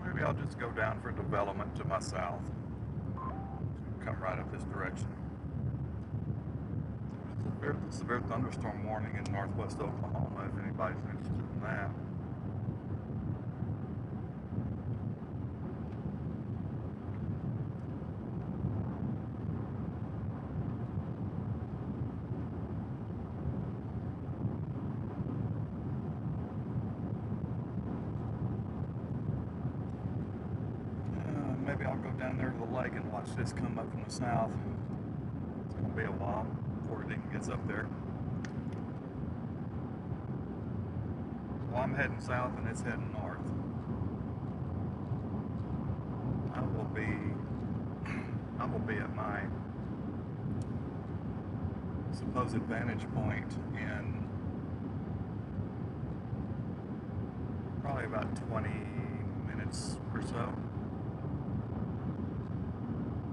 Maybe I'll just go down for development to my south. Come right up this direction. Severe thunderstorm warning in northwest Oklahoma if anybody's interested in that. Maybe I'll go down there to the lake and watch this come up from the south. It's going to be a while before it even gets up there. Well, I'm heading south and it's heading north. I will be at my supposed vantage point in probably about 20 minutes or so.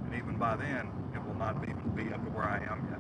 And even by then, it will not even be up to where I am yet.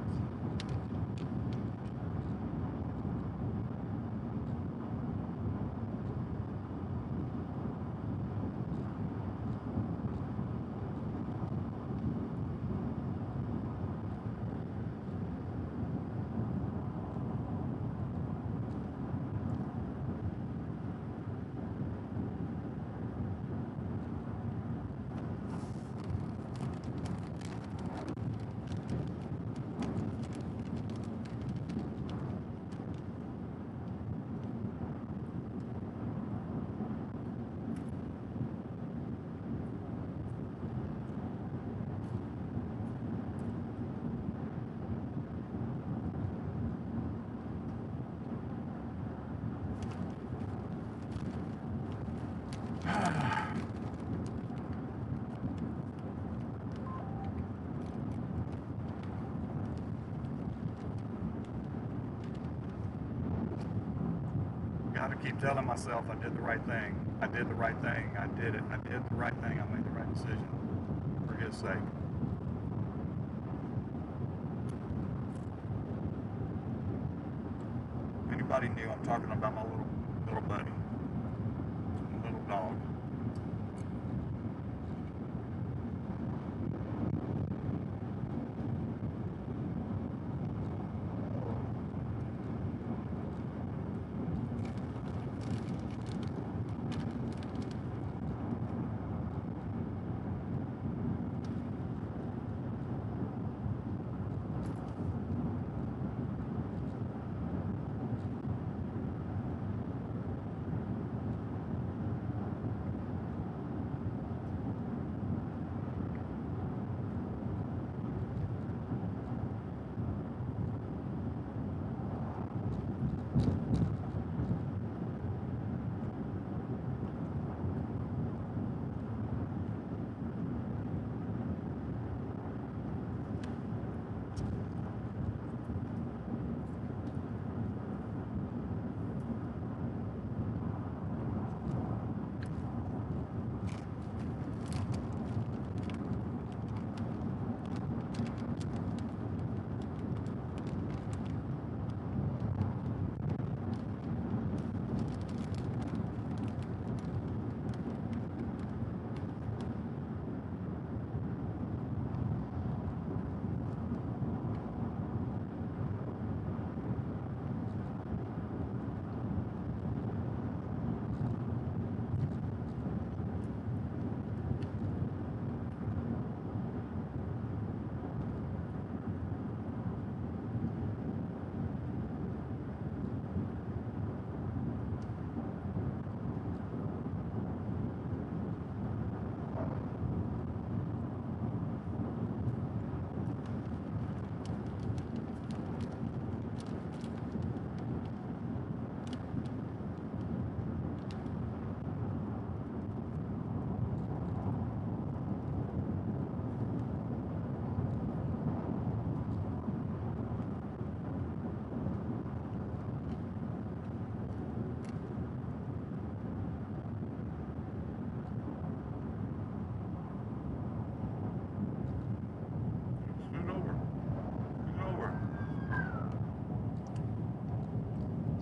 got to keep telling myself I did the right thing. I did the right thing. I did it. I did the right thing. I made the right decision for his sake. Anybody knew I'm talking about my little buddy, my little dog.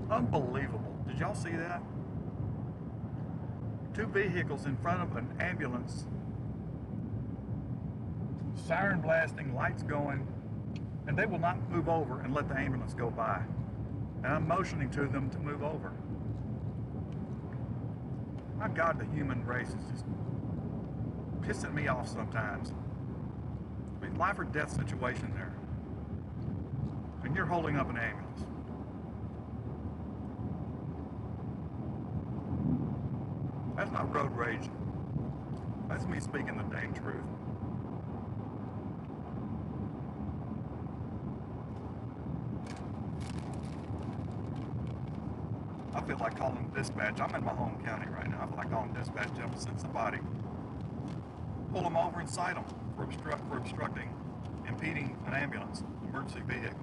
Unbelievable. Did y'all see that? Two vehicles in front of an ambulance, siren blasting, lights going, and they will not move over and let the ambulance go by. And I'm motioning to them to move over. My God, the human race is just pissing me off sometimes. I mean, life or death situation there. And you're holding up an ambulance. That's not road rage. That's me speaking the dang truth. I feel like calling dispatch. I'm in my home county right now. I feel like calling dispatch. Tell them to send somebody. Pull them over and cite them for obstructing, impeding an ambulance, emergency vehicle.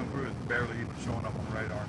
coming through is barely even showing up on the radar.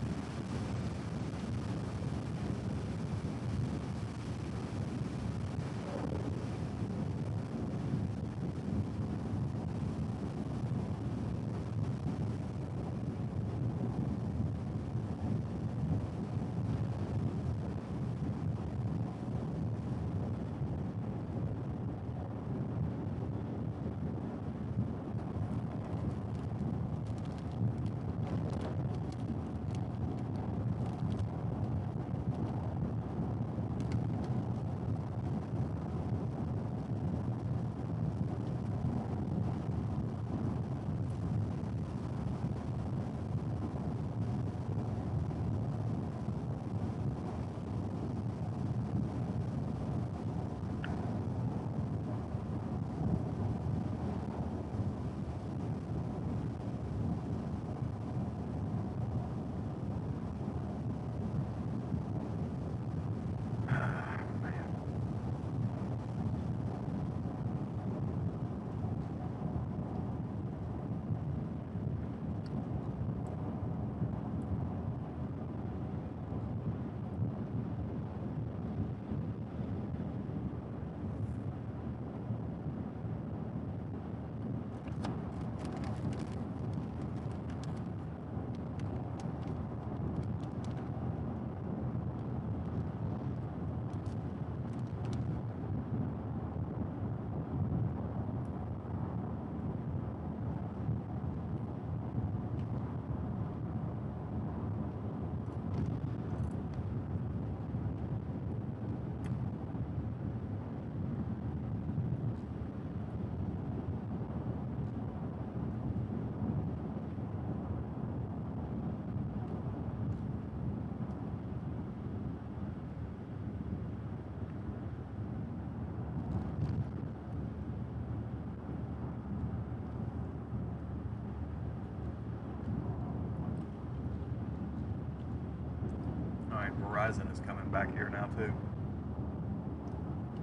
Verizon is coming back here now too.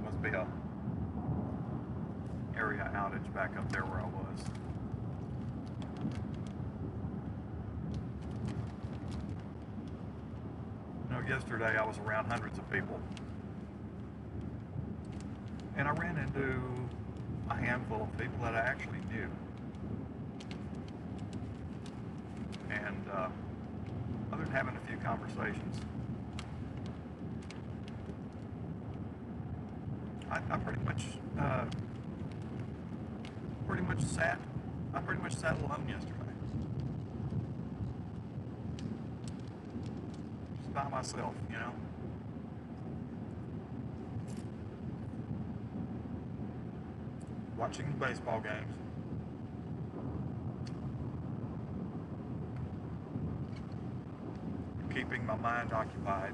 Must be a area outage back up there where I was. You know, yesterday I was around hundreds of people, and I ran into a handful of people that I actually knew. And other than having a few conversations, I pretty much sat alone yesterday, just by myself, you know. Watching the baseball games. Keeping my mind occupied.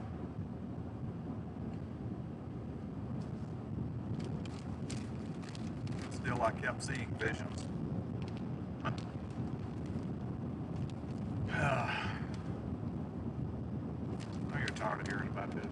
Still, I kept seeing visions. I know you're tired of hearing about this.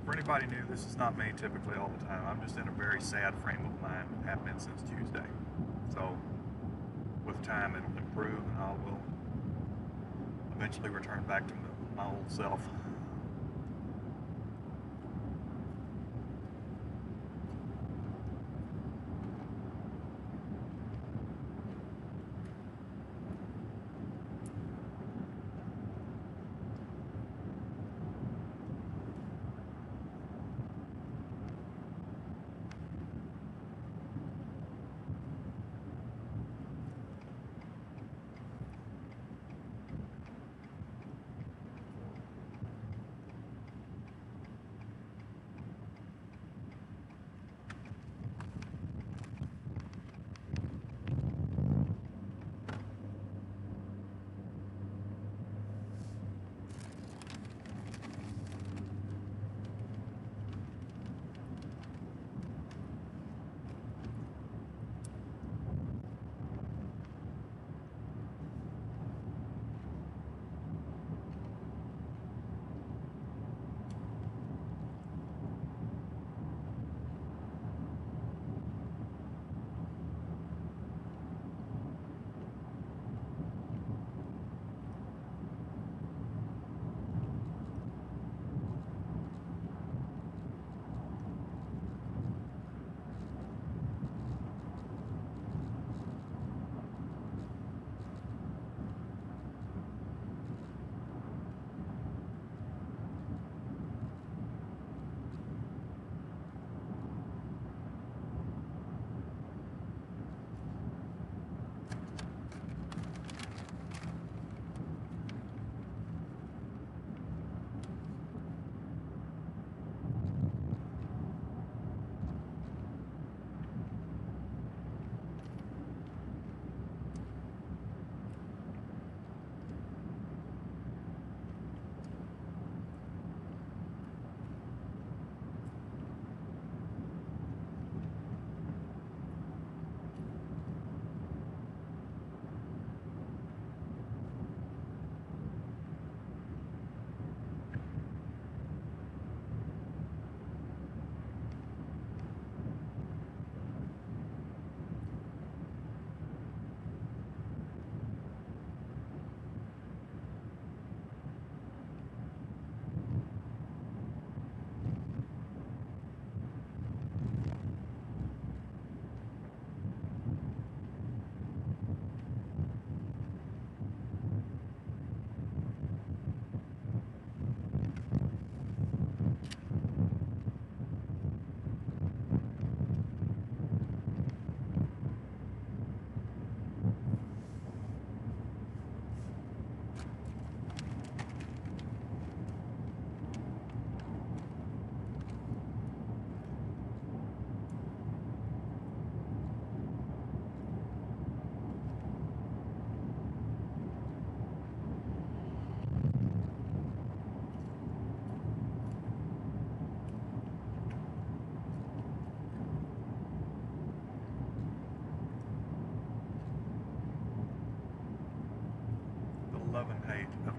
For anybody new, this is not me typically all the time. I'm just in a very sad frame of mind. Have been since Tuesday. So with time it'll improve and I will eventually return back to my old self.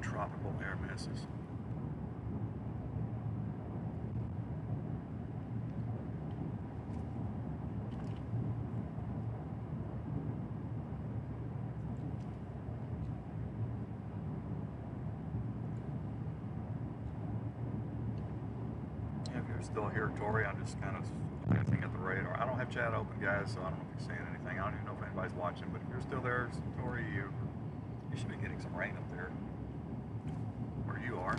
tropical air masses. If you're still here, Tori, I'm just kind of glancing at the radar. I don't have chat open, guys, so I don't know if you're seeing anything. I don't even know if anybody's watching, but if you're still there, Tori, you should be getting some rain up there where you are.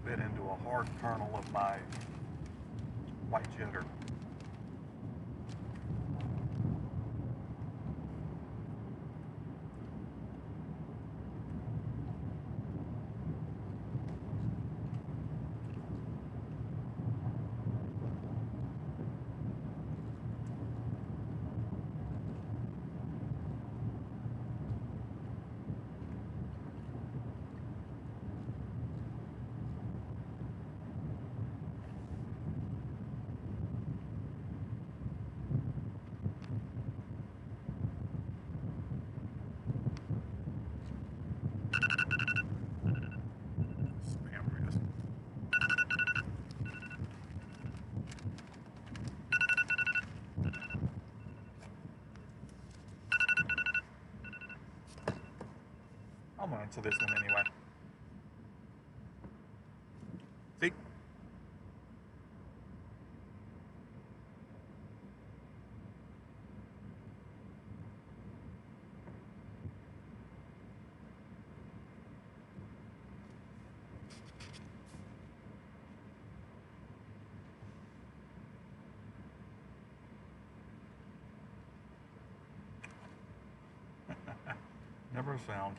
Bit into a hard kernel of my white cheddar. I'm gonna answer this one anyway. See? Never a sound.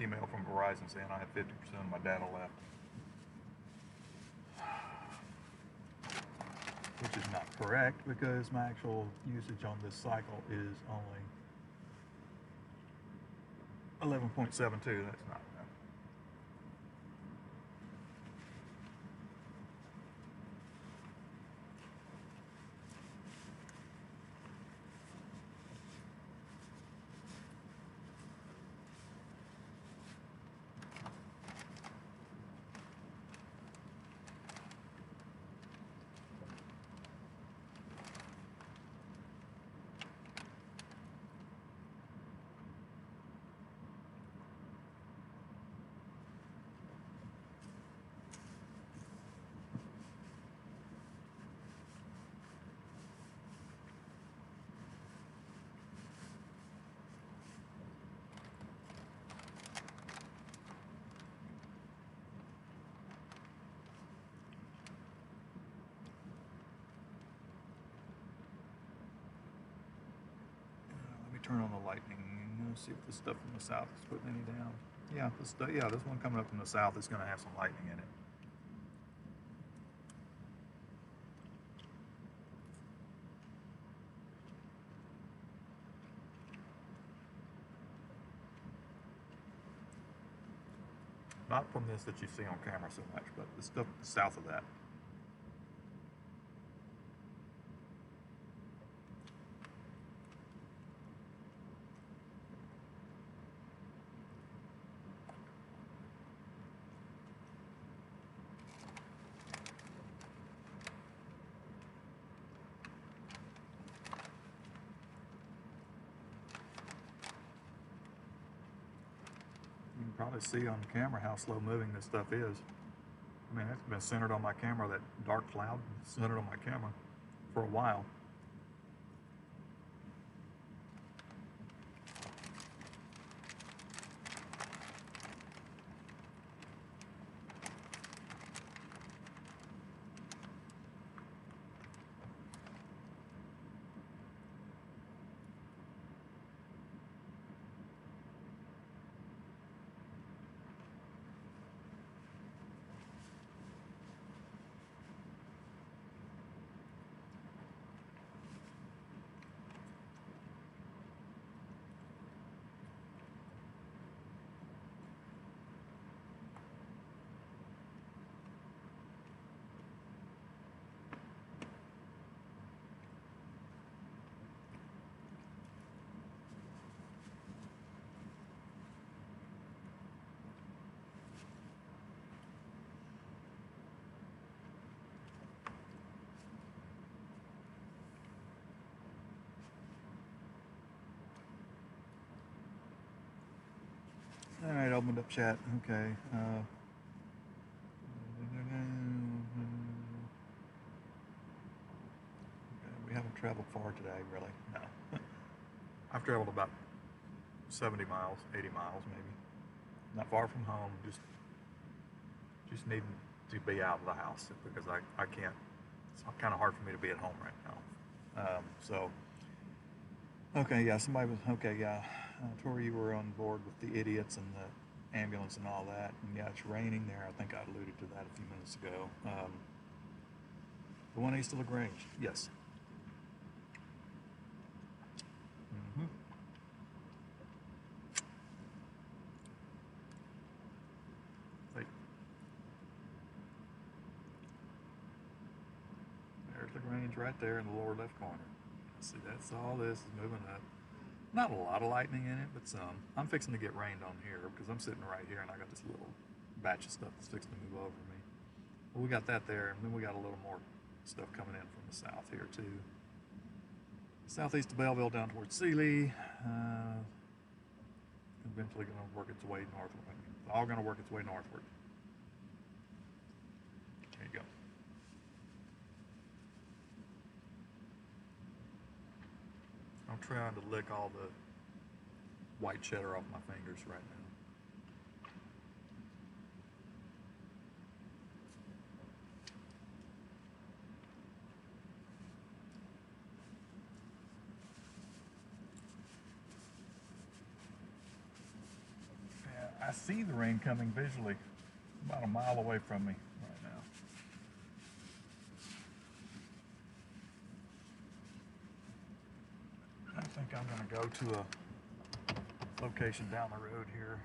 Email from Verizon saying I have 50% of my data left. Which is not correct because my actual usage on this cycle is only 11.72. That's not enough. turn on the lightning. Let's see if this stuff from the south is putting any down. Yeah, this one coming up from the south is going to have some lightning in it. Not from this that you see on camera so much, but the stuff south of that. You can probably see on camera how slow moving this stuff is. I mean, it's been centered on my camera, that dark cloud centered on my camera for a while. All right, opened up chat. Okay. We haven't traveled far today, really. No. I've traveled about 70 miles, 80 miles maybe. Not far from home, just needing to be out of the house because I can't, it's kind of hard for me to be at home right now. Okay, yeah, somebody was, okay, yeah. Tori, you were on board with the idiots and the ambulance and all that. And yeah, it's raining there. I think I alluded to that a few minutes ago. The one east of LaGrange, yes. Mm-hmm. Wait. There's LaGrange right there in the lower left corner. See, that's all this is moving up. Not a lot of lightning in it, but some. I'm fixing to get rained on here because I'm sitting right here and I got this little batch of stuff that's fixing to move over me. Well, we got that there, and then we got a little more stuff coming in from the south here too. Southeast of Belleville down towards Sealy. Eventually going to work its way northward. It's all going to work its way northward. There you go. I'm trying to lick all the white cheddar off my fingers right now. Yeah, I see the rain coming visually about a mile away from me right now. I think I'm going to go to a location down the road here.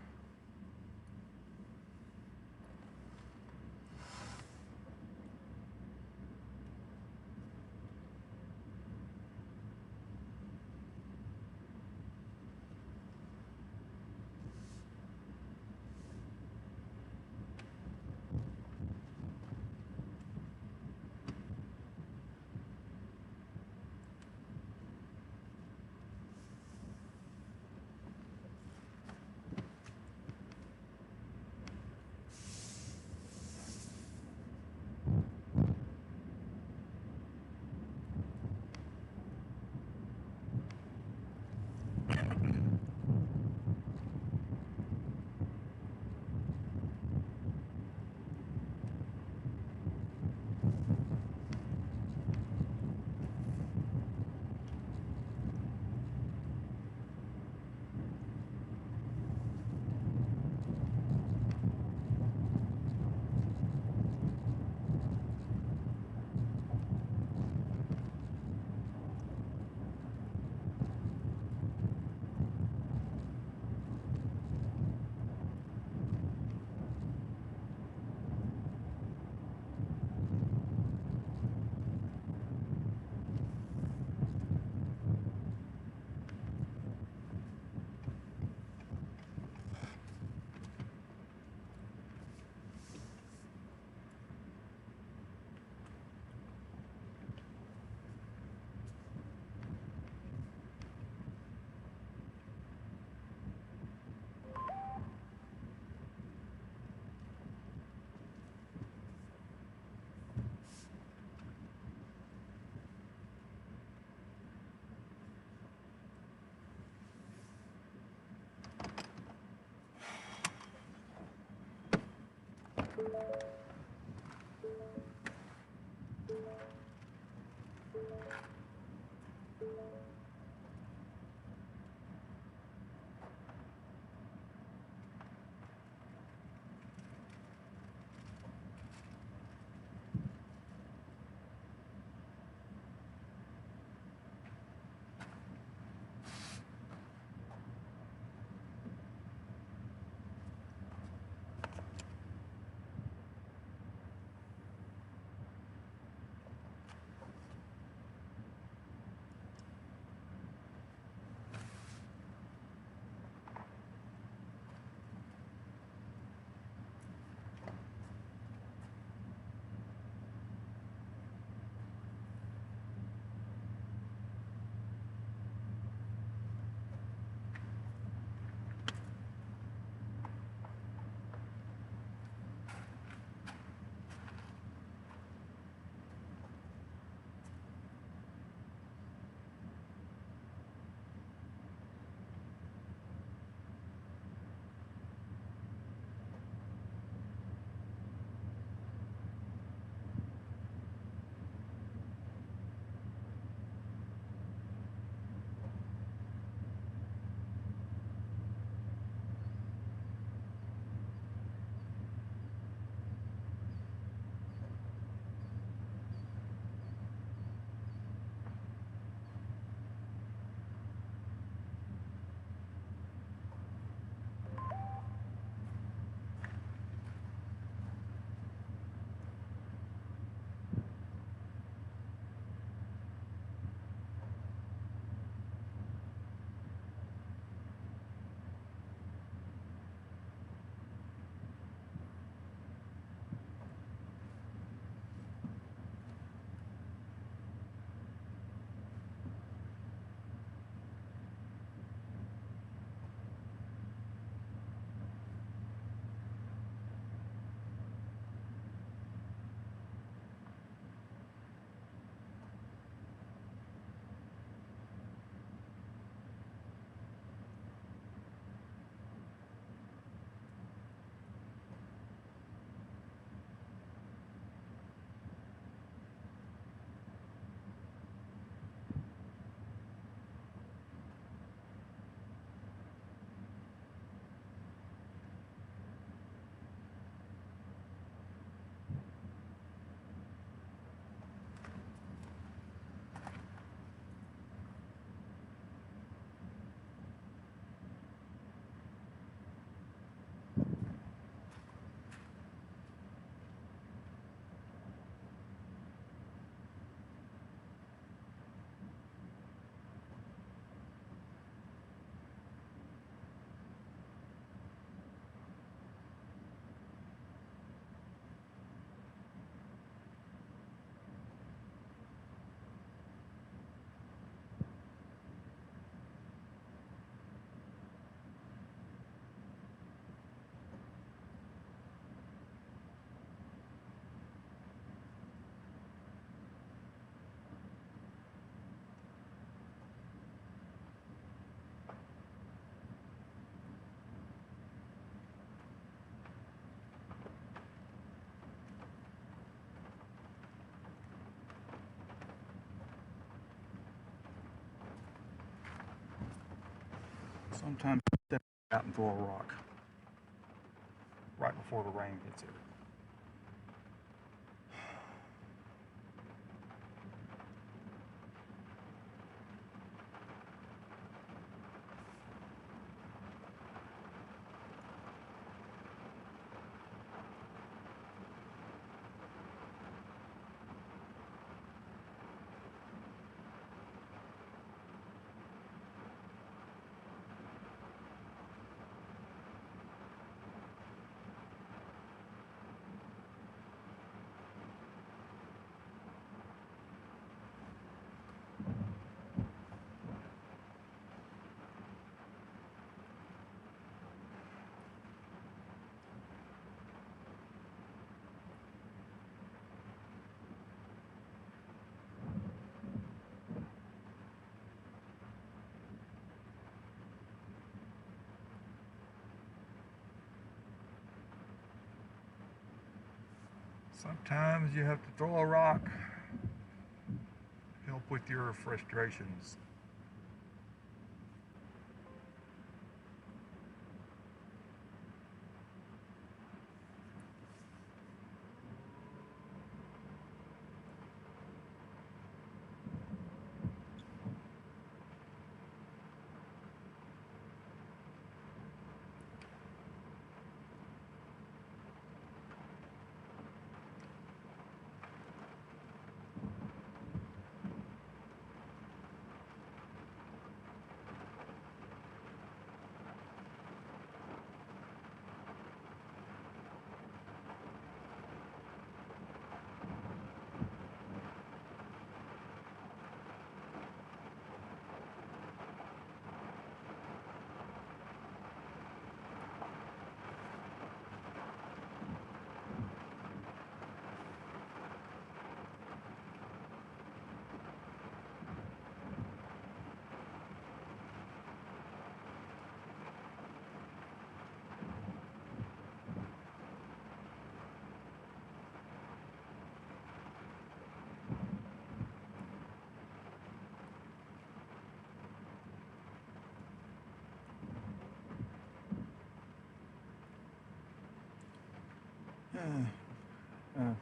Sometimes step out and throw a rock right before the rain gets here. Sometimes you have to throw a rock, help with your frustrations.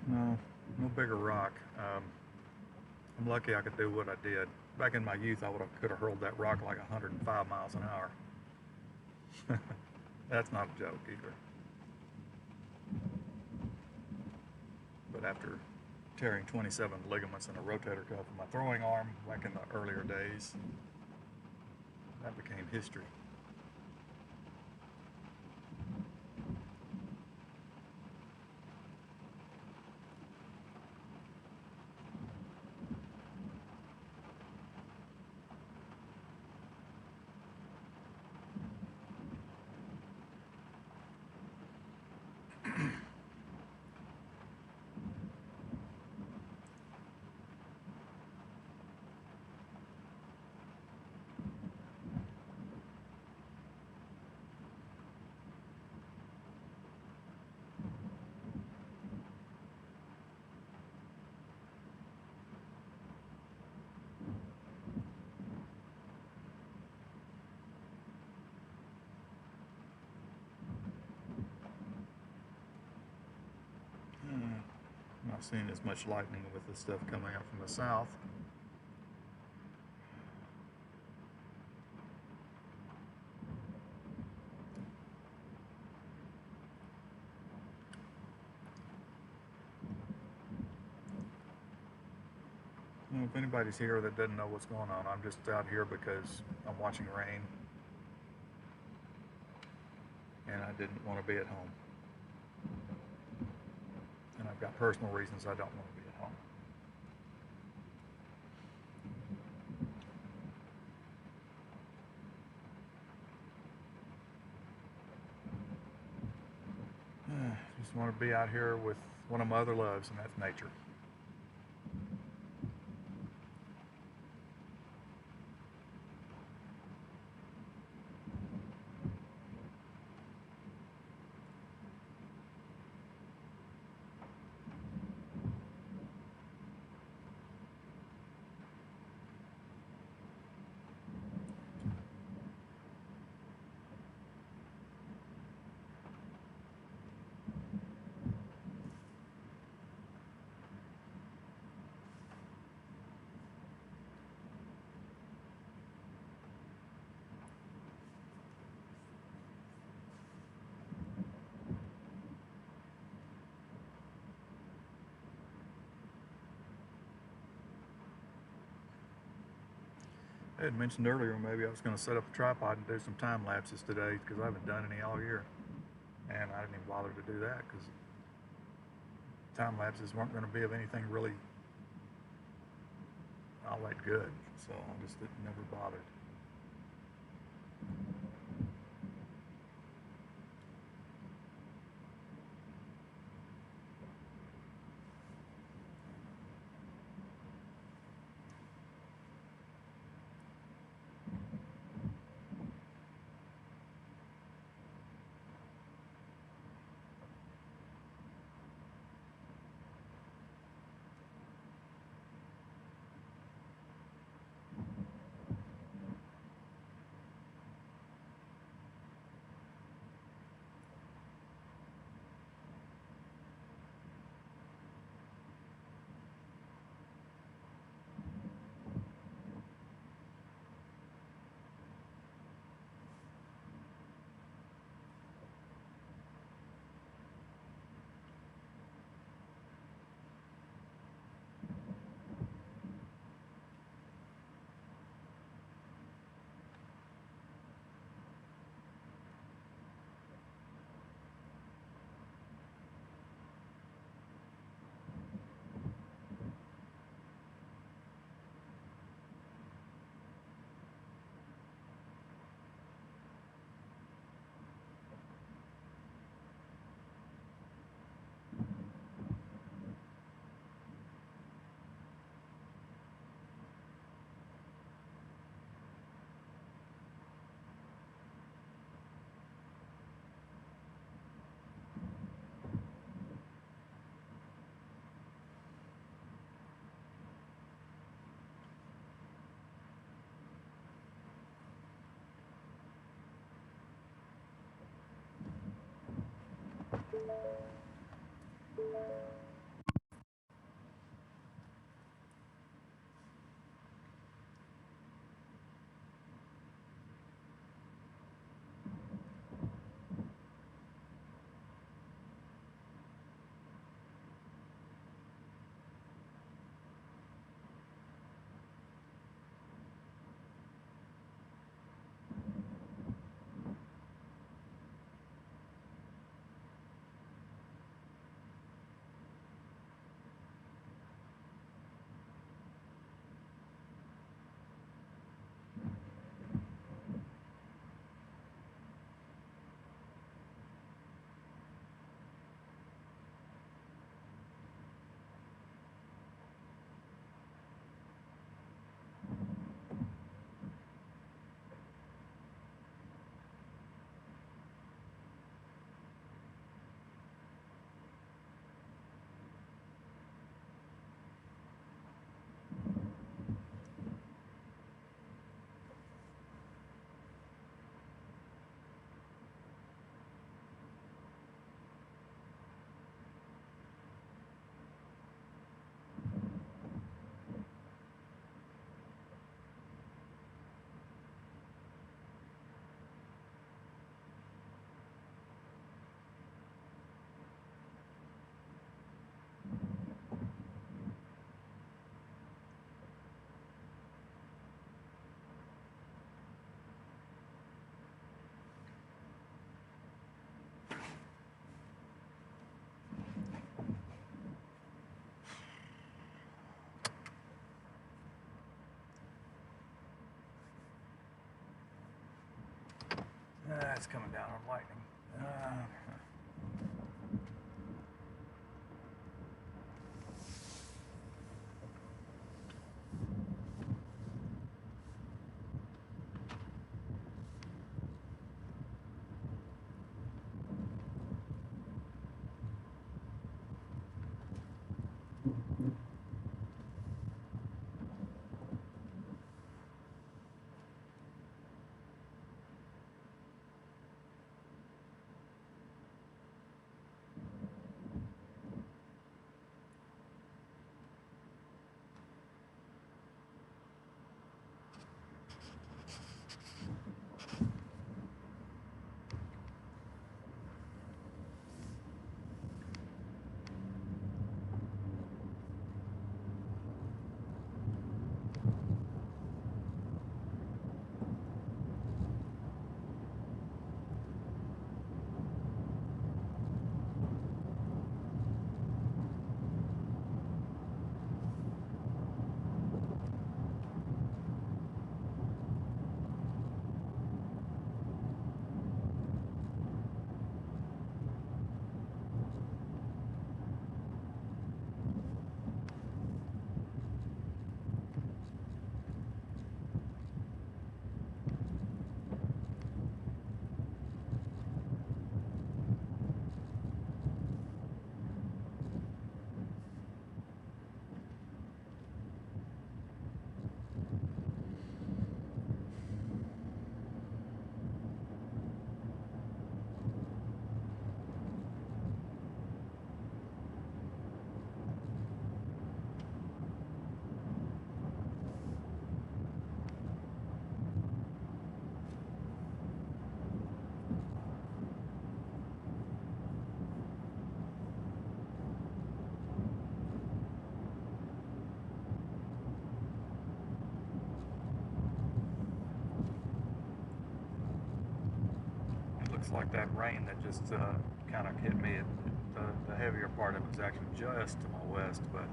No bigger rock. I'm lucky I could do what I did. Back in my youth, could have hurled that rock like 105 miles an hour. That's not a joke either. But after tearing 27 ligaments in a rotator cuff in my throwing arm back in the earlier days, that became history. Not seeing as much lightning with this stuff coming up from the south. If anybody's here that doesn't know what's going on, I'm just out here because I'm watching rain and I didn't want to be at home. And I've got personal reasons I don't want to be at home. Just want to be out here with one of my other loves, and that's nature. I had mentioned earlier maybe I was going to set up a tripod and do some time lapses today because I haven't done any all year. And I didn't even bother to do that because time lapses weren't going to be of anything really all that good. So I just never bothered. It's coming down on lightning. Looks like that rain that just kind of hit me, the heavier part of it was actually just to my west, but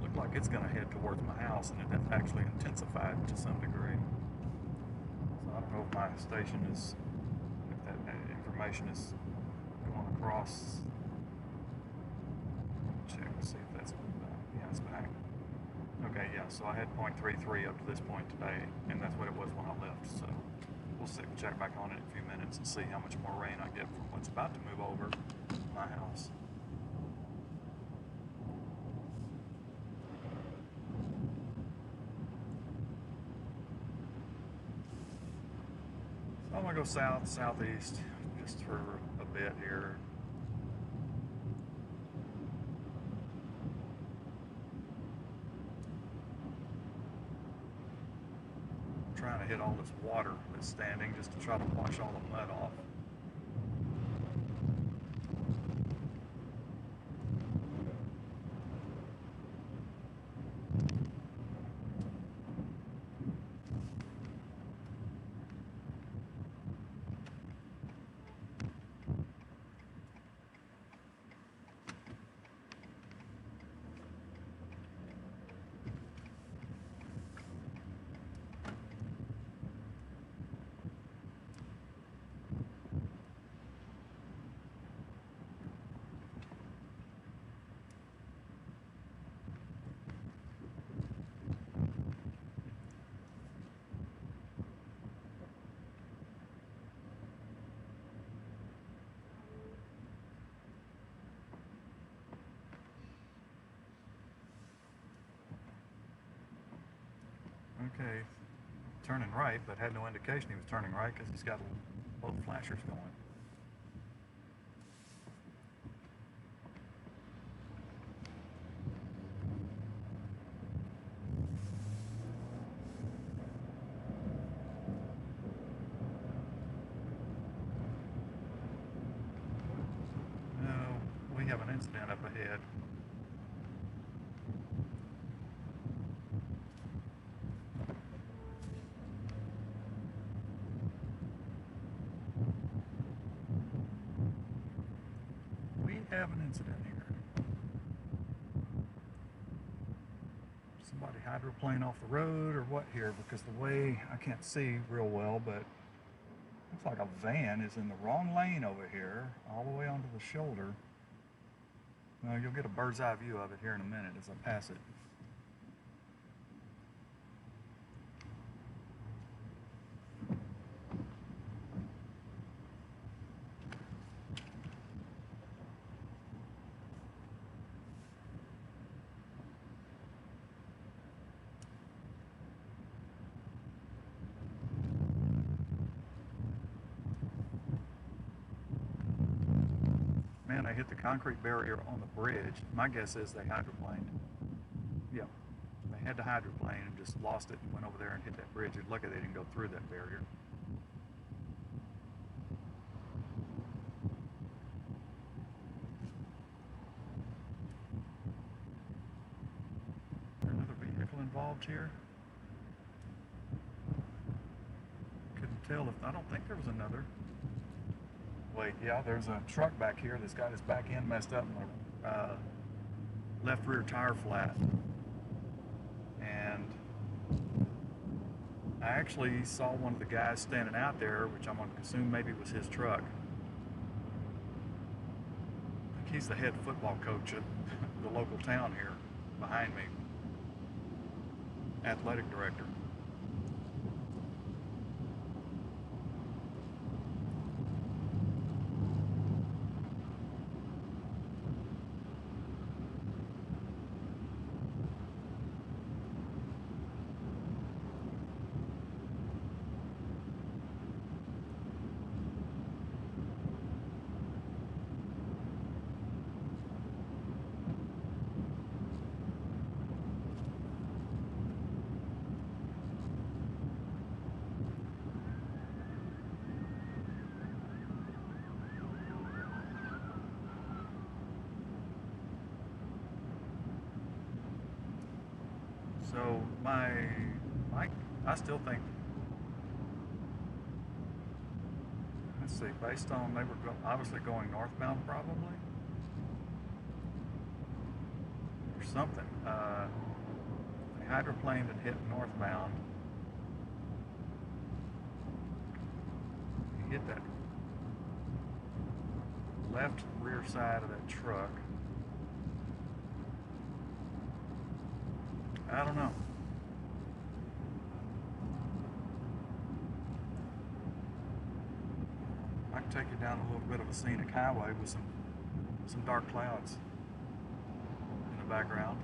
looked like it's going to head towards my house, and it actually intensified to some degree. So I don't know if my station is, if that information is going across. Check and see if that's back. Yeah, it's back. Okay, yeah, so I had 0.33 up to this point today, and that's what it was when I left, so we'll check back on it in a few minutes and see how much more rain I get from what's about to move over my house. So I'm gonna go southeast, just for a bit here. to hit all this water that's standing just to try to wash all the mud off. Okay, turning right, but had no indication he was turning right because he's got both flashers going. No, we have an incident up ahead. We have an incident here. Somebody hydroplaned off the road or what here, because the way I can't see real well, but looks like a van is in the wrong lane over here, all the way onto the shoulder. Well, you'll get a bird's eye view of it here in a minute as I pass it. Man, they hit the concrete barrier on the bridge. My guess is they hydroplaned. Yeah, they had to hydroplane and just lost it and went over there and hit that bridge. They're lucky they didn't go through that barrier. Is there another vehicle involved here? Couldn't tell if, I don't think there was another. Wait, yeah, there's a truck back here that's got his back end messed up and the left rear tire flat. And I actually saw one of the guys standing out there, which I'm going to assume maybe was his truck. I think he's the head football coach at the local town here behind me. Athletic director. So I still think, let's see, based on they were obviously going northbound probably, or something. They hydroplaned and hit northbound. He hit that left rear side of that truck. I don't know. I can take you down a little bit of a scenic highway with some dark clouds in the background.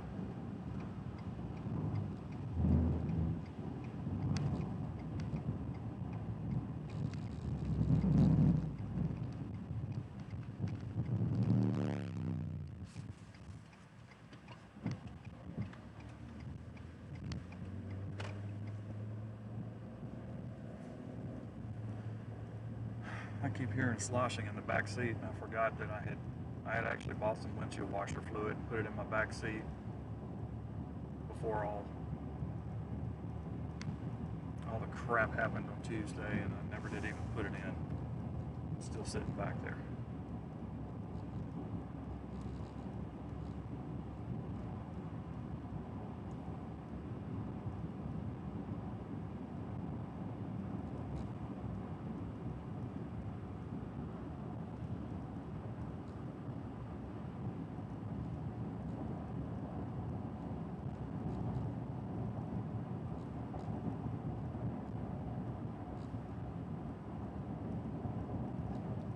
I keep hearing sloshing in the back seat, and I forgot that I had actually bought some windshield washer fluid and put it in my back seat before all the crap happened on Tuesday, and I never did even put it in. It's still sitting back there.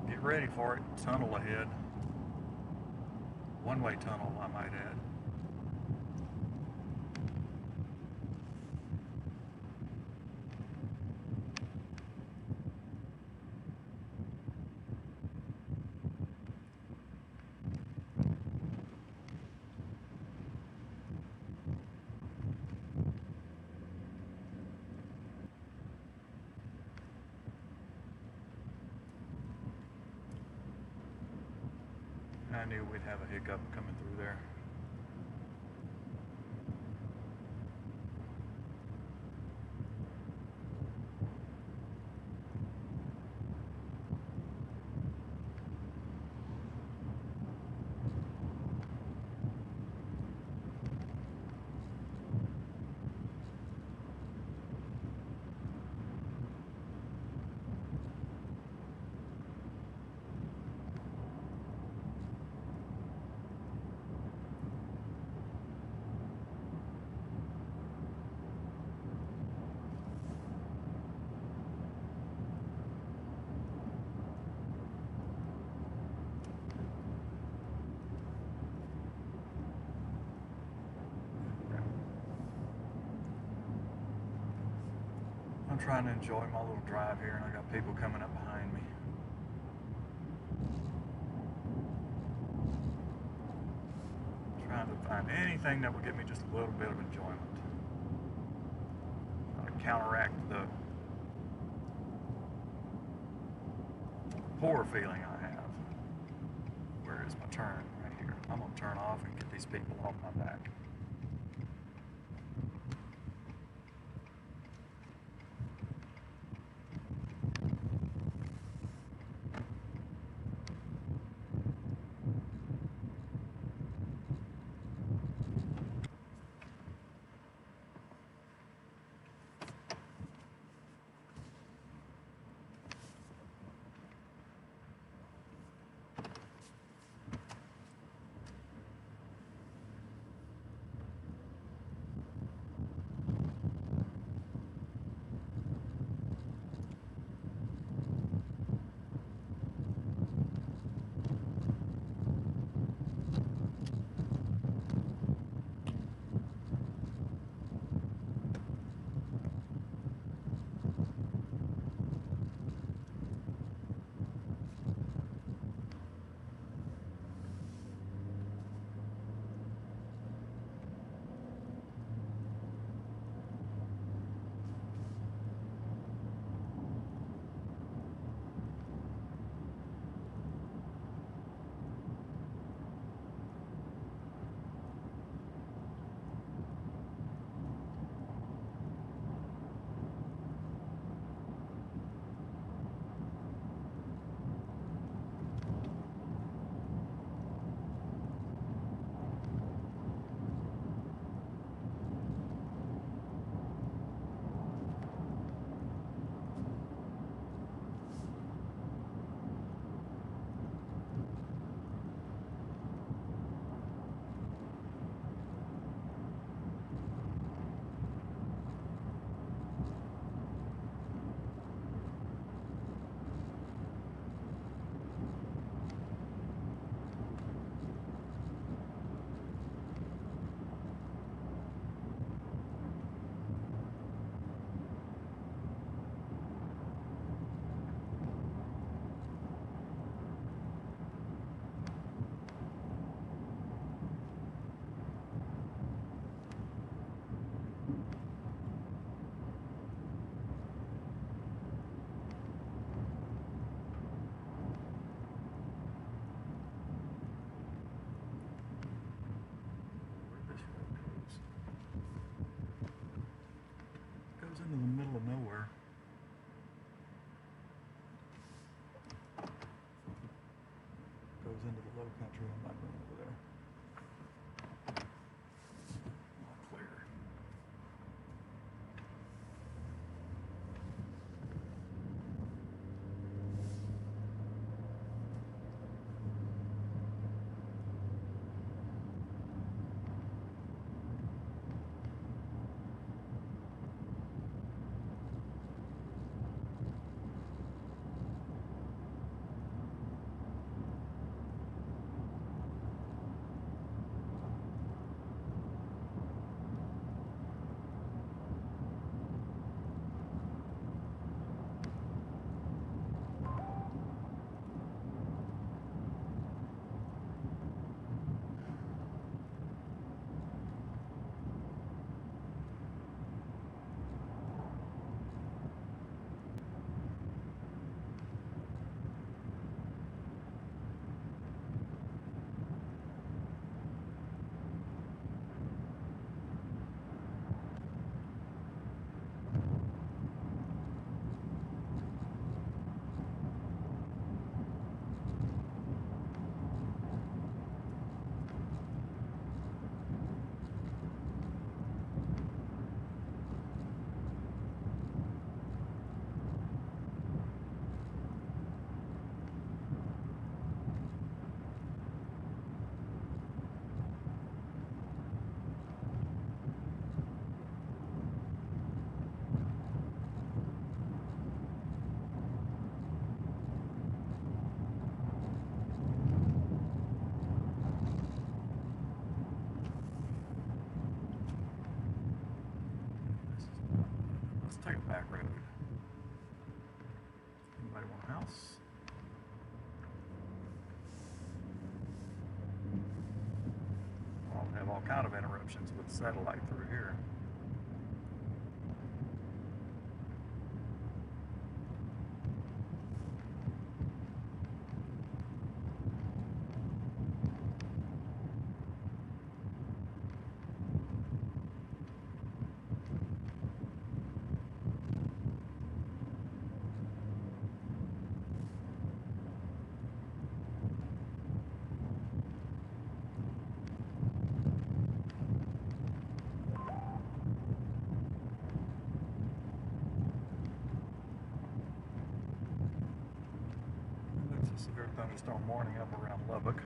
Get ready for it. Tunnel ahead. One-way tunnel, I might add. I knew we'd have a hiccup coming through there. I'm trying to enjoy my little drive here, and I got people coming up behind me. Trying to find anything that will give me just a little bit of enjoyment. Trying to counteract the poor feeling I have. Where is my turn? Right here. I'm going to turn off and get these people off my back. into the low country. I'm not going over there. All clear. Let's take a back road. Anybody want a house? I'll have all kind of interruptions with satellite through here. It's a severe thunderstorm warning up around Lubbock.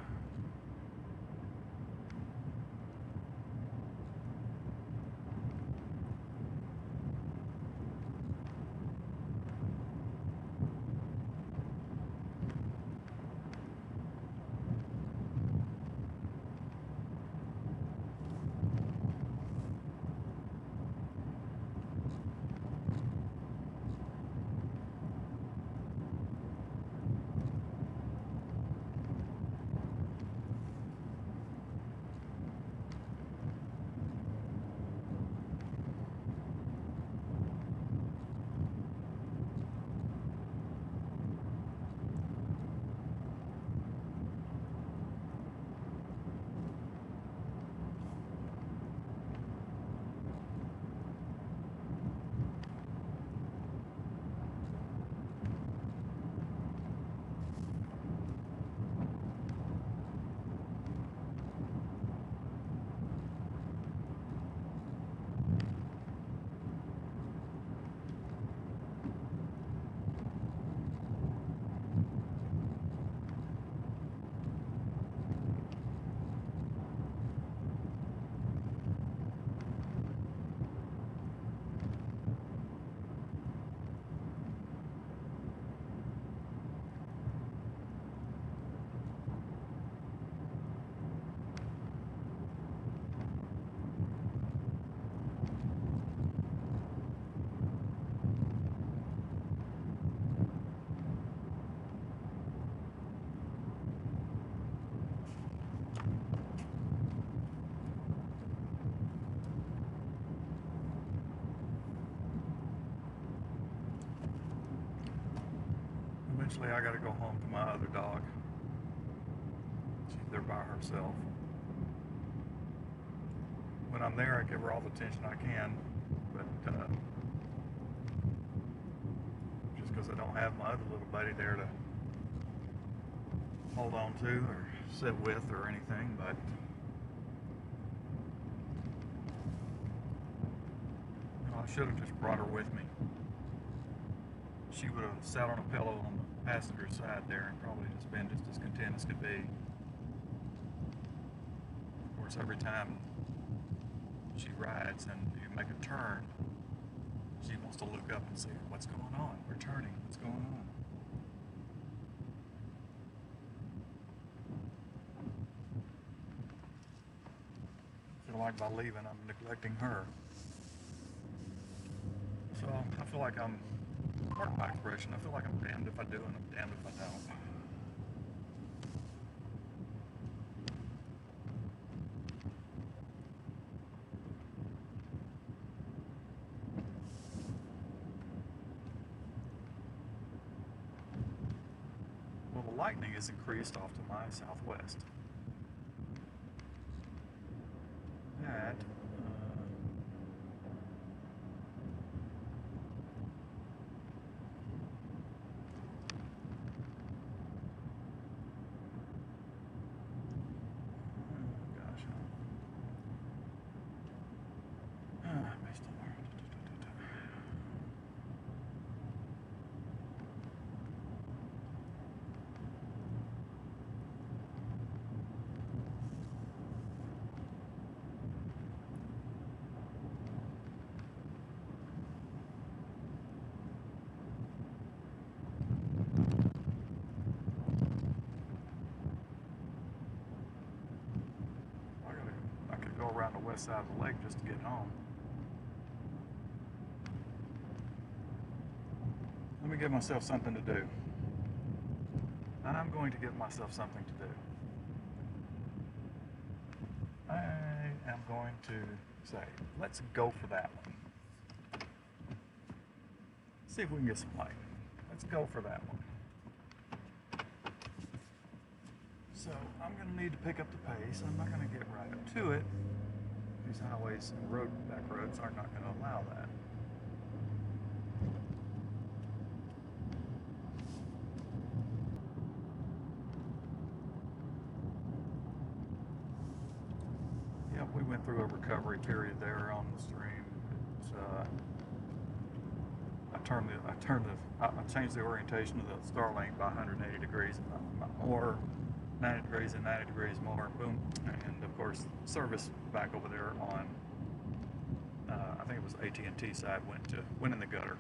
Eventually I gotta go home to my other dog. She's there by herself. When I'm there, I give her all the attention I can, but just because I don't have my other little buddy there to hold on to or sit with or anything, but you know, I should have just brought her with me. She would have sat on a pillow on the passenger side there and probably just been just as content as could be. Of course, every time she rides and you make a turn, she wants to look up and see what's going on. We're turning. What's going on? I feel like by leaving, I'm neglecting her. So I feel like pardon my expression, I feel like I'm damned if I do and I'm damned if I don't. Well, the lightning is increased off to my southwest. That gosh. Based on where. I could go around the west side of the lake just to get home. Let me give myself something to do. I'm going to give myself something to do. I am going to say, let's go for that one. See if we can get some light. Let's go for that one. So I'm going to need to pick up the pace. I'm not going to get right up to it. These highways and back roads are not going to allow that. Yep, we went through a recovery period there on the stream. I changed the orientation of the star lane by 180 degrees more, 90 degrees and 90 degrees more, boom. And of course, service back over there on, I think it was AT&T side, went in the gutter.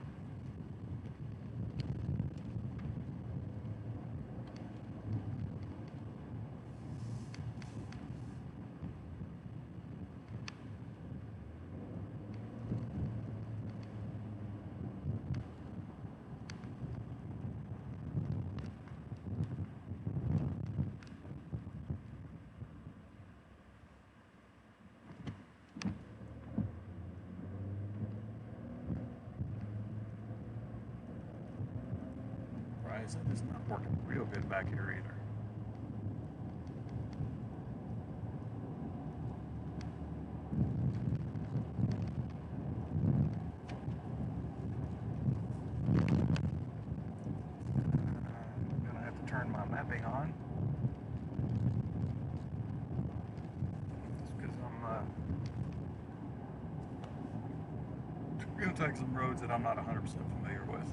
So it's not working real good back here either. I'm gonna have to turn my mapping on. Just because I'm gonna take some roads that I'm not 100% familiar with.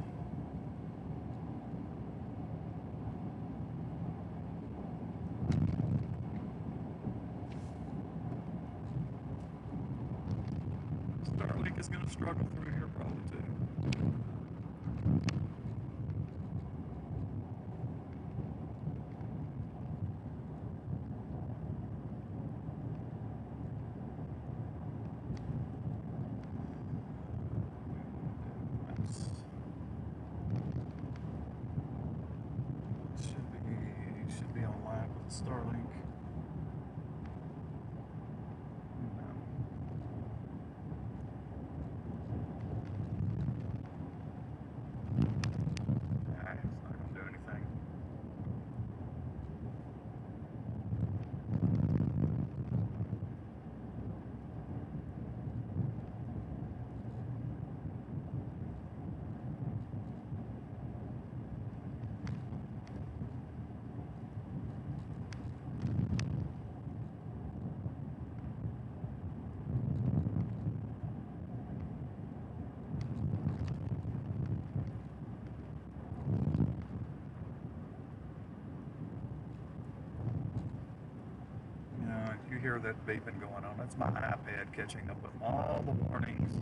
Starlink is going to struggle through here probably too. Should be online with Starlink. hear that beeping going on. That's my iPad catching up with all the warnings.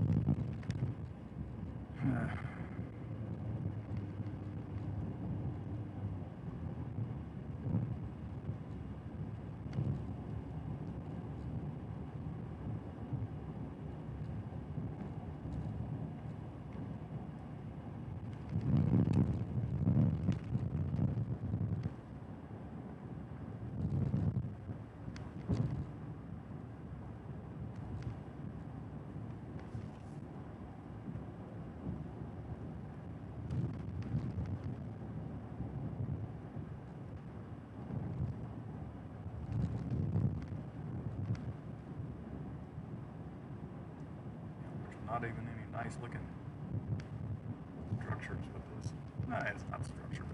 Not even any nice looking structures with this. No, it's not structured.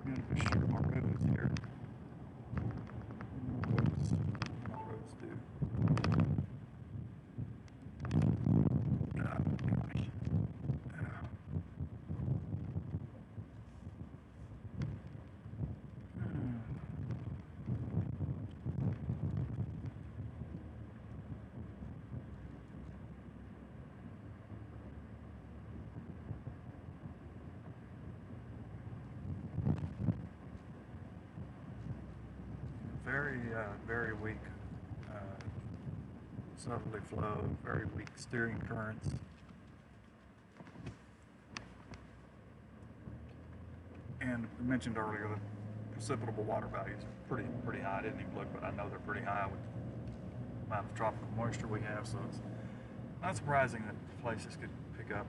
I'm gonna sure my roads here. My roads do. Very weak southerly flow, very weak steering currents. And I mentioned earlier that precipitable water values are pretty high. I didn't even look, but I know they're pretty high with the amount of tropical moisture we have. So it's not surprising that places could pick up,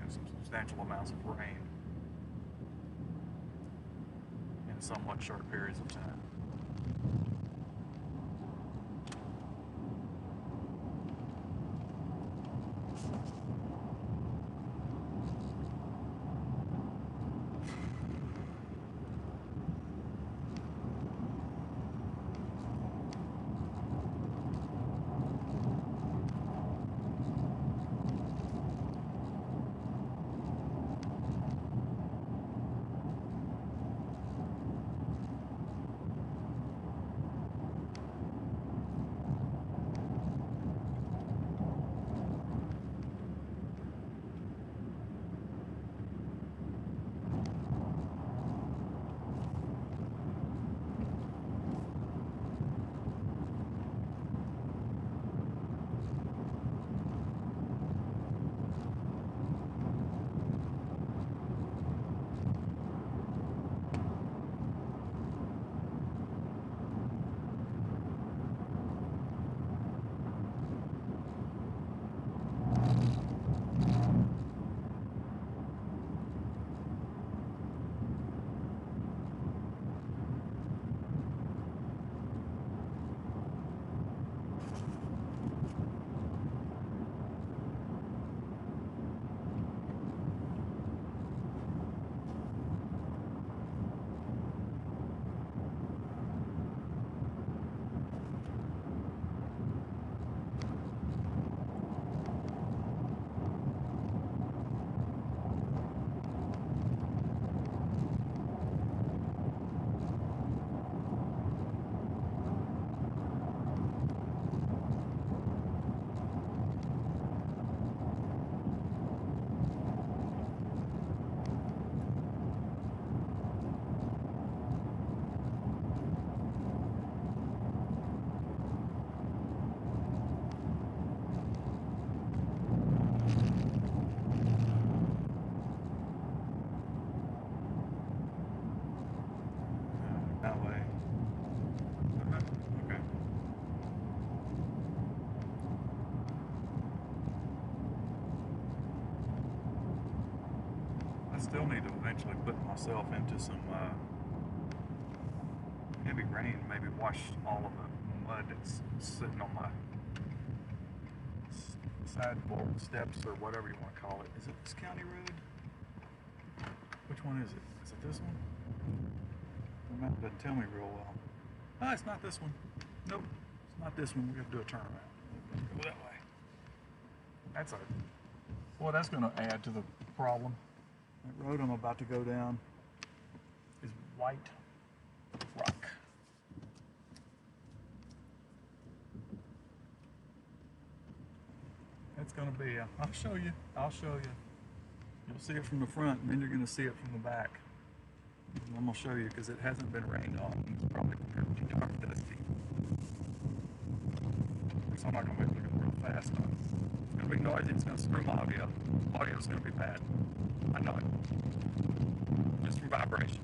some substantial amounts of rain in somewhat short periods of time. Still need to eventually put myself into some heavy rain, maybe wash all of the mud that's sitting on my sideboard steps or whatever you want to call it. Is it this county road? Which one is it? Is it this one? The map doesn't tell me real well. Ah, it's not this one. Nope, it's not this one. We have to do a turnaround. Go that way. That's a, boy, that's going to add to the problem. That road I'm about to go down is white rock. It's going to be, I'll show you. You'll see it from the front, and then you're going to see it from the back. And I'm going to show you because it hasn't been rained on. It's probably pretty dark dusty. So I'm not going to be looking real fast on it. It's going to be noisy. It's going to screw my audio. Audio's going to be bad. I know it. Just from vibrations.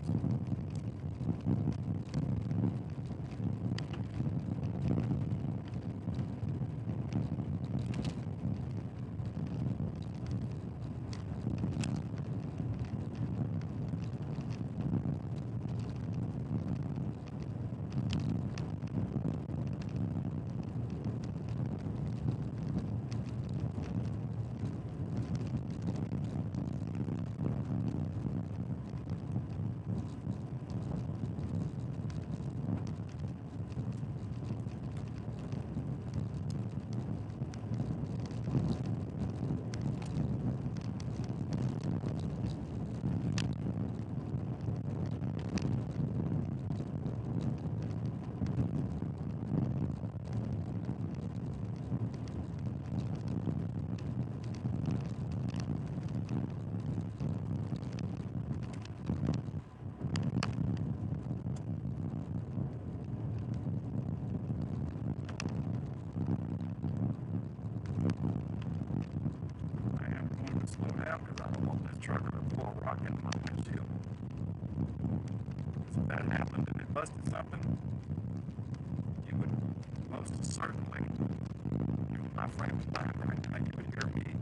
Slow down because I don't want this trucker to pull a rock into my windshield. If that happened and it busted something, you would most certainly, my frame of mind right now, you would hear me.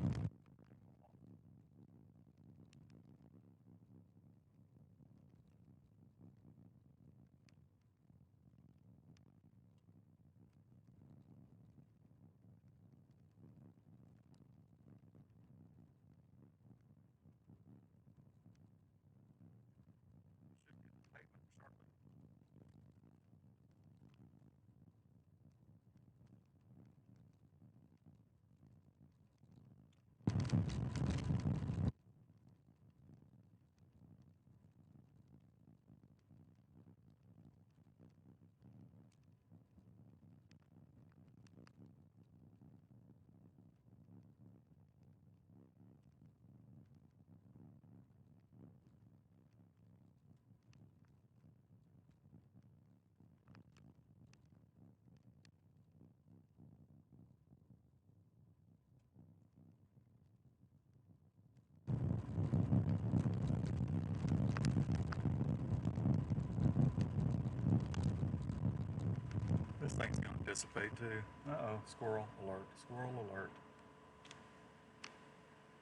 This thing's going to dissipate too. Uh-oh, squirrel alert, squirrel alert.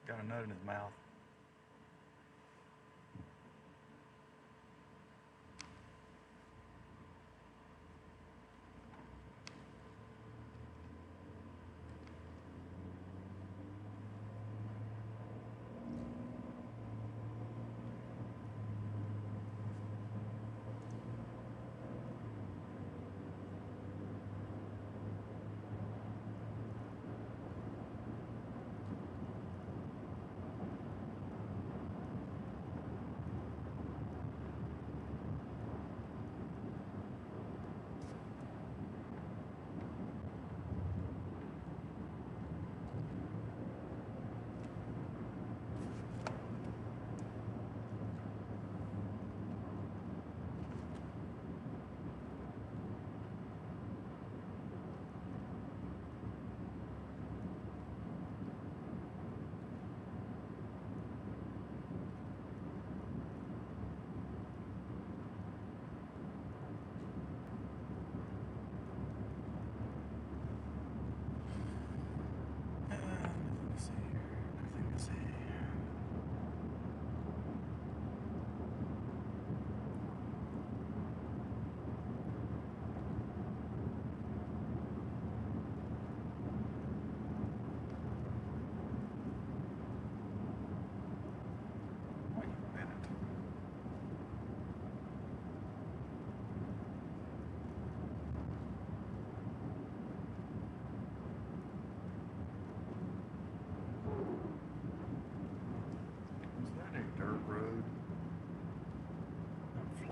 Got a nut in his mouth.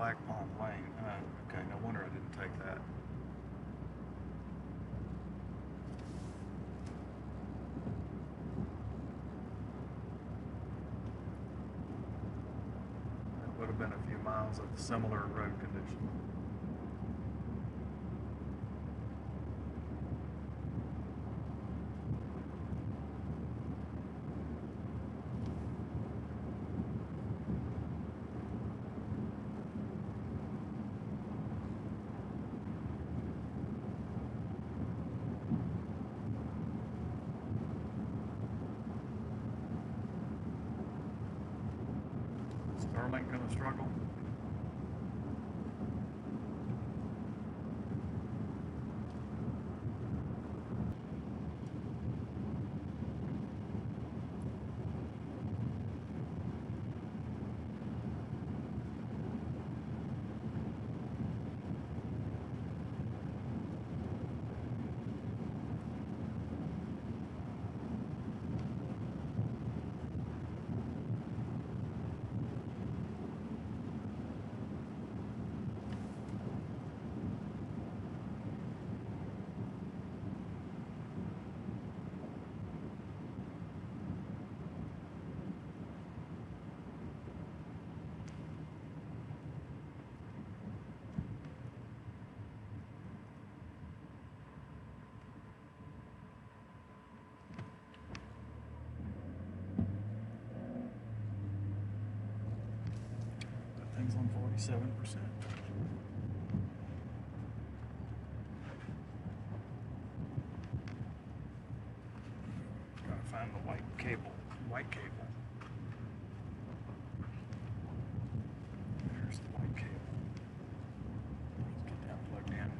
Black Pond Lane. Okay, no wonder I didn't take that. That would have been a few miles of similar road condition. Starlink gonna struggle. That thing's on 47%. Gotta find the white cable. White cable. There's the white cable. Let's get that plugged in.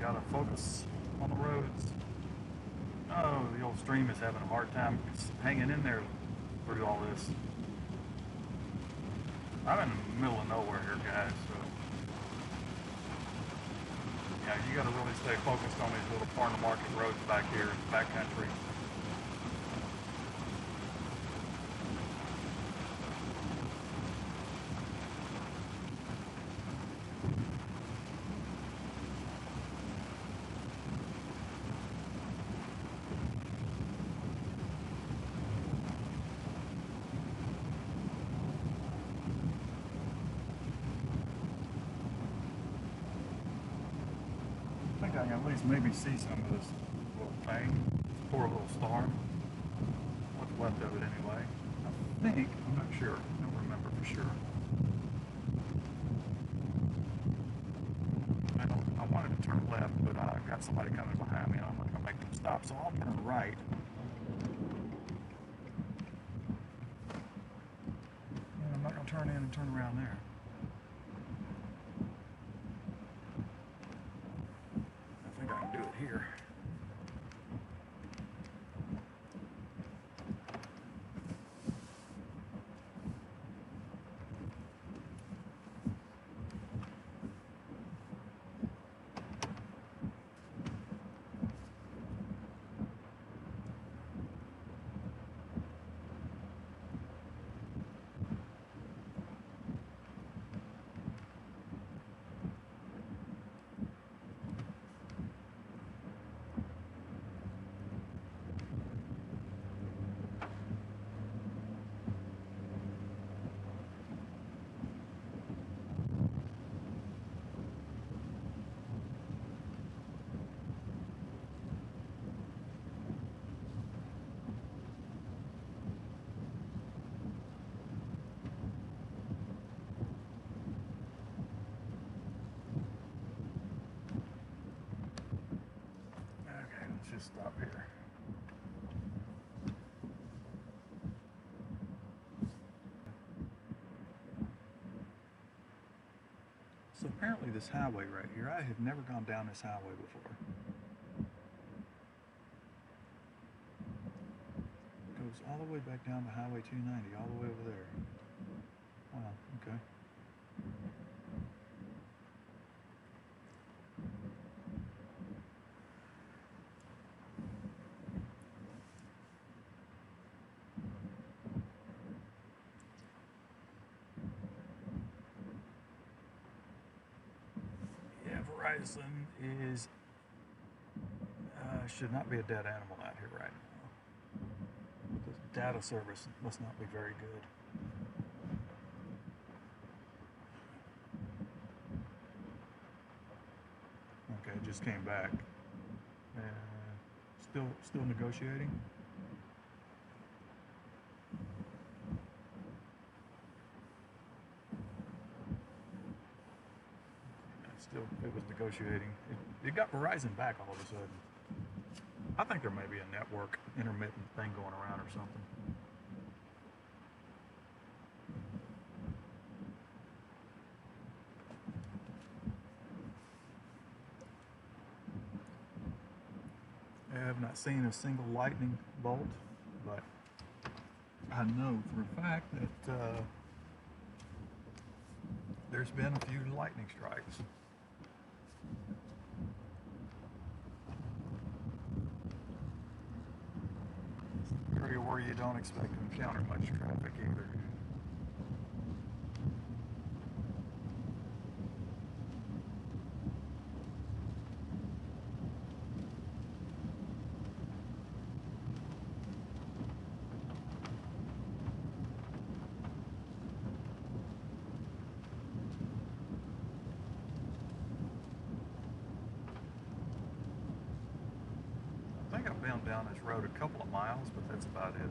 Gotta focus on the roads. Oh, the old stream is having a hard time hanging in there through all this. I'm in the middle of nowhere here, guys, so yeah, you gotta really stay focused on these little farm to market roads back here in the back country. I think I can at least maybe see some of this little thing. Poor little star. What's left of it anyway. I think, I'm not sure. I don't remember for sure. I wanted to turn left, but I got somebody coming behind me and I'm not going to make them stop, so I'll turn right. And I'm not going to turn in and turn around there. I can do it here. just stop here. So apparently this highway right here, I have never gone down this highway before. It goes all the way back down to Highway 290, all the way over there. Wow, okay. Verizon is should not be a dead animal out here right now. The data service must not be very good. Okay, just came back. Still negotiating. It was negotiating. It got Verizon back all of a sudden. I think there may be a network intermittent thing going around or something. I have not seen a single lightning bolt, but I know for a fact that there's been a few lightning strikes. Area where you don't expect to encounter much traffic either. I think I've been down this road a couple of miles, but that's about it.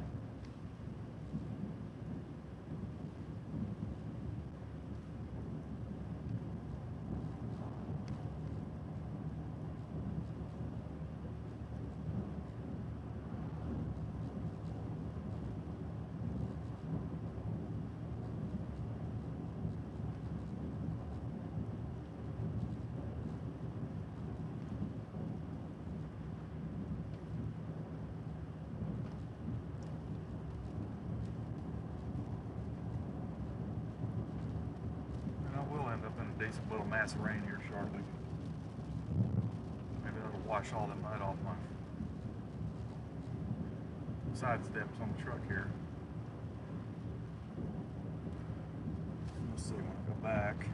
Decent little mass of rain here shortly. Maybe that'll wash all the mud off my side steps on the truck here. Let's see, when I go back,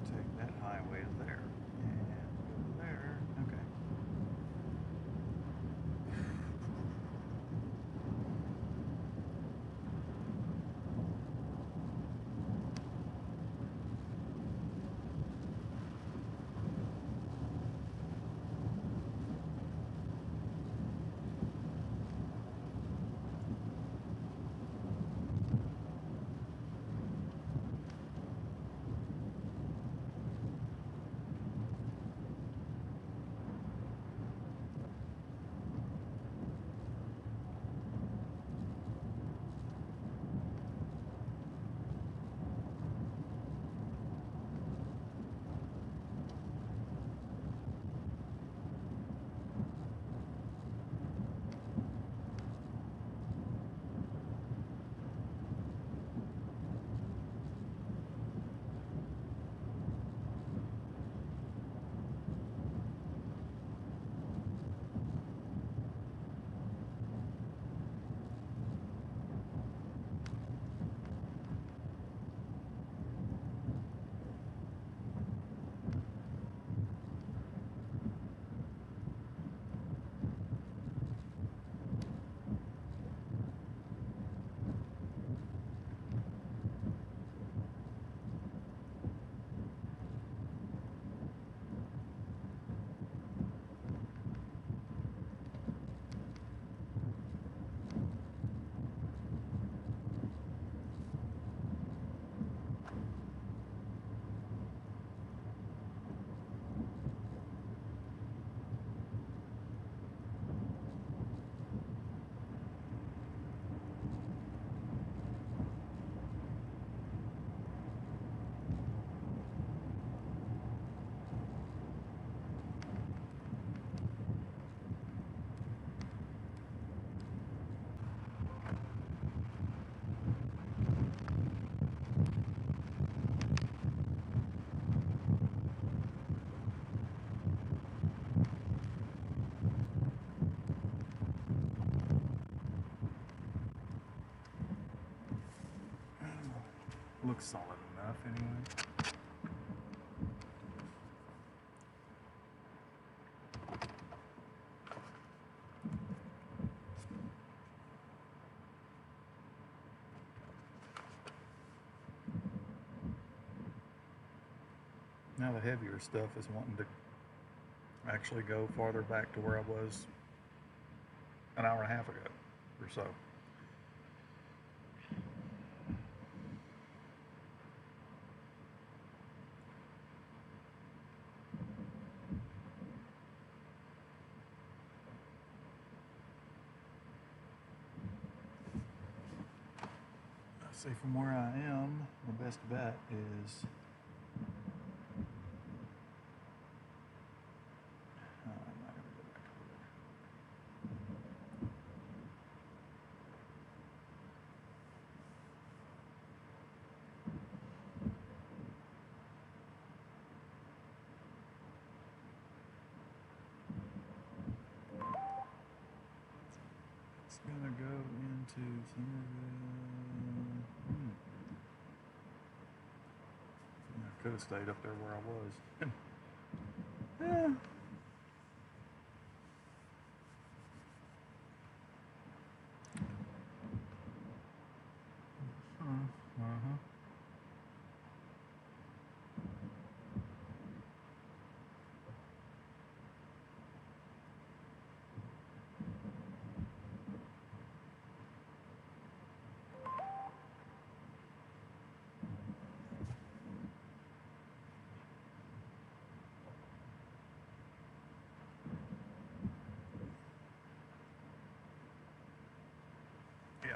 take that highway to there. And go there. Okay. looks solid enough anyway. Now the heavier stuff is wanting to actually go farther back to where I was an hour and a half ago or so. See, from where I am, the best bet is I'm not going to go back over there. It's going to go into Thunderstorms. I could have stayed up there where I was. Yeah. Yeah.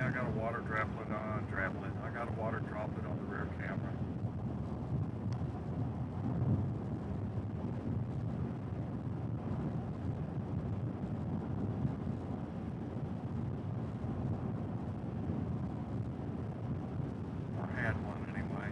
I got a water droplet on, I got a water droplet on the rear camera. Or had one anyway.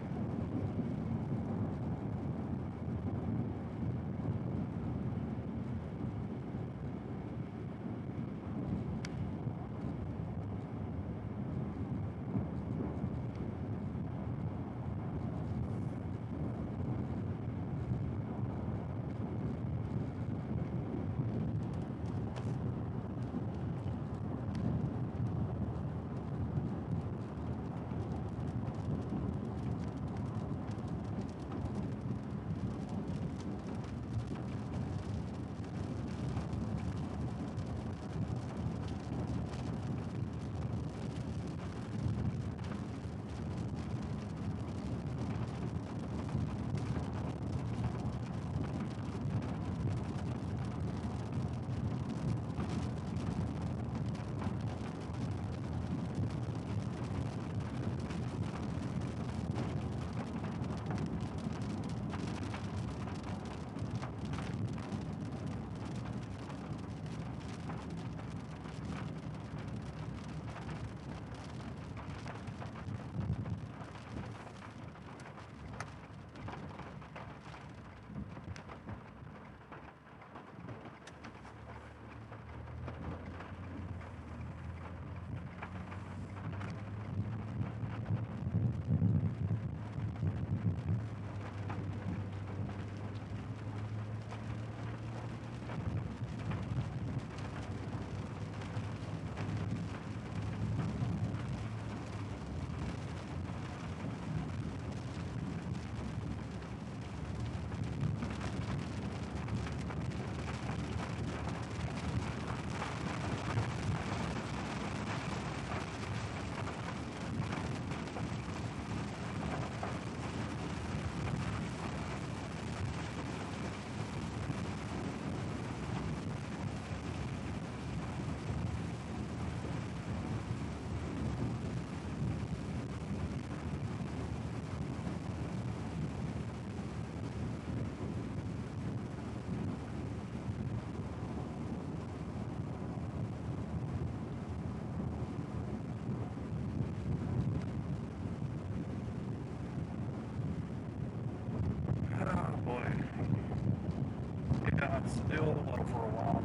still low for a while.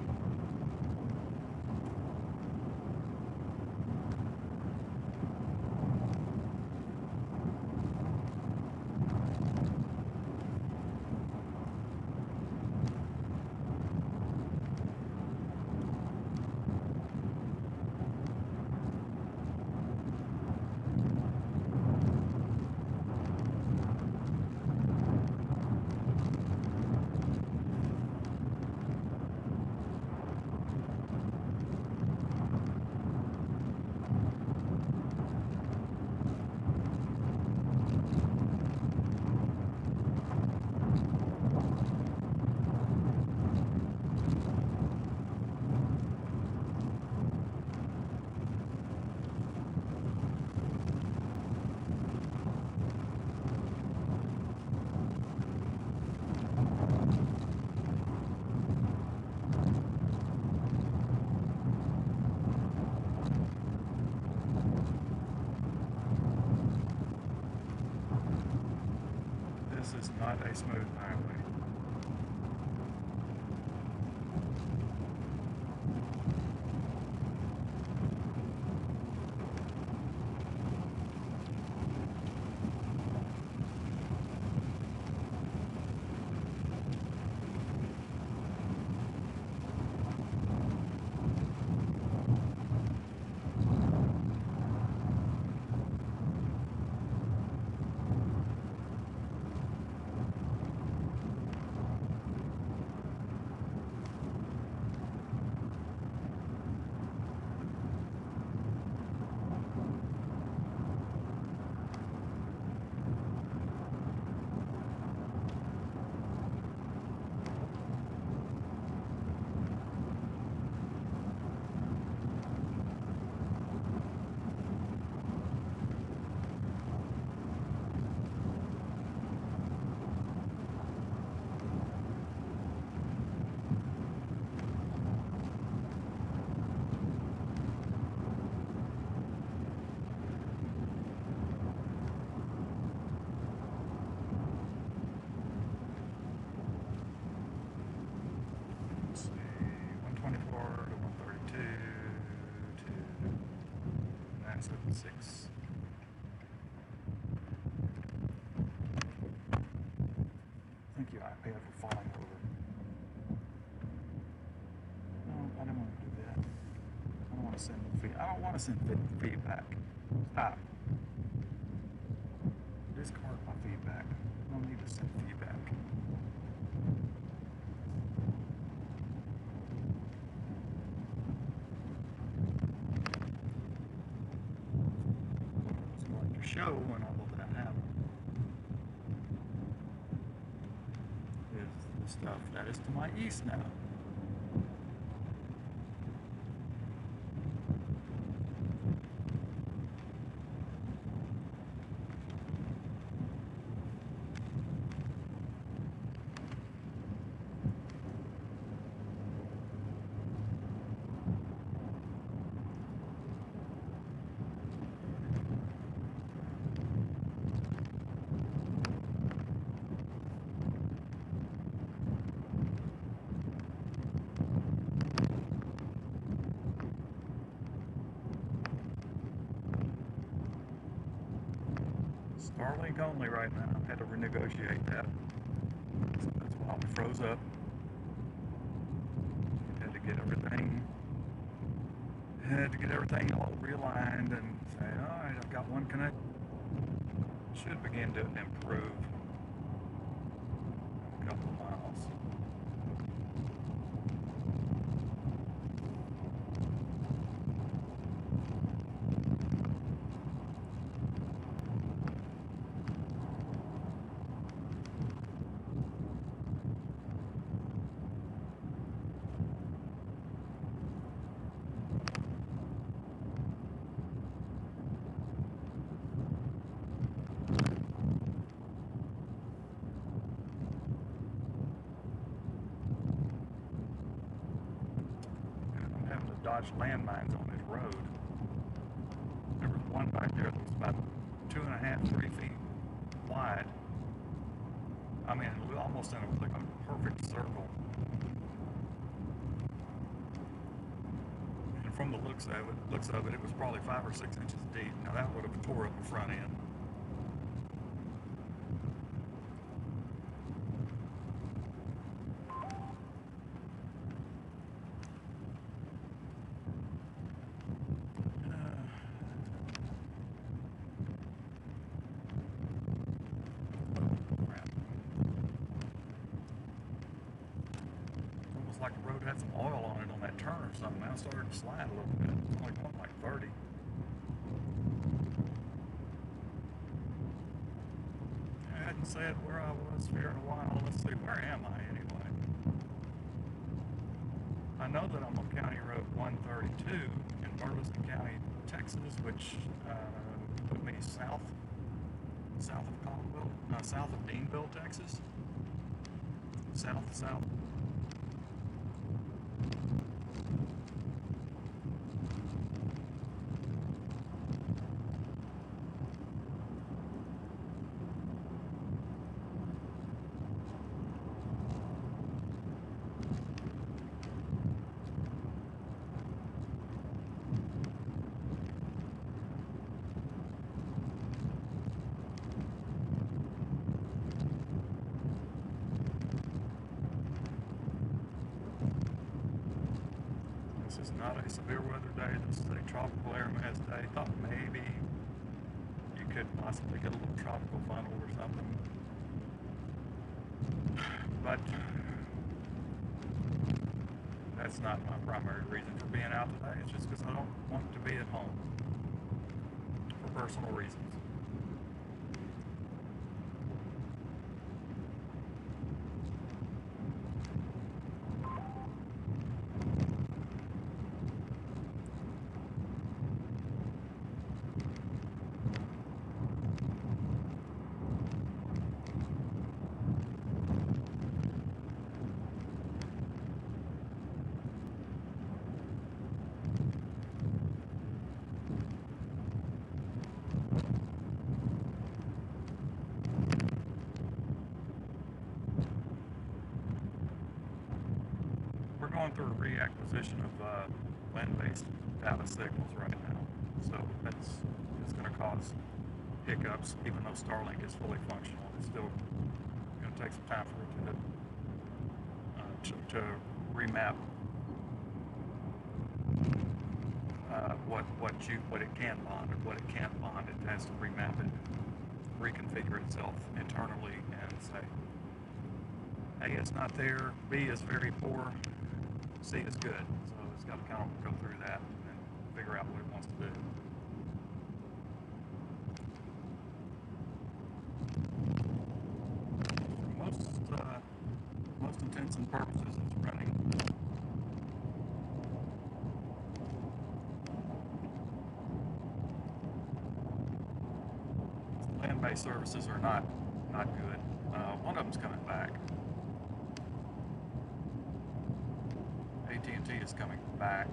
This is not a smooth highway. Let's see, 124 to 132 to 976. Thank you, iPad, for falling over. No, I don't want to do that. I don't want to send feedback. I don't want to send feedback. Stop. Discard my feedback. I don't need to send feedback. It's going to show when all of that happened. Is the stuff that is to my east now. Starlink only right now. I had to renegotiate that. So that's why we froze up. Had to get everything all realigned and say, all right, I've got one connect. Should begin to improve a couple of miles. Dodge landmines on this road. There was one back there that was about 2.5, 3 feet wide. I mean, almost in like a perfect circle. from the looks of it, it was probably 5 or 6 inches deep. Now that would have tore up the front end. Like the road had some oil on it on that turn or something. Now it started to slide a little bit. It's only going like 30. I hadn't said where I was here in a while. Let's see, where am I anyway? I know that I'm on County Road 132 in Burleson County, Texas, which put me south of Colville, south of Deanville, Texas. South. This is not a severe weather day. This is a tropical air mass day. Thought maybe you could possibly get a little tropical funnel or something. But that's not my primary reason for being out today. It's just because I don't want to be at home for personal reasons. Going through a reacquisition of land-based data signals right now, so it's going to cause hiccups. Even though Starlink is fully functional, it's still going to take some time for it to remap what it can bond and what it can't bond. It has to remap it, reconfigure itself internally, and say, A, it's not there. B, is very poor. C is good, so it's got to kind of go through that and figure out what it wants to do. For most intents and purposes, it's running. Land-based services are not good. One of them's coming back. AT&T is coming back.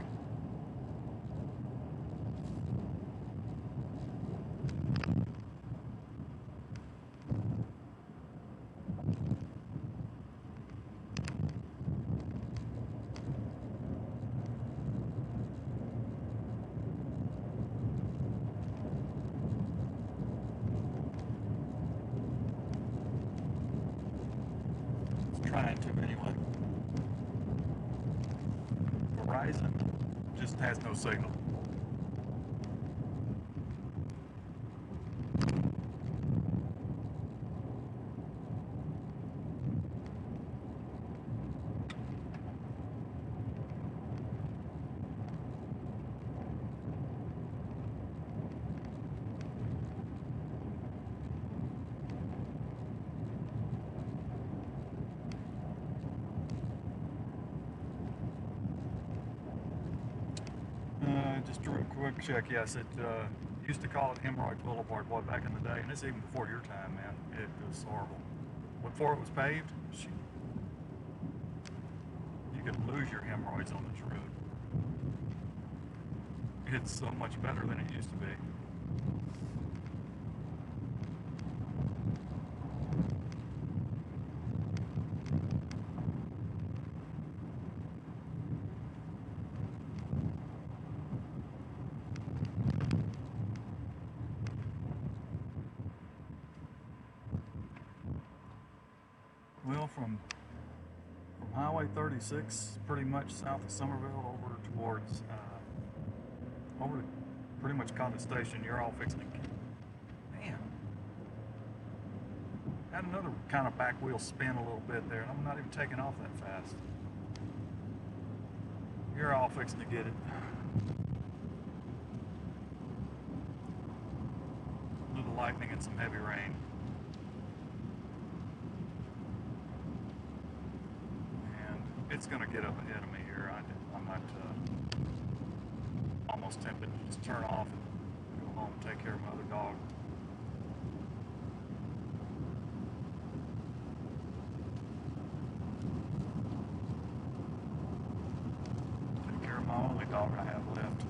It's trying to anyway. Verizon just has no signal. Just a real quick check. Yes, it used to call it Hemorrhoid Boulevard, boy, back in the day, and it's even before your time, man. It was horrible. Before it was paved, shoot, you could lose your hemorrhoids on this road. It's so much better than it used to be. 46, pretty much south of Somerville, over towards, over to pretty much Condon Station. You're all fixing to, man, had another kind of back wheel spin a little bit there, and I'm not even taking off that fast. You're all fixing to get it. A little lightning and some heavy rain. It's going to get up ahead of me here. I'm not almost tempted to just turn off and go home and take care of my other dog. Take care of my only dog I have left.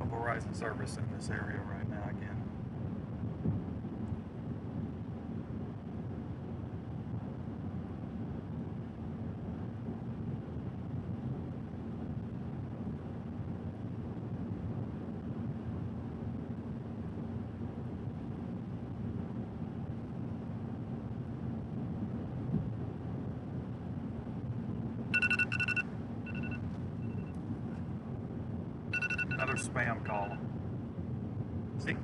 no Verizon service in this area right now again. Another spam call. See?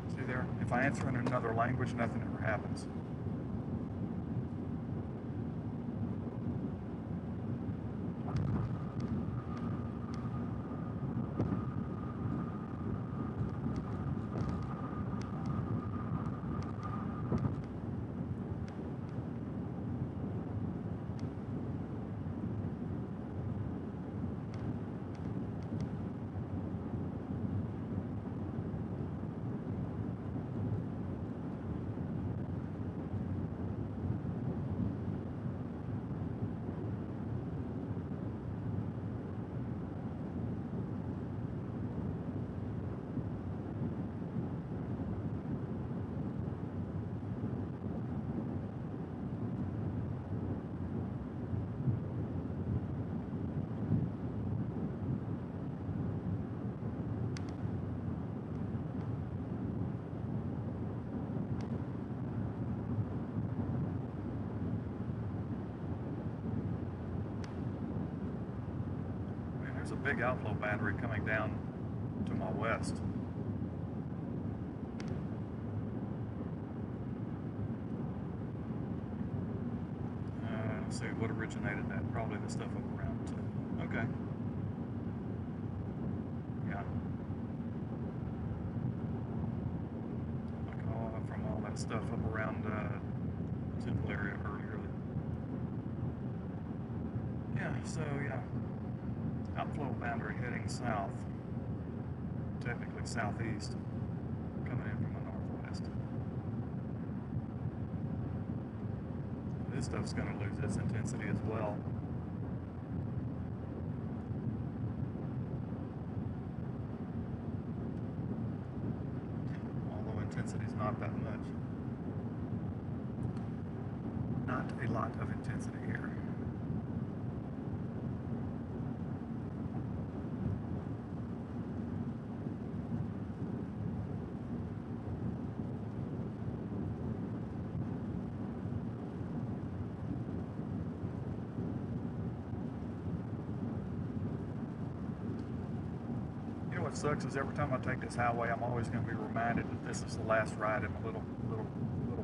See there? If I answer in another language, nothing ever happens. There's a big outflow battery coming down to my west. Let's see, what originated that? Probably the stuff up around. Okay. Yeah. Like from all that stuff up around Central area earlier. Yeah, so yeah. Outflow boundary heading south, technically southeast, coming in from the northwest. This stuff's going to lose its intensity as well. Although intensity's not that much. Not a lot of intensity here. What sucks is every time I take this highway, I'm always going to be reminded that this is the last ride in a little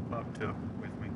pup took with me.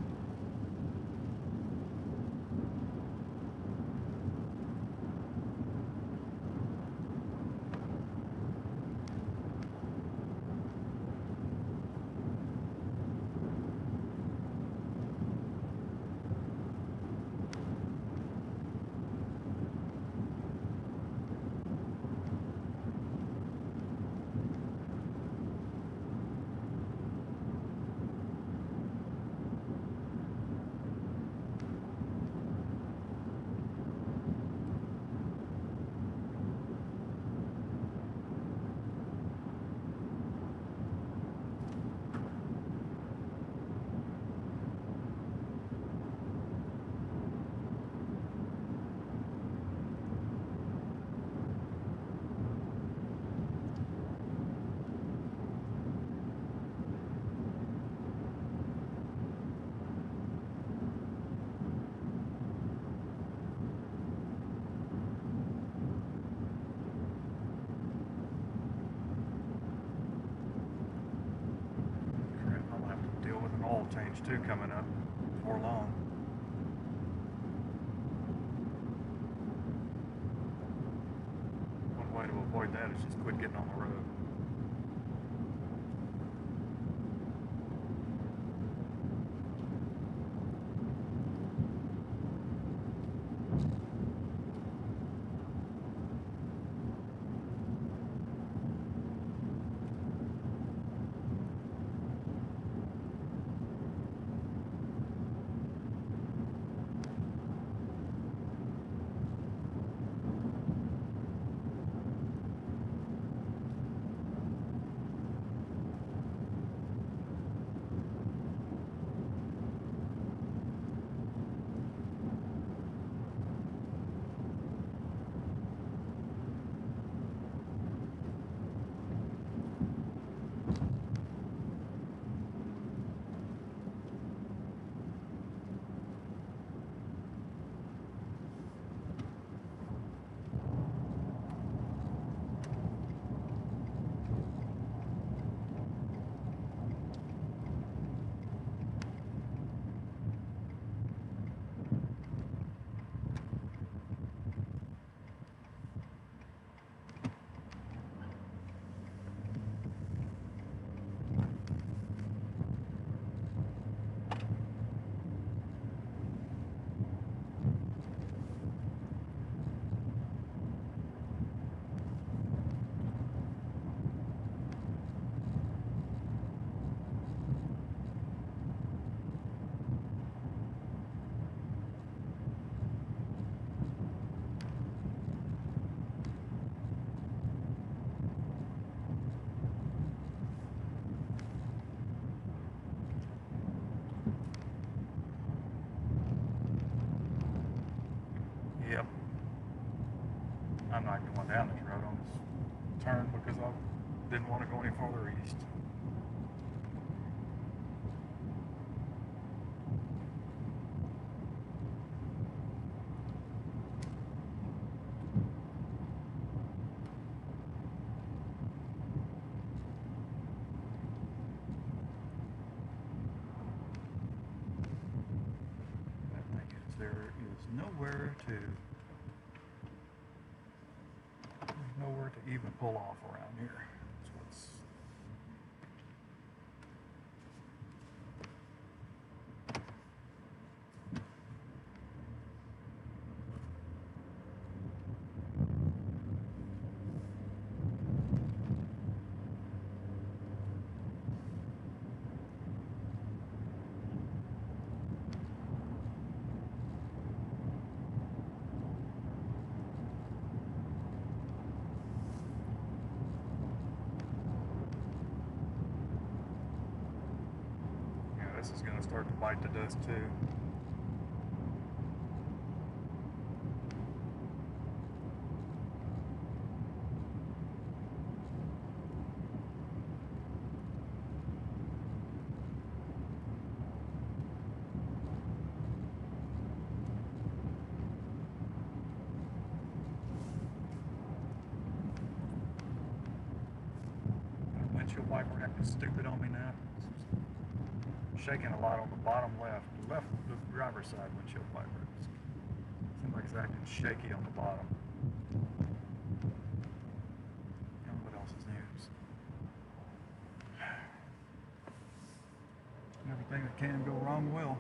Change 2 coming up before long. One way to avoid that is just quit getting on the road. down this road on this turn because I didn't want to go any farther east. That thing is, there is nowhere to even pull off around here. That's what's this is going to start to bite the dust too. Windshield wiper acting stupid on me now. Shaking a lot on the bottom left the driver's side windshield wiper. Seems like it's acting shaky on the bottom. What else is news? Everything that can go wrong will.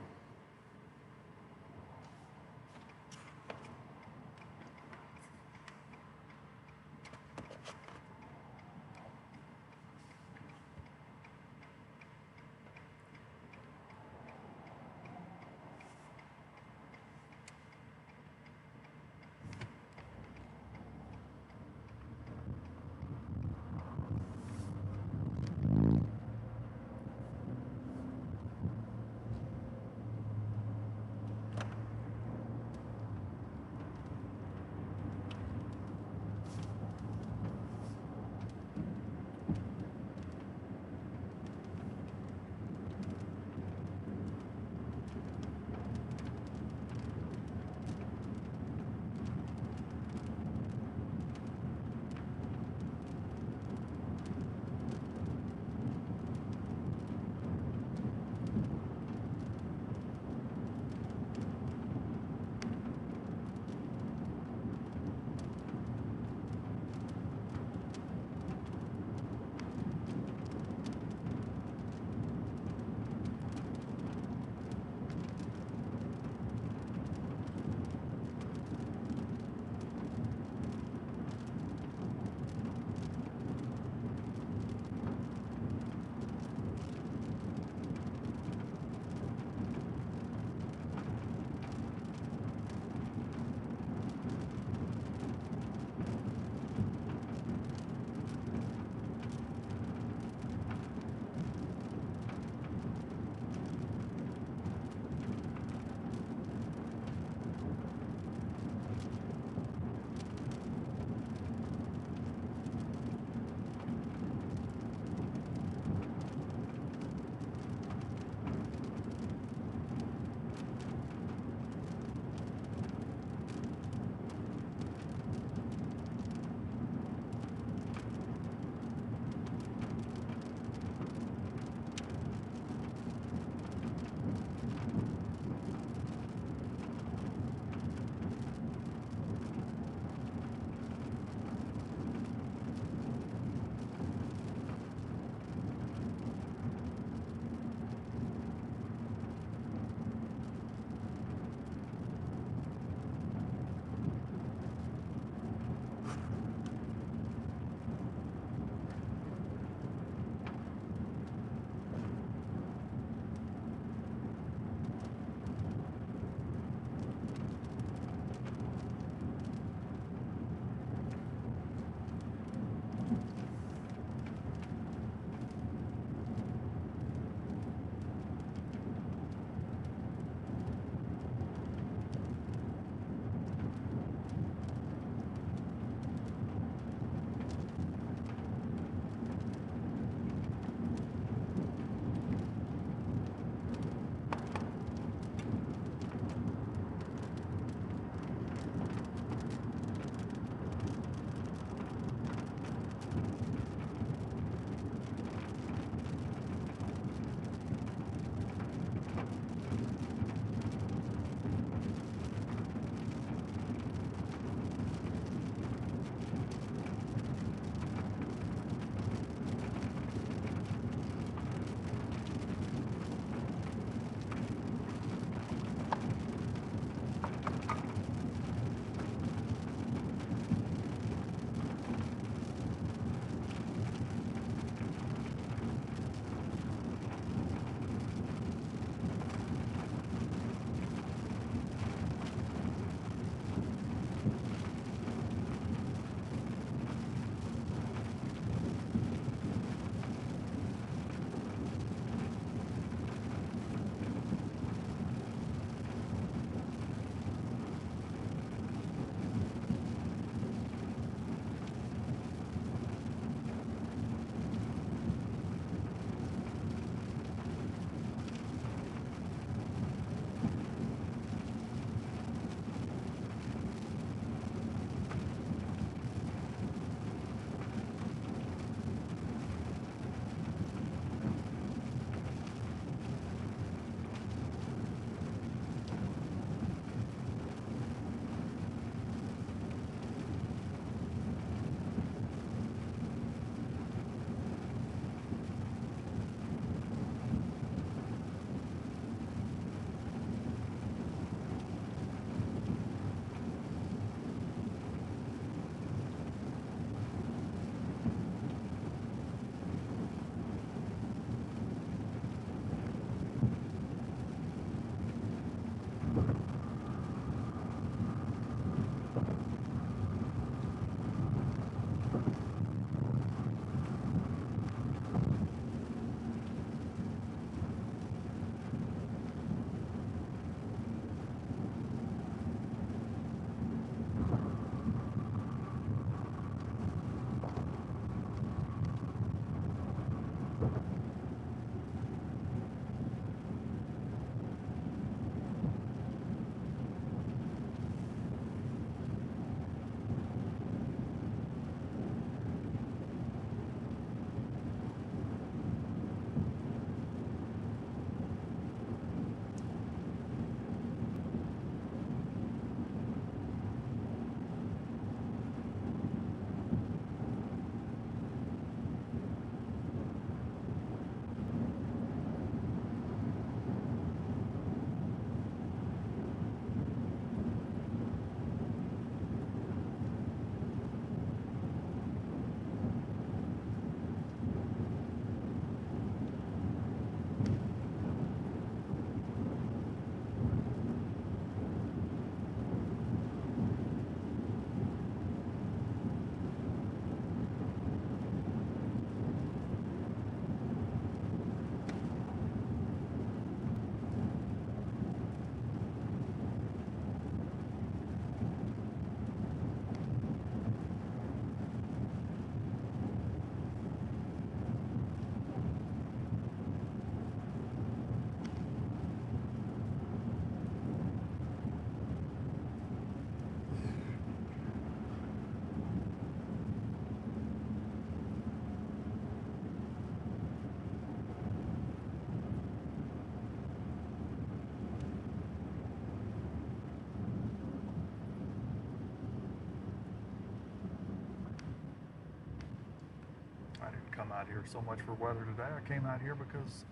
I didn't come out here so much for weather today. I came out here because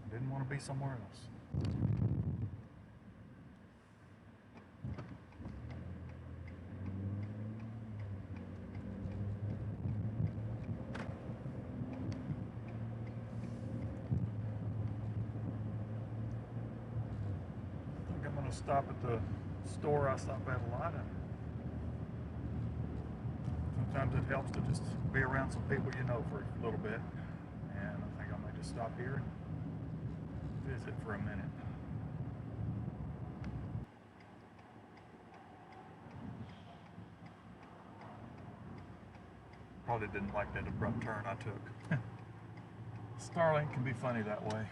I didn't want to be somewhere else. I think I'm going to stop at the store I stop at a lot. Sometimes it helps to just be around some people you know for a little bit. And I think I might just stop here and visit for a minute. Probably didn't like that abrupt turn I took. Starlink can be funny that way.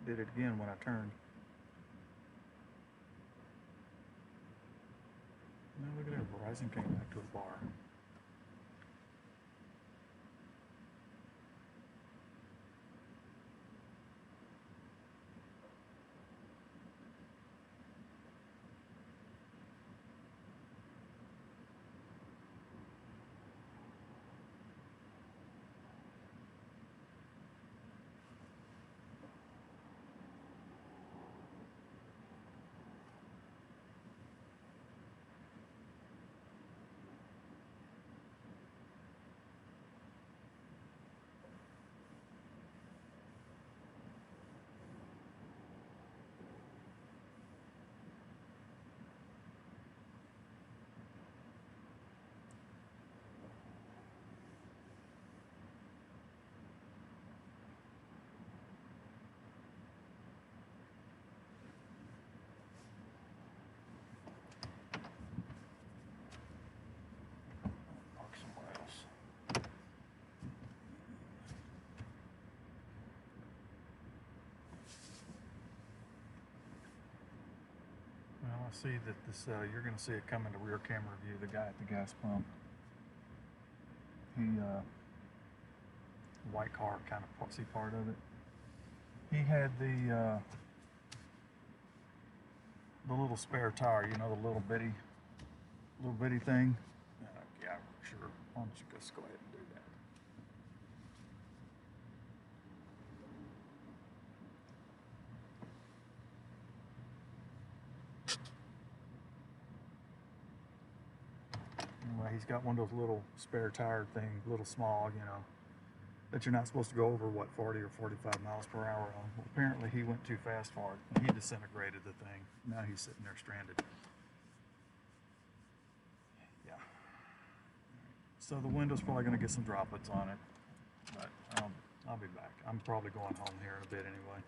Did it again when I turned. Now look at that, Verizon came back to the bar. Park somewhere else. Well, I see that this, you're going to see it come into rear camera view, the guy at the gas pump. He, white car kind of, see part of it. He had the little spare tire, you know, the little bitty thing. Yeah, sure. Why don't you just go ahead and do that? Anyway, he's got one of those little spare tire things, little small, you know, that you're not supposed to go over, what, 40 or 45 miles per hour on. Well, apparently he went too fast for it, and he disintegrated the thing. Now he's sitting there stranded. Yeah. So the window's probably going to get some droplets on it, but I'll be back. I'm probably going home here in a bit anyway.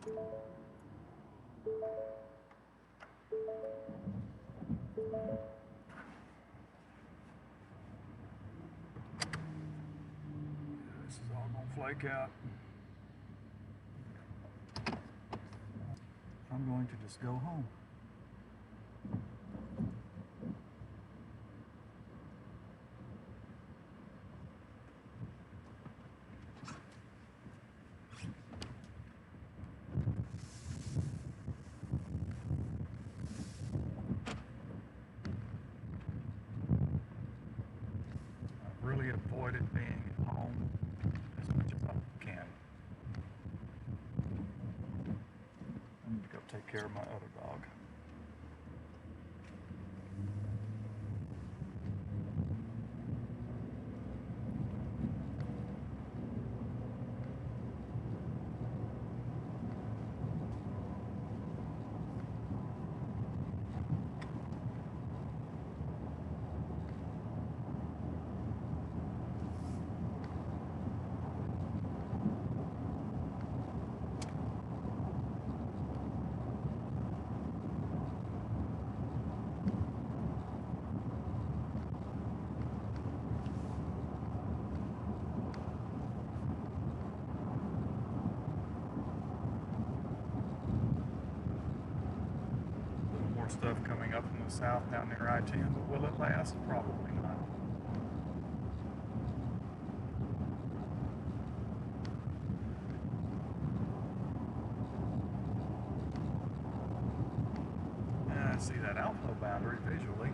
This is all gonna flake out. I'm going to just go home. I've really avoided being at home as much as I can. I need to go take care of my other dog. Stuff coming up from the south down near I-10, but will it last? Probably not. And I see that outflow boundary visually.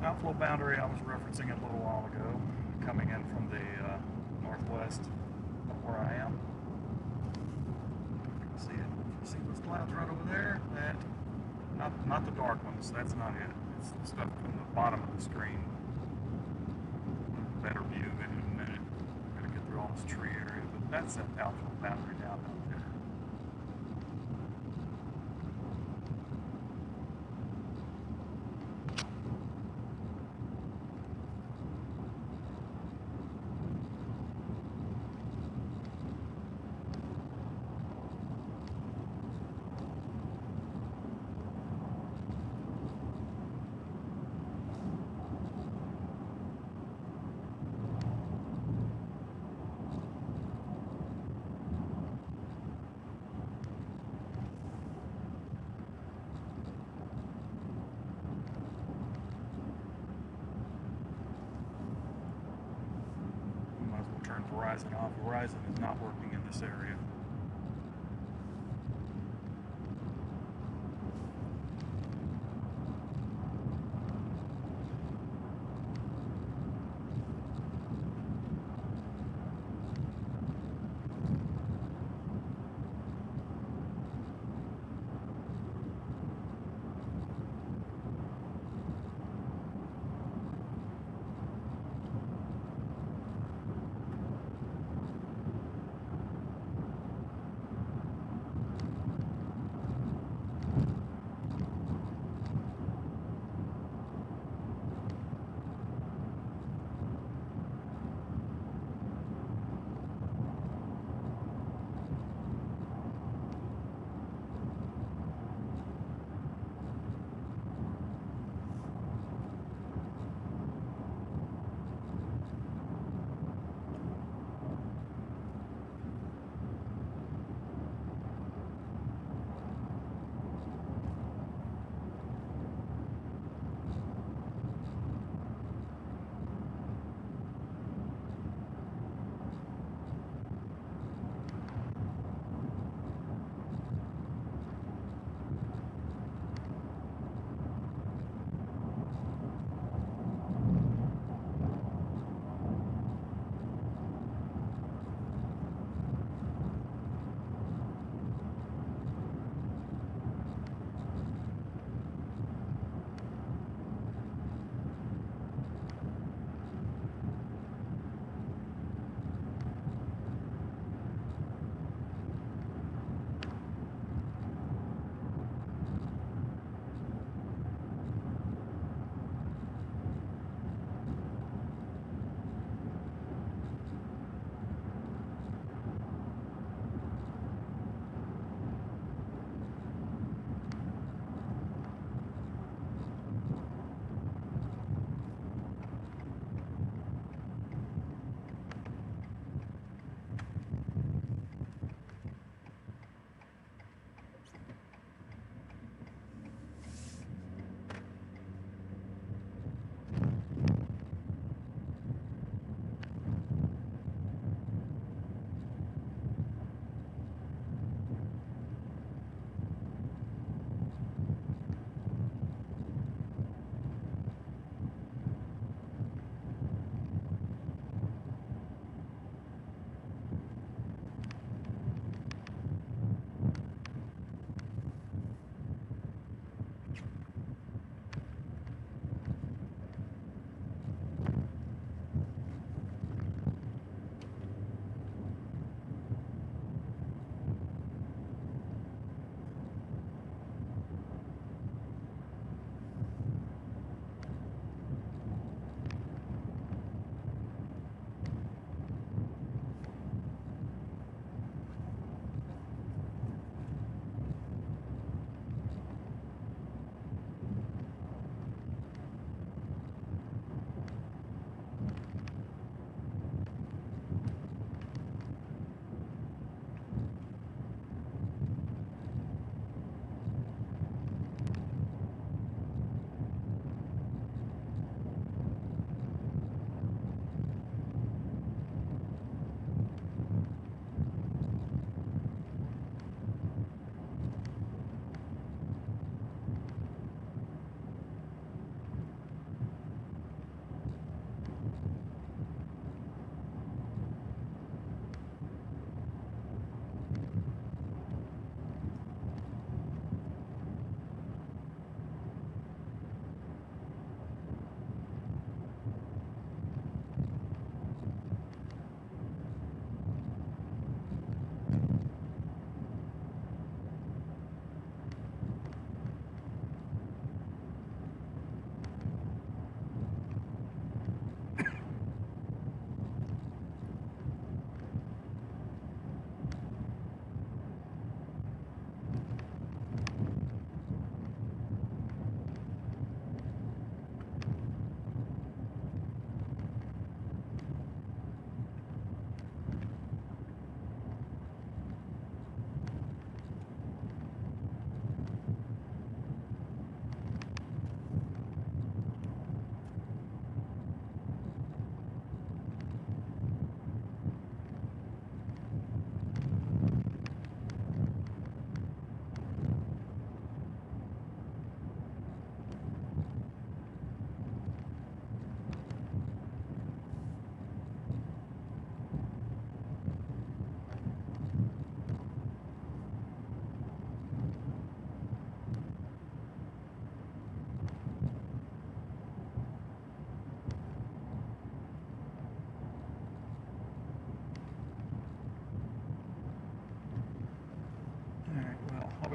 Outflow boundary I was referencing a little while ago, coming in from the northwest where I am. You can see it. You see those clouds right over there? That, not the dark ones. That's not it. It's the stuff from the bottom of the screen. Better view in a minute. I'm gonna get through all this tree area, but that's that outflow boundary down out there. Turn Verizon off. Verizon is not working in this area.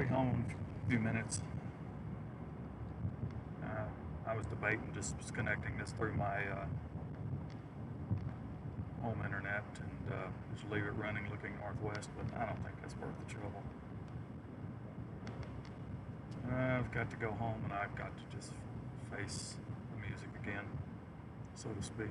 home in a few minutes. I was debating just connecting this through my home internet and just leave it running looking northwest, but I don't think that's worth the trouble. I've got to go home and I've got to just face the music again, so to speak.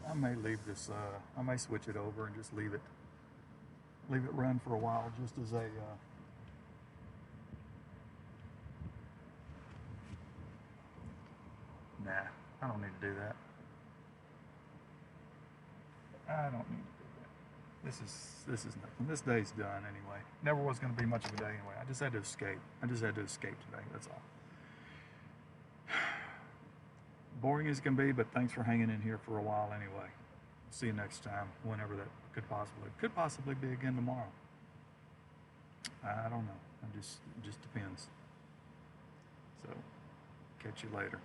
I may leave this, I may switch it over and just leave it run for a while just as a, nah, I don't need to do that. I don't need to do that. This is nothing. This day's done anyway. Never was going to be much of a day anyway. I just had to escape. I just had to escape today, that's all. Boring as it can be, but thanks for hanging in here for a while anyway. See you next time, whenever that could possibly be again tomorrow. I don't know. It just depends. So, catch you later.